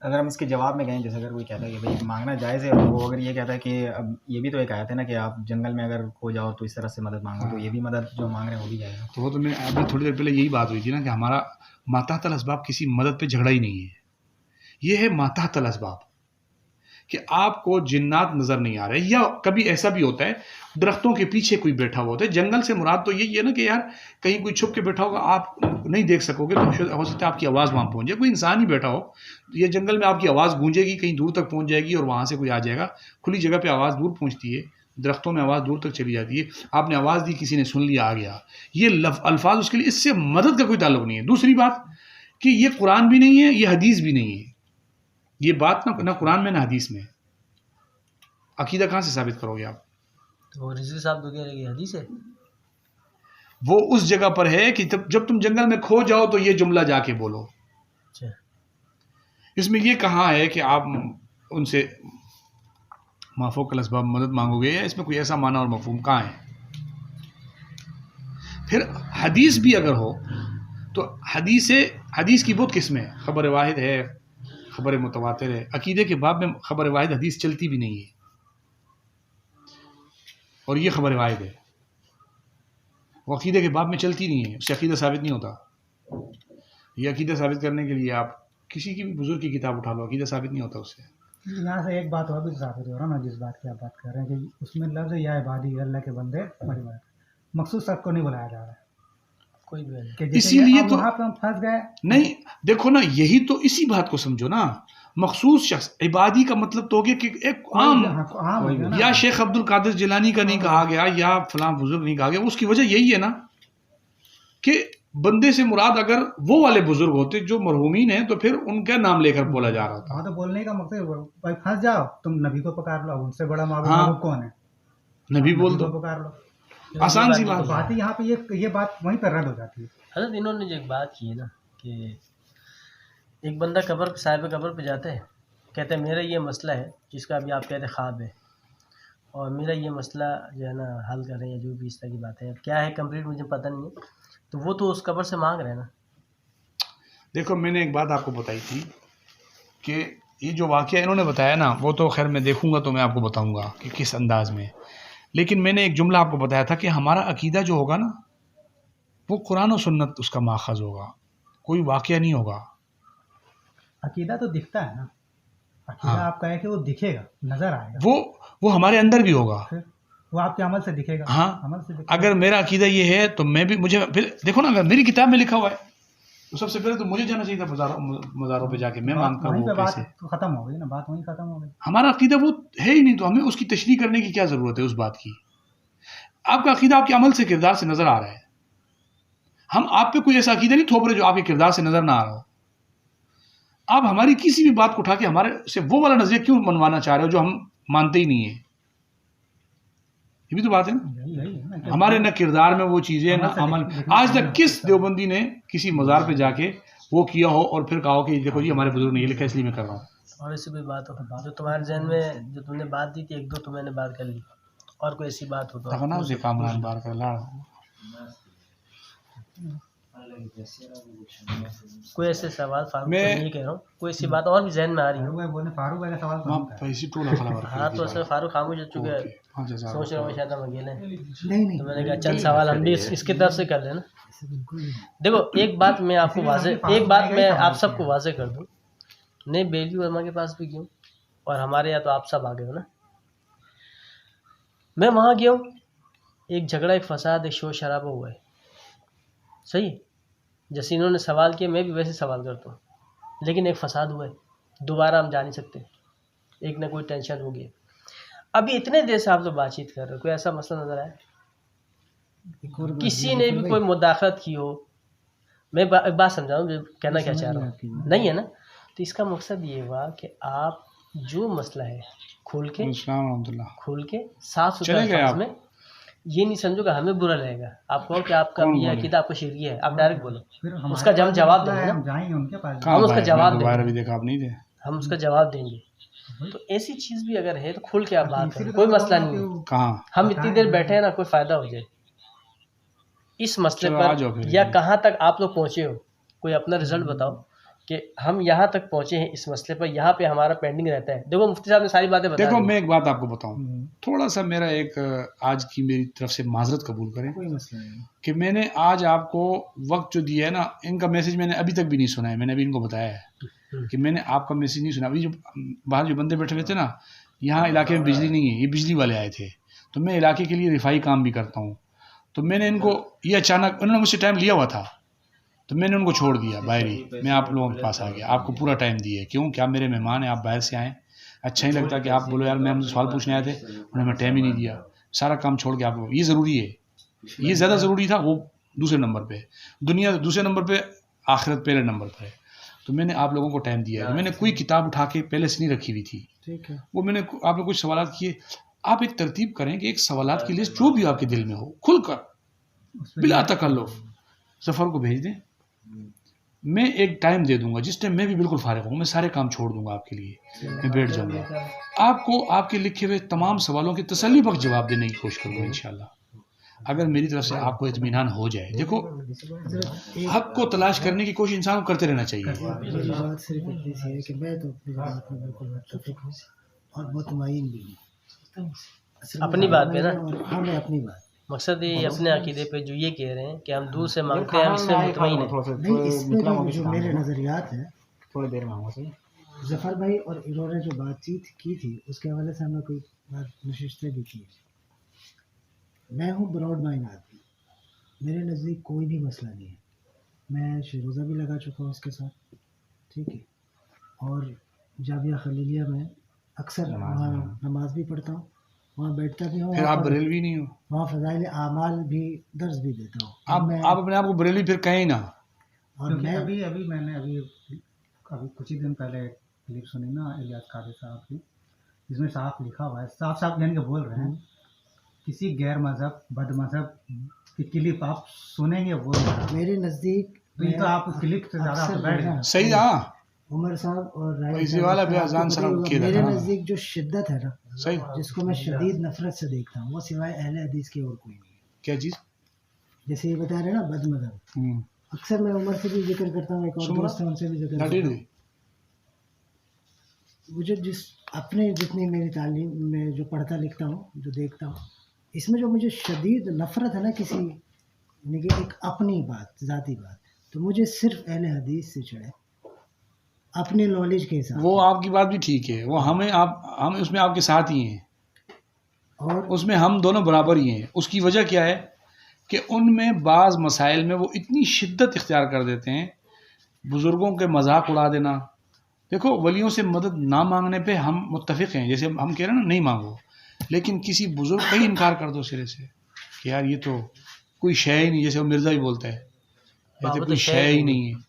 [SPEAKER 4] اگر ہم اس کے جواب میں کہیں, جیسے اگر کوئی کہتا ہے کہ بھائی مانگنا جائز ہے, اور وہ اگر یہ کہتا ہے کہ اب یہ بھی تو ایک آیت ہے نا کہ آپ جنگل میں اگر کھو جاؤ تو اس طرح سے مدد مانگو, تو یہ بھی مدد جو مانگ رہے ہیں وہ بھی جائے گا.
[SPEAKER 1] تو وہ تو میں ابھی تھوڑی دیر پہلے یہی بات ہوئی تھی نا کہ ہمارا ماتحت الاسباب کسی مدد پہ جھگڑا ہی نہیں ہے. یہ ہے ماتحت الاسباب کہ آپ کو جنات نظر نہیں آ رہے, یا کبھی ایسا بھی ہوتا ہے درختوں کے پیچھے کوئی بیٹھا ہوا ہوتا ہے. جنگل سے مراد تو یہی ہے نا کہ یار کہیں کوئی چھپ کے بیٹھا ہوگا, آپ نہیں دیکھ سکو گے, تو ہو سکتا ہے آپ کی آواز وہاں پہنچ جائے. کوئی انسان ہی بیٹھا ہو, یہ جنگل میں آپ کی آواز گونجے گی, کہیں دور تک پہنچ جائے گی, اور وہاں سے کوئی آ جائے گا. کھلی جگہ پہ آواز دور پہنچتی ہے, درختوں میں آواز دور تک چلی جاتی ہے. آپ نے آواز دی, کسی نے سن لیا, آ گیا. یہ الفاظ اس کے لیے, اس سے مدد کا کوئی تعلق نہیں ہے. دوسری بات کہ یہ قرآن بھی نہیں ہے, یہ حدیث بھی نہیں ہے. یہ بات نہ قرآن میں نہ حدیث میں. عقیدہ کہاں سے ثابت کرو گے آپ؟
[SPEAKER 2] تو رضوی صاحب تو کہہ رہے کہ حدیث ہے.
[SPEAKER 1] وہ اس جگہ پر ہے کہ جب تم جنگل میں کھو جاؤ تو یہ جملہ جا کے بولو.
[SPEAKER 2] اچھا,
[SPEAKER 1] اس میں یہ کہاں ہے کہ آپ ان سے مافوق الاسباب مدد مانگو گے, یا اس میں کوئی ایسا معنی اور مفہوم کہاں ہے؟ پھر حدیث بھی اگر ہو تو حدیث کی بہت قسمیں ہیں. خبر واحد ہے, خبر متواتر ہے. عقیدے کے باب میں خبر واحد حدیث چلتی بھی نہیں ہے, اور یہ خبر واحد ہے, وہ عقیدے کے باب میں چلتی نہیں ہے, اس سے عقیدہ ثابت نہیں ہوتا. یہ عقیدہ ثابت کرنے کے لیے آپ کسی کی بھی بزرگ کی کتاب اٹھا لو, عقیدہ ثابت نہیں ہوتا اس سے.
[SPEAKER 3] یہاں سے ایک بات اور بھی ثابت ہو رہا نا, جس بات کی آپ بات کر رہے ہیں کہ اس میں لفظ یا عبادی, اللہ کے بندے, مخصوص سب کو نہیں بلایا جا رہا ہے.
[SPEAKER 2] کوئی بھی نہیں.
[SPEAKER 3] کہ
[SPEAKER 1] اسی لیے تو
[SPEAKER 3] وہاں پہ ہم پھنس گئے.
[SPEAKER 1] نہیں, دیکھو نا, یہی تو اسی بات کو سمجھو نا. مخصوص شخص, عبادی کا مطلب تو کہ ایک عام, یا شیخ عبد القادر جیلانی کا نہیں کہا گیا, یا فلاں بزرگ نہیں کہا گیا. اس کی وجہ یہی ہے نا کہ بندے سے مراد اگر وہ والے بزرگ ہوتے جو مرحومین ہیں تو پھر ان کا نام لے کر بولا جا رہا تھا.
[SPEAKER 3] ہاں, تو بولنے کا مقصد بھائی پھنس جاؤ, تم نبی کو پکار لو, ان سے بڑا معبود کون ہے؟
[SPEAKER 1] نبی بول دو,
[SPEAKER 3] پکار لو.
[SPEAKER 1] آسان سی بات.
[SPEAKER 3] بات ہی یہاں پہ یہ بات وہیں پہ رد ہو جاتی ہے.
[SPEAKER 2] حضرت انہوں نے جو ایک بات کی ہے نا کہ ایک بندہ قبر صاحب قبر پہ جاتا ہے, کہتا ہے میرا یہ مسئلہ ہے, جس کا ابھی آپ کہتے ہیں خواب ہے, اور میرا یہ مسئلہ جو ہے نا حل کر رہے ہیں, جو بھی اس طرح کی بات ہے, اب کیا ہے کمپلیٹ مجھے پتہ نہیں ہے. تو وہ تو اس قبر سے مانگ رہے ہیں نا.
[SPEAKER 1] دیکھو, میں نے ایک بات آپ کو بتائی تھی کہ یہ جو واقعہ انہوں نے بتایا نا, وہ تو خیر میں دیکھوں گا تو میں آپ کو بتاؤں گا کہ کس انداز میں. لیکن میں نے ایک جملہ آپ کو بتایا تھا کہ ہمارا عقیدہ جو ہوگا نا وہ قرآن و سنت اس کا ماخذ ہوگا, کوئی واقعہ نہیں ہوگا.
[SPEAKER 3] عقیدہ تو دکھتا ہے نا, عقیدہ آپ کہیں کہ وہ دکھے گا, نظر آئے گا,
[SPEAKER 1] وہ ہمارے اندر بھی ہوگا,
[SPEAKER 3] وہ آپ کے عمل سے دکھے گا.
[SPEAKER 1] ہاں,
[SPEAKER 3] عمل سے دکھے گا.
[SPEAKER 1] اگر میرا عقیدہ یہ ہے تو میں بھی, مجھے پھر دیکھو نا, اگر میری کتاب میں لکھا ہوا ہے تو سب سے پہلے تو مجھے جانا چاہیے تھا مزاروں پہ جا کے, میں مانگتا ہوں وہ
[SPEAKER 3] بات
[SPEAKER 1] کیسے.
[SPEAKER 3] ختم ہو گئی نا, بات وہیں ختم ہو گئی.
[SPEAKER 1] ہمارا عقیدہ وہ ہے ہی نہیں, تو ہمیں اس کی تشریح کرنے کی کیا ضرورت ہے اس بات کی. آپ کا عقیدہ آپ کے عمل سے, کردار سے نظر آ رہا ہے. ہم آپ پہ کوئی ایسا عقیدہ نہیں تھوپ رہے جو آپ کے کردار سے نظر نہ آ رہا ہو. آپ ہماری کسی بھی بات کو اٹھا کے ہمارے سے وہ والا نظریہ کیوں منوانا چاہ رہے ہو جو ہم مانتے ہی نہیں ہیں. یہ بھی تو بات ہے نا, ہمارے نہ کردار میں وہ چیزیں نہ عمل. آج تک کس دیوبندی نے کسی مزار پہ جا کے وہ کیا ہو اور پھر کہا ہو کہ دیکھو جی ہمارے بزرگ نے یہ لکھا اس لیے میں کر رہا ہوں.
[SPEAKER 2] اور ایسی کوئی بات ہو جو تمہارے ذہن میں, جو تم نے بات دی تھی, ایک دو تو میں نے بات کر لی, اور کوئی ایسی بات ہو تو
[SPEAKER 1] کامران بار کر لا
[SPEAKER 2] کوئی ایسے سوال فاروق میں نہیں کہہ رہا ہوں, کوئی ایسی بات اور بھی ذہن میں آ رہی ہوں.
[SPEAKER 3] فاروق بھائی کا سوال
[SPEAKER 2] ہاں, تو اس میں فاروق خاموش ہو چکے ہیں, سوچ رہے ہوں شاید ہم اکیلے ہیں,
[SPEAKER 5] نہیں
[SPEAKER 2] تو میں نے کہا چند سوال ہم بھی اس کی طرف سے کر لیں نا. دیکھو, ایک بات میں آپ کو واضح, ایک بات میں آپ سب کو واضح کر دوں, نہیں بیلی علماء کے پاس بھی گیا ہوں, اور ہمارے یہاں تو آپ سب آ گئے ہو نا. میں وہاں گیا ہوں, ایک جھگڑا, ایک فساد, ایک شور شرابہ ہوا ہے, صحیح. جیسے انہوں نے سوال کیا, میں بھی ویسے سوال کرتا ہوں, لیکن ایک فساد ہوا ہے, دوبارہ ہم جا نہیں سکتے, ایک نہ کوئی ٹینشن ہو گیا. ابھی اتنے دیر سے آپ لوگ بات چیت کر رہے ہو، کوئی ایسا مسئلہ نظر آیا
[SPEAKER 5] ایک اور بات
[SPEAKER 2] کسی
[SPEAKER 5] یہ
[SPEAKER 2] نے
[SPEAKER 5] ظفر
[SPEAKER 2] بھی
[SPEAKER 5] بھائی،
[SPEAKER 2] کوئی مداخلت کی ہو؟ میں ایک بات سمجھاؤں جو کہنا کیا چاہ رہا ہوں، نہیں ہے نا؟ تو اس کا مقصد یہ ہوا کہ آپ جو مسئلہ ہے کھول کے
[SPEAKER 1] السلام ورحمۃ اللہ.
[SPEAKER 2] کھول کے صاف ستھرے
[SPEAKER 1] چلے گئے
[SPEAKER 2] الفاظ
[SPEAKER 1] آپ؟
[SPEAKER 2] میں، یہ نہیں سمجھو کہ ہمیں برا لگے گا. آپ کہو کہ آپ کا
[SPEAKER 1] کون
[SPEAKER 2] یہ
[SPEAKER 1] بولے؟
[SPEAKER 2] عقیدہ آپ کو شرکی ہے، آپ ڈائریکٹ بولو،
[SPEAKER 3] پھر
[SPEAKER 2] اس کا ہم جواب دیں گے
[SPEAKER 3] ہم
[SPEAKER 2] نا،
[SPEAKER 3] جائیں گے ان کے پاس.
[SPEAKER 1] کہاں
[SPEAKER 2] ہم اس کا
[SPEAKER 1] باہر؟
[SPEAKER 2] جواب
[SPEAKER 1] میں تو
[SPEAKER 2] دیں
[SPEAKER 1] باہر
[SPEAKER 2] گے.
[SPEAKER 1] ابھی دیکھا آپ نہیں تھے.
[SPEAKER 2] ہم اس کا جواب دیں گے. تو ایسی چیز بھی اگر ہے تو کھل کے آپ بات کریں، کوئی مسئلہ نہیں ہے.
[SPEAKER 1] کہاں؟
[SPEAKER 2] ہم اتنی دیر بیٹھے ہیں نا، کوئی فائدہ ہو جائے اس مسئلے
[SPEAKER 1] چلو
[SPEAKER 2] پر،
[SPEAKER 1] آ جاؤ پھر.
[SPEAKER 2] یا کہاں تک آپ لوگ پہنچے ہو، کوئی اپنا رزلٹ بتاؤ کہ ہم یہاں تک پہنچے ہیں اس مسئلے پر، یہاں پہ ہمارا پینڈنگ رہتا ہے. دیکھو مفتی صاحب نے ساری باتیں بتا
[SPEAKER 1] دیکھو
[SPEAKER 2] دی.
[SPEAKER 1] میں ایک بات آپ کو بتاؤں، تھوڑا سا میرا ایک آج کی میری طرف سے معذرت قبول کریں
[SPEAKER 5] کوئی مسئلہ نہیں.
[SPEAKER 1] کہ میں نے آج آپ کو وقت جو دیا ہے نا، ان کا میسج میں نے ابھی تک بھی نہیں سنا ہے. میں نے ابھی ان کو بتایا ہے کہ میں نے آپ کا میسج نہیں سنا. ابھی جو باہر جو بندے بیٹھے ہوئے تھے نا، یہاں علاقے میں بجلی نہیں ہے، یہ بجلی والے آئے تھے، تو میں علاقے کے لیے رفائی کام بھی کرتا ہوں. تو میں نے ان کو یہ اچانک، انہوں نے مجھ سے ٹائم لیا ہوا تھا تو میں نے ان کو چھوڑ دیا باہر ہی. میں آپ لوگوں کے پاس آ گیا، آپ کو پورا ٹائم دیا ہے. کیوں کہ آپ میرے مہمان ہیں، آپ باہر سے آئیں. اچھا نہیں لگتا کہ آپ بولو یار میں سوال پوچھنے آئے تھے، انہوں نے ٹائم ہی نہیں دیا. سارا کام چھوڑ کے آپ کو، یہ ضروری ہے، یہ زیادہ ضروری تھا. وہ دوسرے نمبر پہ، دنیا دوسرے نمبر پہ، آخرت پہلے نمبر پر ہے. تو میں نے آپ لوگوں کو ٹائم دیا ہے. میں نے کوئی کتاب اٹھا کے پہلے سے نہیں رکھی ہوئی تھی.
[SPEAKER 5] ٹھیک ہے.
[SPEAKER 1] وہ میں نے آپ نے کچھ سوالات کیے. آپ ایک ترتیب کریں کہ ایک سوالات کی لسٹ جو بھی آپ کے دل میں ہو کھل کر بلا تکلف ظفر کو بھیج دیں. میں ایک ٹائم دے دوں گا جس ٹائم میں بھی بالکل فارغ ہوں. میں سارے کام چھوڑ دوں گا آپ کے لیے، میں بیٹھ جاؤں گا. آپ کو آپ کے لکھے ہوئے تمام سوالوں کی تسلی بخش جواب دینے کی کوشش کروں گا انشاءاللہ، اگر میری طرف سے آپ کو اطمینان ہو جائے. دیکھو حق کو تلاش کرنے کی کوشش انسان کو کرتے رہنا چاہیے.
[SPEAKER 5] میری بات صرف اتنی سی ہے کہ میں تو اپنی بات میں بالکل متفق ہوں اور مطمئن بھی ہوں
[SPEAKER 2] اپنی بات پہ نا؟
[SPEAKER 5] ہاں میں اپنی بات،
[SPEAKER 2] مقصد یہ اپنے عقیدے پہ جو یہ کہہ رہے ہیں کہ ہم دور سے مانگتے ہیں، ہم اس میں مطمئن ہیں.
[SPEAKER 5] نہیں اس میں جو میرے نظریات ہیں
[SPEAKER 4] تھوڑی دیر میں آؤں گا.
[SPEAKER 5] ظفر بھائی اور انہوں نے جو بات چیت کی تھی اس کے حوالے سے ہم نے کوئی بات نشستیں بھی کی. میں ہوں براڈ مائنڈ آدمی، میرے نزدیک کوئی بھی مسئلہ نہیں ہے. میں شیروزہ بھی لگا چکا ہوں اس کے ساتھ، ٹھیک ہے، اور جامعہ خلیلیہ میں اکثر وہاں نماز بھی پڑھتا ہوں، وہاں بیٹھتا بھی ہوں.
[SPEAKER 1] پھر آپ بریلوی نہیں ہو؟
[SPEAKER 5] وہاں فضائل اعمال بھی درس بھی دیتا ہوں.
[SPEAKER 1] آپ اپنے آپ کو بریلوی پھر کہیں نا.
[SPEAKER 5] اور میں
[SPEAKER 3] ابھی میں نے ابھی کچھ ہی دن پہلے کلپ سنی نا الیاس قادری صاحب کی، جس میں صاف لکھا ہوا ہے، صاف یعنی کہ بول رہے ہیں کسی غیر مذہب بد مذہب کی کلپ آپ سنیں گے، وہ
[SPEAKER 5] میرے نزدیک
[SPEAKER 3] تو آپ کلپ سے زیادہ آپ بیٹھ جائیں.
[SPEAKER 1] صحیح. ہاں
[SPEAKER 5] عمر صاحب اور
[SPEAKER 1] اسی والا بھی اذان سلام کیا
[SPEAKER 5] میرے
[SPEAKER 1] تھا.
[SPEAKER 5] نزدیک جو شدت ہے نا،
[SPEAKER 1] صحیح.
[SPEAKER 5] جس کو میں شدید نفرت سے دیکھتا ہوں، وہ سوائے اہل حدیث کی اور کوئی نہیں ہے.
[SPEAKER 1] کیا چیز؟
[SPEAKER 5] جیسے یہ بتا رہے ہیں نا بد مذہب، اکثر میں عمر سے بھی ذکر کرتا ہوں، ایک اور دوست ہے ان سے بھی ذکر کرتا ہوں. مجھے اپنے جتنی میری تعلیم میں جو پڑھتا لکھتا ہوں، جو دیکھتا ہوں، اس میں جو مجھے شدید نفرت ہے نا کسی، یعنی کہ ایک اپنی بات، ذاتی بات، تو مجھے صرف اہل حدیث سے چڑھے اپنی نالج کے حساب.
[SPEAKER 1] وہ آپ کی بات بھی ٹھیک ہے، وہ ہم اس میں آپ کے ساتھ ہی ہیں،
[SPEAKER 5] اور
[SPEAKER 1] اس میں ہم دونوں برابر ہی ہیں. اس کی وجہ کیا ہے کہ ان میں بعض مسائل میں وہ اتنی شدت اختیار کر دیتے ہیں، بزرگوں کے مذاق اڑا دینا. دیکھو ولیوں سے مدد نہ مانگنے پہ ہم متفق ہیں، جیسے ہم کہہ رہے ہیں نا نہیں مانگو، لیکن کسی بزرگ کا ہی انکار کر دو سرے سے کہ یار یہ تو کوئی شے ہی نہیں، جیسے وہ مرزا بھی بولتا ہے یہ تو کوئی شے ہی نہیں ہے.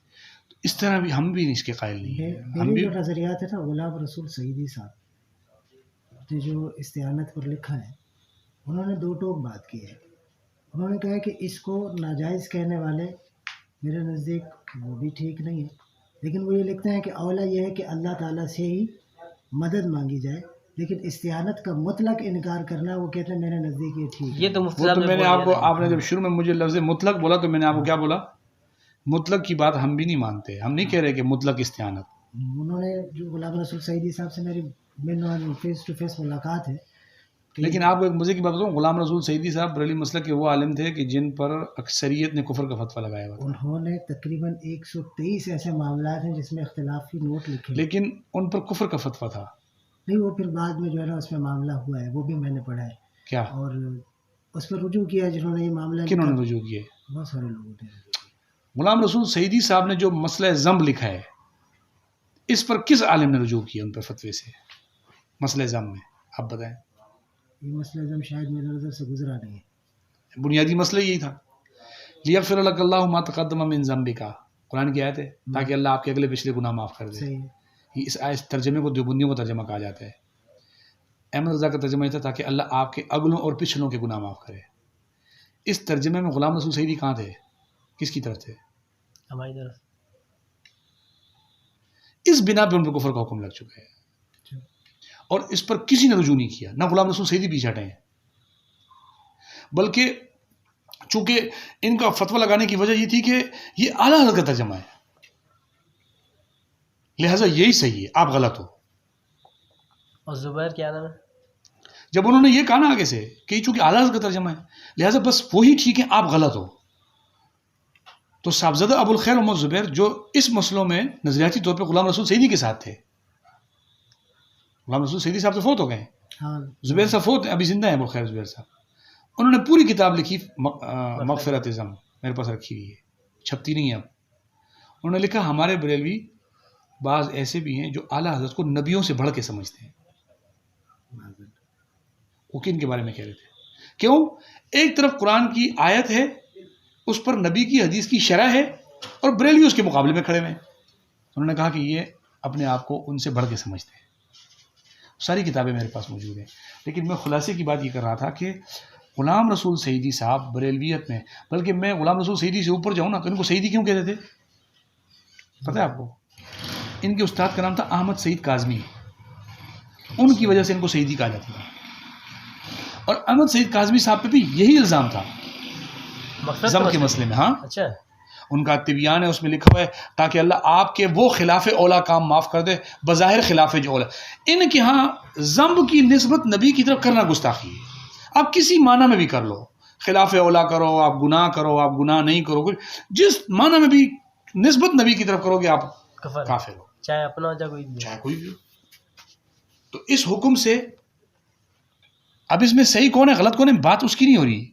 [SPEAKER 1] اس طرح بھی ہم بھی اس کے قائل نہیں ہیں. ہم
[SPEAKER 5] میرے
[SPEAKER 1] بھی
[SPEAKER 5] جو نظریات ہے نا، غلام رسول سعیدی صاحب نے جو استعانت پر لکھا ہے، انہوں نے دو ٹوک بات کی ہے. انہوں نے کہا کہ اس کو ناجائز کہنے والے میرے نزدیک وہ بھی ٹھیک نہیں ہے، لیکن وہ یہ لکھتے ہیں کہ اولا یہ ہے کہ اللہ تعالیٰ سے ہی مدد مانگی جائے، لیکن استعانت کا مطلق انکار کرنا، وہ کہتے ہیں میرے نزدیک یہ ٹھیک ہے.
[SPEAKER 2] یہ تو مفتی
[SPEAKER 1] وہ
[SPEAKER 2] صاحب
[SPEAKER 1] تو
[SPEAKER 2] نے
[SPEAKER 1] میں نے
[SPEAKER 2] بول
[SPEAKER 1] آپ
[SPEAKER 2] دیا
[SPEAKER 1] کو،
[SPEAKER 2] نا.
[SPEAKER 1] آپ نے جب شروع میں مجھے لفظ مطلق بولا تو میں نے آپ کو کیا بولا؟ مطلق کی بات ہم بھی نہیں مانتے، ہم نہیں کہہ رہے کہ مطلق استعانت.
[SPEAKER 5] انہوں نے جو غلام رسول سعیدی صاحب سے میری فیس ٹو فیس ملاقات ہے.
[SPEAKER 1] لیکن آپ کو ایک مزے کی بات بتاؤں، غلام رسول سعیدی صاحب بریلوی مسلک کے وہ عالم تھے کہ جن پر اکثریت نے کفر کا فتویٰ لگایا ہوا تھا.
[SPEAKER 5] انہوں نے تقریباً 123 ایسے معاملات ہیں جس میں اختلافی نوٹ لکھے،
[SPEAKER 1] لیکن ان پر کفر کا فتویٰ تھا.
[SPEAKER 5] نہیں وہ پھر بعد میں جو ہے نا اس میں معاملہ ہوا ہے، وہ بھی میں نے پڑھا ہے،
[SPEAKER 1] کیا
[SPEAKER 5] اور اس پر رجوع کیا جنہوں نے یہ معاملہ
[SPEAKER 1] کنہوں
[SPEAKER 5] لکھا.
[SPEAKER 1] نے رجوع کیے؟
[SPEAKER 5] بہت سارے لوگوں نے.
[SPEAKER 1] غلام رسول سعیدی صاحب نے جو مسئلہ ذنب لکھا ہے، اس پر کس عالم نے رجوع کیا ان پر فتوے سے؟ مسئلہ ذنب میں آپ بتائیں.
[SPEAKER 5] یہ مسئلہ جب شاید میرے نظر سے گزرا نہیں ہے.
[SPEAKER 1] بنیادی مسئلہ یہی تھا. لیغفر لک اللہ ما تقدم من ذنبک، قرآن کی آیت ہے تاکہ اللہ آپ کے اگلے پچھلے گناہ معاف کر دے.
[SPEAKER 5] صحیح ہے.
[SPEAKER 1] اس آیت ترجمے کو دیوبندیوں کو ترجمہ کہا جاتا ہے. احمد رضا کا ترجمہ یہ تھا تاکہ اللہ آپ کے اگلوں اور پچھلوں کے گناہ معاف کرے. اس ترجمے میں غلام رسول سعیدی کہاں تھے؟ کس کی طرف تھے؟
[SPEAKER 2] ہماری طرف.
[SPEAKER 1] اس بنا پہ ان پر کفر کا حکم لگ چکا ہے اور اس پر کسی نے رجوع نہیں کیا. نہ غلام رسول سعیدی پیچھے ہٹے ہیں، بلکہ چونکہ ان کا فتویٰ لگانے کی وجہ یہ تھی کہ یہ اعلیٰ حضرت کا ترجمہ ہے، لہٰذا یہی صحیح ہے، آپ غلط ہو.
[SPEAKER 2] اور زبیر کیا نام ہے؟
[SPEAKER 1] جب انہوں نے یہ کہا نا آگے سے کہ چونکہ اعلیٰ حضرت کا ترجمہ ہے لہٰذا بس وہی ٹھیک ہے، آپ غلط ہو، تو صاحبزادہ ابو الخیر محمد زبیر جو اس مسئلوں میں نظریاتی طور پہ غلام رسول سعیدی کے ساتھ تھے، غلام رسول سعیدی صاحب تو فوت ہو گئے ہیں،
[SPEAKER 5] ہاں
[SPEAKER 1] زبیر صاحب فوت ہیں، ابھی زندہ ہیں ابو الخیر زبیر صاحب. انہوں نے پوری کتاب لکھی مغفرت ازم، میرے پاس رکھی ہوئی ہے، چھپتی نہیں ہے اب. انہوں نے لکھا ہمارے بریلوی بعض ایسے بھی ہیں جو اعلیٰ حضرت کو نبیوں سے بڑھ کے سمجھتے ہیں. وہ کن کے بارے میں کہہ رہے تھے؟ کیوں؟ ایک طرف قرآن کی آیت ہے، اس پر نبی کی حدیث کی شرح ہے، اور بریلوی اس کے مقابلے میں کھڑے ہوئے ہیں. انہوں نے کہا کہ یہ اپنے آپ کو ان سے بڑھ کے سمجھتے ہیں. ساری کتابیں میرے پاس موجود ہیں، لیکن میں خلاصے کی بات یہ کر رہا تھا کہ غلام رسول سعیدی صاحب بریلویت میں، بلکہ میں غلام رسول سعیدی سے اوپر جاؤں نا تو ان کو سعیدی کیوں کہتے تھے پتہ ہے آپ کو؟ ان کے استاد کا نام تھا احمد سعید کاظمی، ان کی وجہ سے ان کو سعیدی کہا جاتا تھا. اور احمد سعید کاظمی صاحب پہ بھی یہی الزام تھا ضم کے مسئلے میں. ہاں
[SPEAKER 2] اچھا،
[SPEAKER 1] ان کا طبیان ہے، اس میں لکھا ہوا ہے تاکہ اللہ آپ کے وہ خلاف اولا کام معاف کر دے، بظاہر خلاف جو اولا. ان کے ہاں ضم کی نسبت نبی کی طرف کرنا گستاخی ہے. آپ کسی معنی میں بھی کر لو، خلاف اولا کرو، آپ گناہ نہیں کرو، جس معنی میں بھی نسبت نبی کی طرف کرو گے آپ کافر ہو،
[SPEAKER 2] چاہے اپنا ہو
[SPEAKER 1] چاہے کوئی بھی ہو. تو اس حکم سے اب اس میں صحیح کون ہے غلط کون ہے بات اس کی نہیں ہو رہی.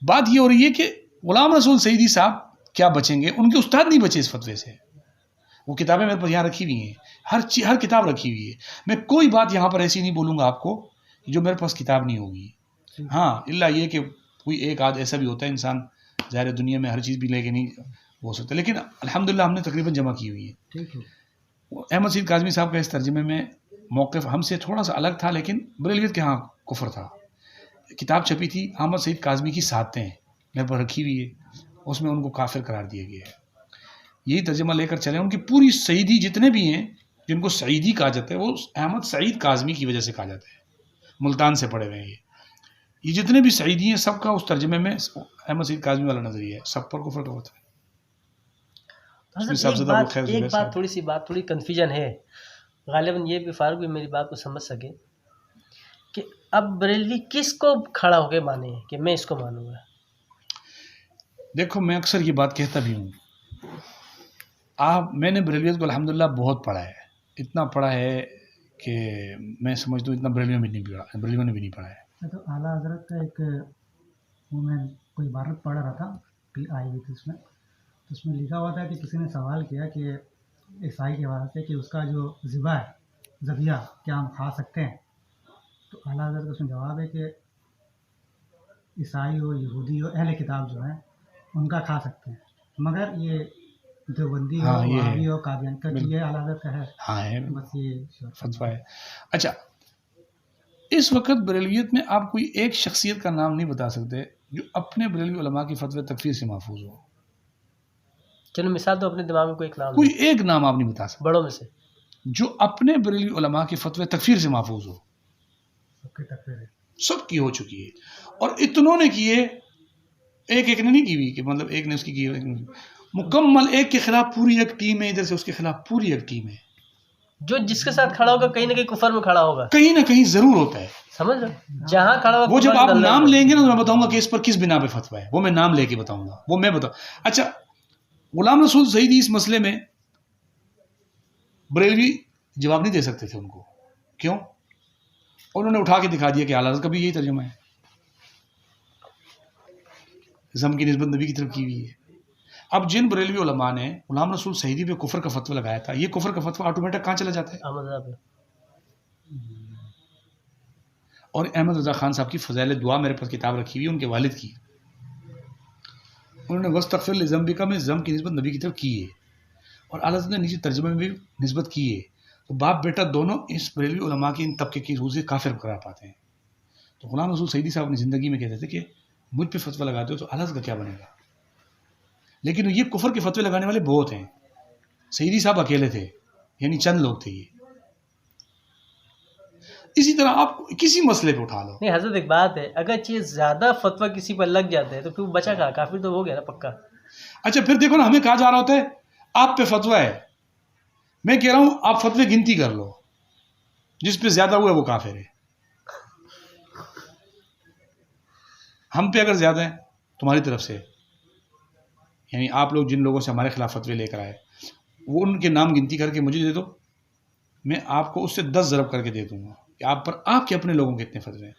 [SPEAKER 1] بات یہ ہو رہی ہے کہ غلام رسول سعیدی صاحب کیا بچیں گے؟ ان کے استاد نہیں بچے اس فتوے سے. وہ کتابیں میرے پاس یہاں رکھی ہوئی ہیں، ہر کتاب رکھی ہوئی ہے. میں کوئی بات یہاں پر ایسی نہیں بولوں گا آپ کو جو میرے پاس کتاب نہیں ہوگی. ہاں اللہ یہ کہ کوئی ایک آدھ ایسا بھی ہوتا ہے انسان ظاہر دنیا میں ہر چیز بھی لے کے نہیں ہو سکتا، لیکن الحمدللہ ہم نے تقریباً جمع کی ہوئی ہے. احمد سعید کاظمی صاحب کا اس ترجمے میں موقف ہم سے تھوڑا سا الگ تھا، لیکن بریلویت کے ہاں کفر تھا. کتاب چھپی تھی احمد سعید کاظمی کی ساتیں میرے پر رکھی ہوئی ہے، اس میں ان کو کافر قرار دیا گیا ہے. یہی ترجمہ لے کر چلے. ان کی پوری سعیدی جتنے بھی ہیں جن کو سعیدی کہا جاتا ہے وہ احمد سعید کاظمی کی وجہ سے کہا جاتا ہے، ملتان سے پڑھے ہوئے ہیں. یہ جتنے بھی سعیدی ہیں سب کا اس ترجمے میں احمد سعید کاظمی والا نظریہ ہے، سب پر کفر کا ہوتا ہے.
[SPEAKER 2] ایک بات تھوڑی کنفیوژن ہے، غالباً یہ بھی فاروق بھی میری بات کو سمجھ سکے کہ اب بریلوی کس کو کھڑا ہو کے مانے کہ میں اس کو مانوں گا.
[SPEAKER 1] دیکھو میں اکثر یہ بات کہتا بھی ہوں، میں نے بریلویت کو الحمدللہ بہت پڑھا ہے، اتنا پڑھا ہے کہ میں سمجھتا ہوں اتنا بریلویوں نے بھی نہیں پڑھا ہے.
[SPEAKER 3] تو اعلیٰ حضرت کا ایک وہ میں کوئی عبارت پڑھ رہا تھا آئی ہوئی تھی اس میں، تو اس میں لکھا ہوا تھا کہ کسی نے سوال کیا کہ عیسائی کے حوالے سے کہ اس کا جو ذبیحہ کیا ہم کھا سکتے ہیں؟ تو اعلیٰ حضرت کا اس میں جواب ہے کہ عیسائی ہو، یہودی ہو، اہل کتاب جو ہیں ان کا کھا سکتے ہیں، مگر یہ دیوبندی ہو، وہابی ہو، قادیانی کا یہ اعلیٰ حضرت کا ہے.
[SPEAKER 1] ہاں ہے،
[SPEAKER 3] بس یہ
[SPEAKER 1] فتویٰ ہے. اچھا اس وقت بریلویت میں آپ کوئی ایک شخصیت کا نام نہیں بتا سکتے جو اپنے بریلوی علماء کی فتوی تکفیر سے محفوظ ہو.
[SPEAKER 2] چلو مثال تو اپنے دماغ میں
[SPEAKER 1] کوئی ایک نام آپ نہیں بتا سکتے
[SPEAKER 2] بڑوں میں سے
[SPEAKER 1] جو اپنے بریلوی علماء کی فتوی تکفیر سے محفوظ ہو. سب کی ہو چکی ہے، اور اتنوں نے کیے، ایک نے نہیں کی ہوئی کہ مطلب ایک نے اس کی کی، مکمل ایک کے خلاف پوری ایک ٹیم ہے، ادھر سے اس کے خلاف پوری ایک ٹیم ہے.
[SPEAKER 2] جو جس کے ساتھ کھڑا ہوگا کہیں نہ کہیں کفر میں کھڑا ہوگا،
[SPEAKER 1] کہیں نہ کہیں ضرور ہوتا ہے.
[SPEAKER 2] سمجھ رہے جہاں کھڑا ہوگا.
[SPEAKER 1] وہ جب آپ نام لیں گے نا تو میں بتاؤں گا کہ اس پر کس بنا پہ فتویٰ ہے، وہ میں نام لے کے بتاؤں گا، وہ میں بتاؤں. اچھا غلام رسول سعیدی اس مسئلے میں بریلوی جواب نہیں دے سکتے تھے ان کو، کیوں؟ انہوں نے اٹھا کے دکھا دیا کہ اعلیٰ حضرت کا بھی یہی ترجمہ ہے، ضم کی نسبت نبی کی طرف کی ہوئی ہے. اب جن بریلوی علماء نے غلام رسول سعیدی پہ کفر کا فتویٰ لگایا تھا، یہ کفر کا فتویٰ آٹومیٹک کہاں چلا جاتا ہے؟ اور احمد رضا خان صاحب کی فضائل دعا میرے پاس کتاب رکھی ہوئی ہے ان کے والد کی. انہوں نے وستغفر لذنبک میں ضم کی نسبت نبی کی طرف کی ہے اور اعلیٰ حضرت نے نیچے ترجمے میں بھی نسبت کی ہے. تو باپ بیٹا دونوں اس بریلوی علماء کے ان طبقے کی روح سے کافر قرار پاتے ہیں. تو غلام رسول سعیدی صاحب اپنی زندگی میں کہتے تھے کہ مجھ پہ فتویٰ لگاتے ہو تو اعلیٰ حضرت کا کیا بنے گا. لیکن یہ کفر کے فتوے لگانے والے بہت ہیں. سعیدی صاحب اکیلے تھے, یعنی چند لوگ تھے یہ. اسی طرح آپ کسی مسئلے پہ اٹھا لو.
[SPEAKER 2] نہیں حضرت ایک بات ہے, اگر چیز زیادہ فتویٰ کسی پر لگ جاتا ہے تو پھر بچا کہا, کافر تو ہو گیا نا پکا.
[SPEAKER 1] اچھا پھر دیکھو نا, ہمیں کہا جا رہا ہوتا ہے آپ پہ فتویٰ ہے, میں کہہ رہا ہوں آپ فتوے گنتی کر لو, جس پہ زیادہ ہوا ہے وہ کافر ہے. ہم پہ اگر زیادہ ہیں تمہاری طرف سے, یعنی آپ لوگ جن لوگوں سے ہمارے خلاف فتوے لے کر آئے, وہ ان کے نام گنتی کر کے مجھے دے دو, میں آپ کو اس سے 10 ضرب کر کے دے دوں گا کہ آپ پر آپ کے اپنے لوگوں کے اتنے فتوے ہیں.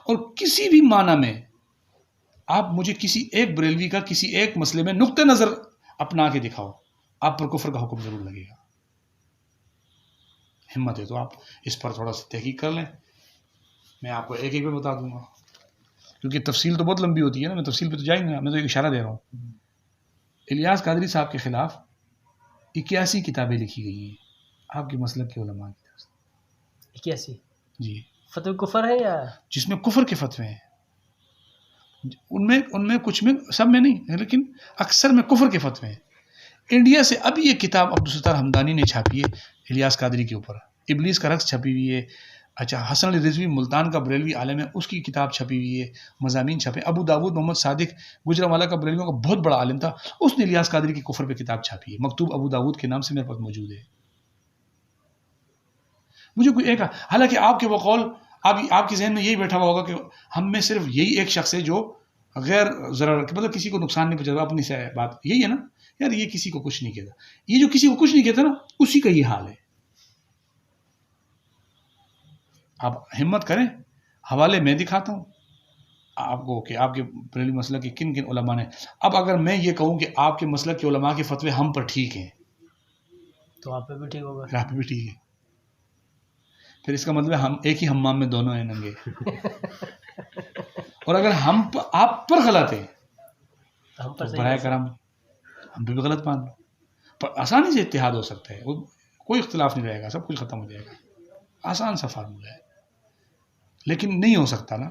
[SPEAKER 1] اور کسی بھی معنی میں آپ مجھے کسی ایک بریلوی کا کسی ایک مسئلے میں نقطہ نظر اپنا کے دکھاؤ, آپ پر کفر کا حکم ضرور لگے گا. ہمت ہے تو آپ اس پر تھوڑا سا تحقیق کر لیں, میں آپ کو ایک ایک میں بتا دوں گا, کیونکہ تفصیل تو بہت لمبی ہوتی ہے نا, میں تفصیل پہ تو جائیں گے, میں تو ایک اشارہ دے رہا ہوں. الیاس قادری صاحب کے خلاف 81 کتابیں لکھی گئی ہیں آپ کے مسلک کے علماء کی طرف سے.
[SPEAKER 2] 81
[SPEAKER 1] جی,
[SPEAKER 2] فتوی کفر ہے یا
[SPEAKER 1] جس میں کفر کے فتوے ہیں. ان میں کچھ میں, سب میں نہیں, لیکن اکثر میں کفر کے فتوے ہیں. انڈیا سے اب یہ کتاب عبدالستار حمدانی نے چھاپی ہے الیاس قادری کے اوپر, ابلیس کا رقص چھپی ہوئی ہے. اچھا, حسن علی رضوی ملتان کا بریلوی عالم ہے, اس کی کتاب چھپی ہوئی ہے, مضامین چھپے. ابو داود محمد صادق گجرانوالہ کا بریلویوں کا بہت بڑا عالم تھا, اس نے الیاس قادری کی کفر پہ کتاب چھاپی ہے, مکتوب ابو داود کے نام سے میرے پاس موجود ہے. مجھے کوئی ایک, حالانکہ آپ کے وہ قول آپ کے ذہن میں یہی بیٹھا ہوا ہوگا کہ ہم میں صرف یہی ایک شخص ہے جو غیر ضرر, مطلب کسی کو نقصان نہیں پہنچاتا, اپنی سے بات یہی ہے نا یار, یہ کسی کو کچھ نہیں کہتا. یہ جو کسی کو کچھ نہیں کہتا نا, اسی کا یہ حال ہے. آپ ہمت کریں, حوالے میں دکھاتا ہوں آپ کو کہ آپ کے بریلوی مسلک کے کن کن علماء نے. اب اگر میں یہ کہوں کہ آپ کے مسلک کے علماء کے فتوے ہم پر ٹھیک ہیں
[SPEAKER 2] تو آپ پہ بھی ٹھیک ہوگا,
[SPEAKER 1] پھر آپ پہ بھی ٹھیک ہے. پھر اس کا مطلب ہم ایک ہی حمام میں دونوں ہیں ننگے. اور اگر آپ پر غلط ہے
[SPEAKER 2] ہم پر
[SPEAKER 1] تو برائے کرم ہم بھی غلط مان لو. پر آسانی سے اتحاد ہو سکتا ہے, کوئی اختلاف نہیں رہے گا, سب کچھ ختم ہو جائے گا, آسان سا فارمولہ ہے. لیکن نہیں ہو سکتا نا,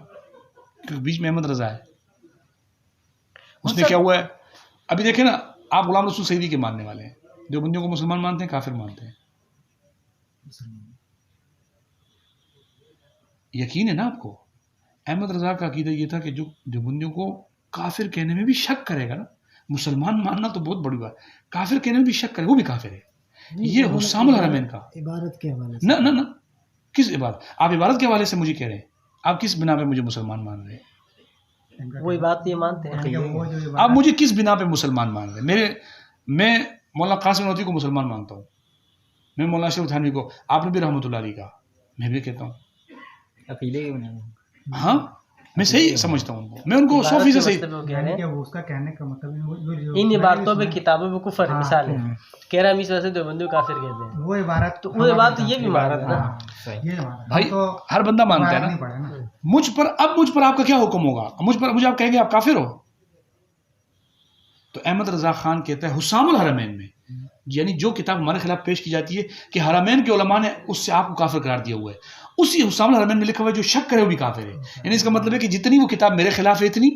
[SPEAKER 1] کیونکہ بیچ میں احمد رضا ہے. اس نے کیا ہوا ہے, ابھی دیکھیں نا, آپ غلام رسول سعیدی کے ماننے والے ہیں, دیوبندیوں کو مسلمان مانتے ہیں, کافر مانتے ہیں. یقین ہے نا آپ کو, احمد رضا کا عقیدہ یہ تھا کہ جو دیوبندیوں کو کافر کہنے میں بھی شک کرے گا نا, مسلمان ماننا تو بہت بڑی بات, کافر کہنے میں بھی شک کرے وہ بھی کافر ہے. یہ حسام الحرمین کا
[SPEAKER 5] عبارت کے حوالے سے
[SPEAKER 1] نہ کس عبارت, آپ عبارت کے حوالے سے مجھے کہہ رہے ہیں, آپ کس بنا پہ مجھے مسلمان مان رہے ہیں؟
[SPEAKER 2] وہی بات یہ مانتے ہیں.
[SPEAKER 1] آپ مجھے کس بنا پہ مسلمان مان رہے ہیں؟ میں مولانا قاسم نوتی کو مسلمان مانتا ہوں, میں مولانا اشرف تھانوی کو, آپ نے بھی رحمۃ اللہ علیہ کہا, میں بھی کہتا ہوں. ہاں میں صحیح سمجھتا ہوں, میں ان کو 100% صحیح.
[SPEAKER 3] اس کا کہنے کا مطلب
[SPEAKER 2] ان عبارتوں پہ کتابوں میں کفر ہے, مثال ہے کہہ رہا ہم اس وجہ سے دیوبندیوں کو کافر کہتے ہیں,
[SPEAKER 3] وہ عبارت
[SPEAKER 2] تو وہ عبارت یہ بھی مان رہا ہے نا.
[SPEAKER 1] بھائی ہر بندہ مانتا ہے نا. مجھ پر آپ کا کیا حکم ہوگا, مجھے آپ کہیں گے آپ کافر ہو, تو احمد رضا خان کہتا ہے حسام الحرمین میں, یعنی جو کتاب ہمارے خلاف پیش کی جاتی ہے کہ حرمین کے علماء نے اس سے آپ کو کافر قرار دیا ہوا ہے, اسی حسام الحرمین میں لکھا ہوا ہے جو شک کرے وہ بھی کافر ہے. یعنی اس کا مطلب ہے کہ جتنی وہ کتاب میرے خلاف ہے اتنی.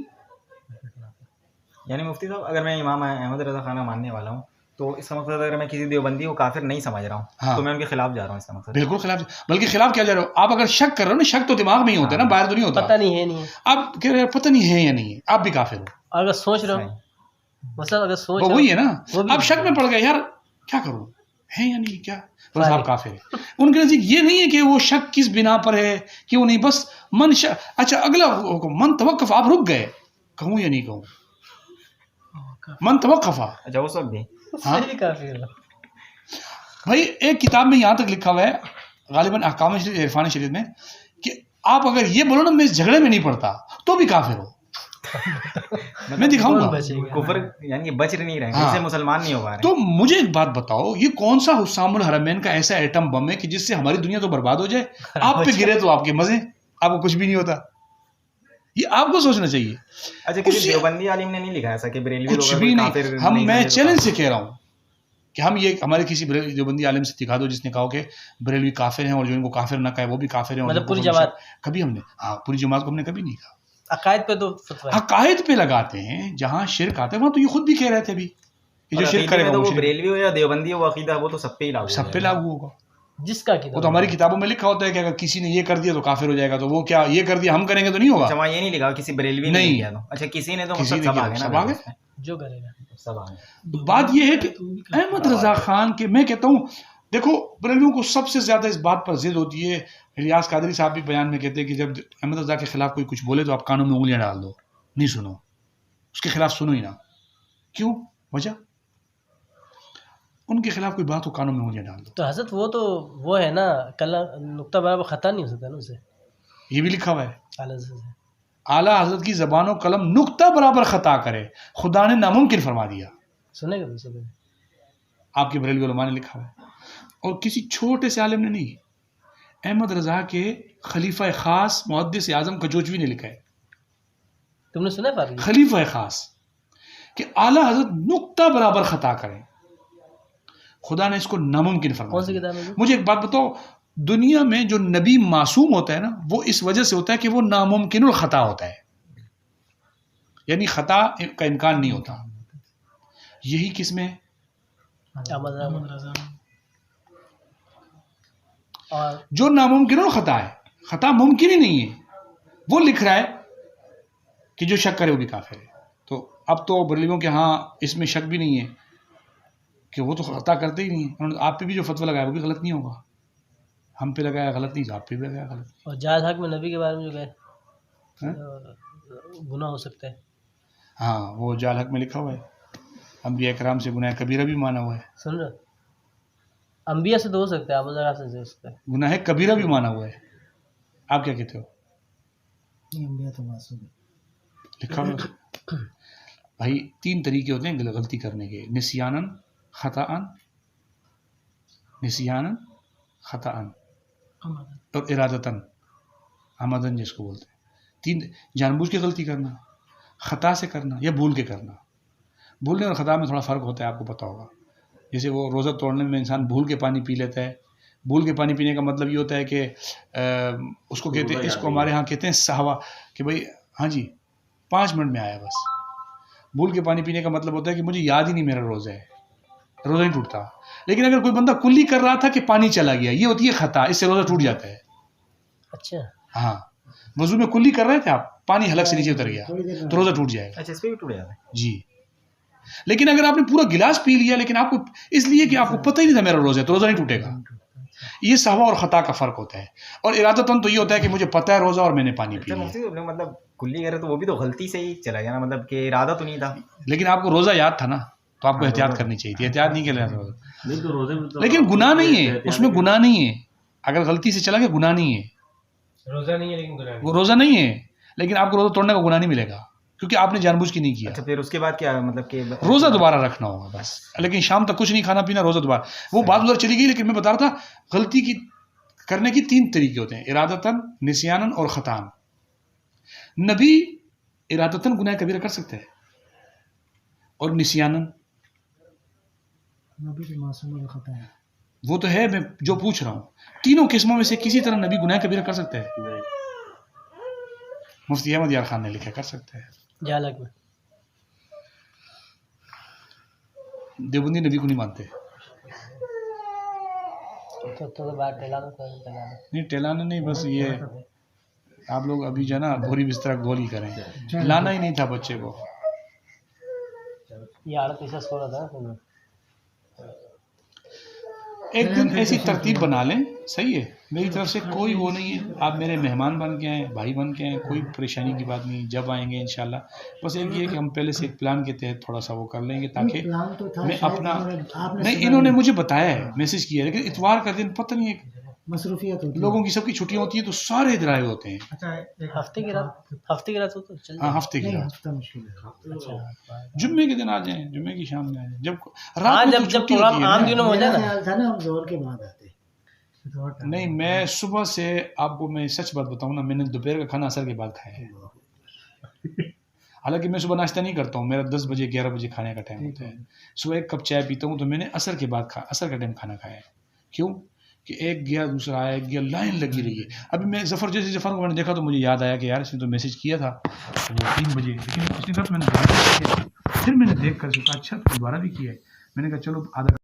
[SPEAKER 4] یعنی مفتی صاحب, اگر میں امام احمد رضا خان ماننے والا ہوں تو اس کا مطلب اگر میں کسی دیوبندی کو کافر نہیں سمجھ رہا ہوں تو میں ان کے خلاف جا رہا ہوں, اس کا مطلب
[SPEAKER 1] بالکل خلاف, بلکہ خلاف کیا جا رہا ہو آپ, اگر شک کر رہے ہو نا, شک تو دماغ میں ہی ہوتا ہے نا, باہر تو نہیں ہوتا,
[SPEAKER 2] پتہ نہیں ہے نہیں ہے,
[SPEAKER 1] آپ کہہ رہے پتہ نہیں ہے یا نہیں ہے, آپ بھی کافر ہو.
[SPEAKER 2] اگر سوچ رہے ہو مطلب اگر سوچ
[SPEAKER 1] وہی ہے نا, آپ شک میں پڑ گئے یار کیا کروں, ہے یا نہیں, کیا بس آپ کافر ہیں. ان کے نزدیک یہ نہیں ہے کہ وہ شک کس بنا پر ہے, کیوں نہیں, بس من اچھا اگلا من توقف, آپ رک گئے, کہوں یا نہیں کہوں, من توقف.
[SPEAKER 4] اچھا اس وقت بھی
[SPEAKER 2] کافر.
[SPEAKER 1] بھائی ایک کتاب میں یہاں تک لکھا ہوا ہے غالباً احکام شریف عرفان شریف میں کہ آپ اگر یہ بولو نا میں اس جھگڑے میں نہیں پڑتا تو بھی کافر ہو. میں دکھاؤں گا
[SPEAKER 4] کفر, یعنی بچ نہیں رہے, اس سے مسلمان نہیں ہو پا رہے.
[SPEAKER 1] تو مجھے ایک بات بتاؤ, یہ کون سا حسام الحرمین کا ایسا ایٹم بم ہے کہ جس سے ہماری دنیا تو برباد ہو جائے, آپ پہ گرے تو آپ کے مزے, آپ کو کچھ بھی نہیں ہوتا. یہ آپ کو سوچنا چاہیے.
[SPEAKER 4] اچھا کسی دیوبندی عالم نے نہیں لکھا ایسا کہ بریلوی
[SPEAKER 1] کچھ بھی نہیں. میں چیلنج سے کہہ رہا ہوں کہ ہم یہ ہمارے کسی دیوبندی عالم سے دکھا دو جس نے کہا کہ بریلوی کافر ہیں اور جو ان کو کافر نہ کہے وہ بھی کافر ہیں.
[SPEAKER 2] مطلب پوری جماعت
[SPEAKER 1] کبھی ہم نے پوری جماعت کو ہم نے کبھی نہیں کہا.
[SPEAKER 2] عقائد پہ تو فتویٰ
[SPEAKER 1] عقائد پہ لگاتے ہیں جہاں شرک آتا ہے وہاں تو یہ خود بھی کہہ رہے تھے ابھی کہ جو شرک کرے گا وہ
[SPEAKER 4] بریلوی ہو یا دیوبندی ہو عقیدہ وہ تو سب پہ ہی لاگو
[SPEAKER 1] سب پہ لاگو ہوگا.
[SPEAKER 2] جس کا
[SPEAKER 1] وہ تو ہماری کتابوں میں لکھا ہوتا ہے کہ اگر کسی نے یہ کر دیا تو کافر ہو جائے گا. تو وہ کیا یہ کر دیا ہم کریں گے تو نہیں ہوگا.
[SPEAKER 4] وہاں یہ نہیں لکھا کسی بریلوی نے کیا تو اچھا کسی نے تو سب آ گئے
[SPEAKER 2] جو کرے گا
[SPEAKER 4] سب آ گئے.
[SPEAKER 1] بات یہ ہے کہ احمد رضا خان کے میں کہتا ہوں دیکھو بریلویوں کو سب سے زیادہ اس بات پر ضد ہوتی ہے. الیاس قادری صاحب بھی بیان میں کہتے ہیں کہ جب احمد رضا کے خلاف کوئی کچھ بولے تو آپ کانوں میں انگلیاں ڈال دو, نہیں سنو, اس کے خلاف سنو ہی نہ. کیوں؟ وجہ ان کے خلاف کوئی بات ہو کانوں میں انگلیاں ڈال دو.
[SPEAKER 2] تو حضرت وہ ہے نا نقطہ برابر خطا نہیں ہو سکتا نا اسے,
[SPEAKER 1] یہ بھی لکھا ہوا ہے
[SPEAKER 2] اعلیٰ حضرت سے.
[SPEAKER 1] اعلیٰ حضرت کی زبان و قلم نقطہ برابر خطا کرے خدا نے ناممکن فرما دیا.
[SPEAKER 2] سنے گا دوسرے
[SPEAKER 1] آپ کے بریلوی علماء نے لکھا ہوا ہے اور کسی چھوٹے سے عالم نے نہیں. احمد رضا کے خلیفہ خاص محدث اعظم کجوچوی نے لکھا ہے,
[SPEAKER 2] تم نے سنا ہے
[SPEAKER 1] خلیفہ خاص کہ اعلیٰ حضرت نقطہ برابر خطا کریں, خدا نے اس کو ناممکن فرمایا.
[SPEAKER 2] کون سی کتاب ہے؟
[SPEAKER 1] مجھے ایک بات بتاؤ, دنیا میں جو نبی معصوم ہوتا ہے نا وہ اس وجہ سے ہوتا ہے کہ وہ ناممکن الخطا ہوتا ہے, یعنی خطا کا امکان نہیں ہوتا. یہی کس میں
[SPEAKER 2] اور
[SPEAKER 1] جو ناممکن الخطا ہے, خطا ممکن ہی نہیں ہے, وہ لکھ رہا ہے کہ جو شک کرے وہ بھی کافر ہے. تو اب تو بریلویوں کے ہاں اس میں شک بھی نہیں ہے کہ وہ تو خطا کرتے ہی نہیں ہیں. آپ پہ بھی جو فتویٰ لگایا وہ بھی غلط نہیں ہوگا, ہم پہ لگایا غلط نہیں, آپ پہ بھی لگایا غلط.
[SPEAKER 2] اور جائز حق میں نبی کے بارے میں جو گئے گناہ ہو سکتا ہے.
[SPEAKER 1] ہاں وہ جال حق میں لکھا ہوا ہے, انبیاء کرام سے گناہ کبیرہ بھی مانا ہوا ہے.
[SPEAKER 2] سن رہے انبیاء سے تو ہو سکتا ہے, آپ ذرا سے ہو سکتا ہے,
[SPEAKER 1] گناہ کبیرہ بھی مانا ہوا ہے. آپ کیا کہتے ہو؟
[SPEAKER 5] انبیاء تو معصوم ہے.
[SPEAKER 1] لکھا ہوا ہے بھائی. 3 طریقے ہوتے ہیں غلطی کرنے کے, نسیانن خطاً, نسیانن خطاً اور ارادتاً عمدن جس کو بولتے ہیں. 3 جان بوجھ کے غلطی کرنا, خطا سے کرنا یا بھول کے کرنا. بھولنے اور خطا میں تھوڑا فرق ہوتا ہے, آپ کو پتہ ہوگا. جیسے وہ روزہ توڑنے میں انسان بھول کے پانی پی لیتا ہے. بھول کے پانی پینے کا مطلب یہ ہوتا ہے کہ اس کو کہتے ہیں, اس کو ہمارے ہاں کہتے ہیں سہوا, کہ بھائی ہاں جی 5 منٹ میں آیا بس. بھول کے پانی پینے کا مطلب ہوتا ہے کہ مجھے یاد ہی نہیں میرا روزہ ہے, روزہ نہیں ٹوٹتا. لیکن اگر کوئی بندہ کلی کر رہا تھا کہ پانی چلا گیا, یہ ہوتی ہے خطا, اس سے روزہ ٹوٹ جاتا ہے.
[SPEAKER 2] اچھا
[SPEAKER 1] ہاں وضو میں کلی کر رہے تھے آپ, پانی حلق سے نیچے اتر گیا تو روزہ ٹوٹ جائے گا.
[SPEAKER 4] اچھا اس پہ بھی ٹوٹ جاتا ہے
[SPEAKER 1] جی. لیکن اگر آپ نے پورا گلاس پی لیا لیکن آپ کو اس لیے کہ آپ کو پتہ ہی نہیں تھا میرا روزہ ہے تو روزہ نہیں ٹوٹے گا. یہ سہوا اور خطا کا فرق ہوتا ہے. اور ارادتاً تو یہ ہوتا ہے کہ مجھے پتہ ہے روزہ اور میں نے پانی پی لیا.
[SPEAKER 4] مطلب کلی کرے تو وہ بھی تو غلطی سے ہی چلا گیا نا, مطلب کہ ارادہ تو نہیں تھا.
[SPEAKER 1] لیکن آپ کو روزہ یاد تھا نا, تو آپ کو احتیاط کرنی چاہیے تھی. احتیاط نہیں کر روزہ, لیکن گناہ نہیں ہے اس میں, گناہ نہیں ہے. اگر غلطی سے چلا گیا گناہ نہیں ہے,
[SPEAKER 2] روزہ نہیں ہے لیکن گناہ
[SPEAKER 1] وہ روزہ نہیں ہے, لیکن آپ کو روزہ توڑنے کا گناہ نہیں ملے گا کیونکہ آپ نے جان بوجھ کے نہیں کیا.
[SPEAKER 4] اچھا پھر اس کے بعد کیا مطلب کہ
[SPEAKER 1] روزہ دوبارہ رکھنا ہوگا بس, لیکن شام تک کچھ نہیں کھانا پینا, روزہ دوبارہ. وہ بات ادھر چلی گئی, لیکن میں بتا رہا تھا غلطی کی کرنے کی 3 طریقے ہوتے ہیں, ارادتاً, نسیاناً اور خطاً. نبی ارادتاً گناہ کبیرہ کر سکتے ہیں اور نسیاناً
[SPEAKER 5] نبی کے معصوم خطا ہے.
[SPEAKER 1] وہ تو ہے, میں جو پوچھ رہا ہوں تینوں قسموں میں سے کسی طرح نبی گناہ کبیرہ کر سکتے ہیں. مفتی احمد یار خان نے لکھا کر سکتے ہیں.
[SPEAKER 2] جالک میں
[SPEAKER 1] دیوبندی نبی کو نہیں مانتے. نہیں ٹہلانا نہیں, بس یہ آپ لوگ ابھی جو ہے نا بھوری بستر گول ہی کریں, لانا ہی نہیں تھا بچے کو.
[SPEAKER 2] یہ عادت ایسا سو رہا تھا.
[SPEAKER 1] ایک دن ایسی ترتیب بنا لیں, صحیح ہے, میری طرف سے کوئی وہ نہیں ہے, آپ میرے مہمان بن کے آئیں, بھائی بن کے آئیں, کوئی پریشانی کی بات نہیں. جب آئیں گے انشاءاللہ, بس ایک یہ کہ ہم پہلے سے ایک پلان کے تحت تھوڑا سا وہ کر لیں گے تاکہ میں اپنا, نہیں انہوں نے مجھے بتایا ہے, میسج کیا ہے, لیکن اتوار کا دن پتہ نہیں ہے,
[SPEAKER 5] مصروفیت ہوتی ہے,
[SPEAKER 1] لوگوں کی سب کی چھٹیاں ہوتی ہیں تو سارے ادھر آئے ہوتے ہیں.
[SPEAKER 2] ہفتے کی رات ہو تو چل
[SPEAKER 1] ہاں ہفتے کی رات,
[SPEAKER 5] ہفتہ مشکل ہے.
[SPEAKER 1] جمعے کے دن آ جائیں, جمعے کی شام میں آ جائیں, جب
[SPEAKER 2] ہاں
[SPEAKER 1] رات
[SPEAKER 2] جب پروگرام عام دنوں میں ہو جائے نا.
[SPEAKER 5] خیال تھا نا ہم زور کے بعد آتے,
[SPEAKER 3] تو اور ٹائم
[SPEAKER 1] نہیں میں صبح سے آپ کو میں سچ بات بتاؤں نا، میں نے دوپہر کا کھانا عصر کے بعد کھایا ہے. حالانکہ میں صبح ناشتہ نہیں کرتا ہوں، میرا 10 بجے 11 بجے کھانے کا ٹائم ہوتا ہے. صبح ایک کپ چائے پیتا ہوں، تو میں نے عصر کے بعد عصر کا ٹائم کھانا کھایا ہے. کیوں کہ ایک گیا دوسرا آیا، ایک گیا، لائن لگی رہی ہے. ابھی میں ظفر کو میں نے دیکھا تو مجھے یاد آیا کہ یار اس نے تو میسج کیا تھا 3 بجے، لیکن اس نے کہا میں نے پھر میں نے دیکھ کر سوچا اچھا دوبارہ بھی کیا ہے. میں نے کہا چلو آدھا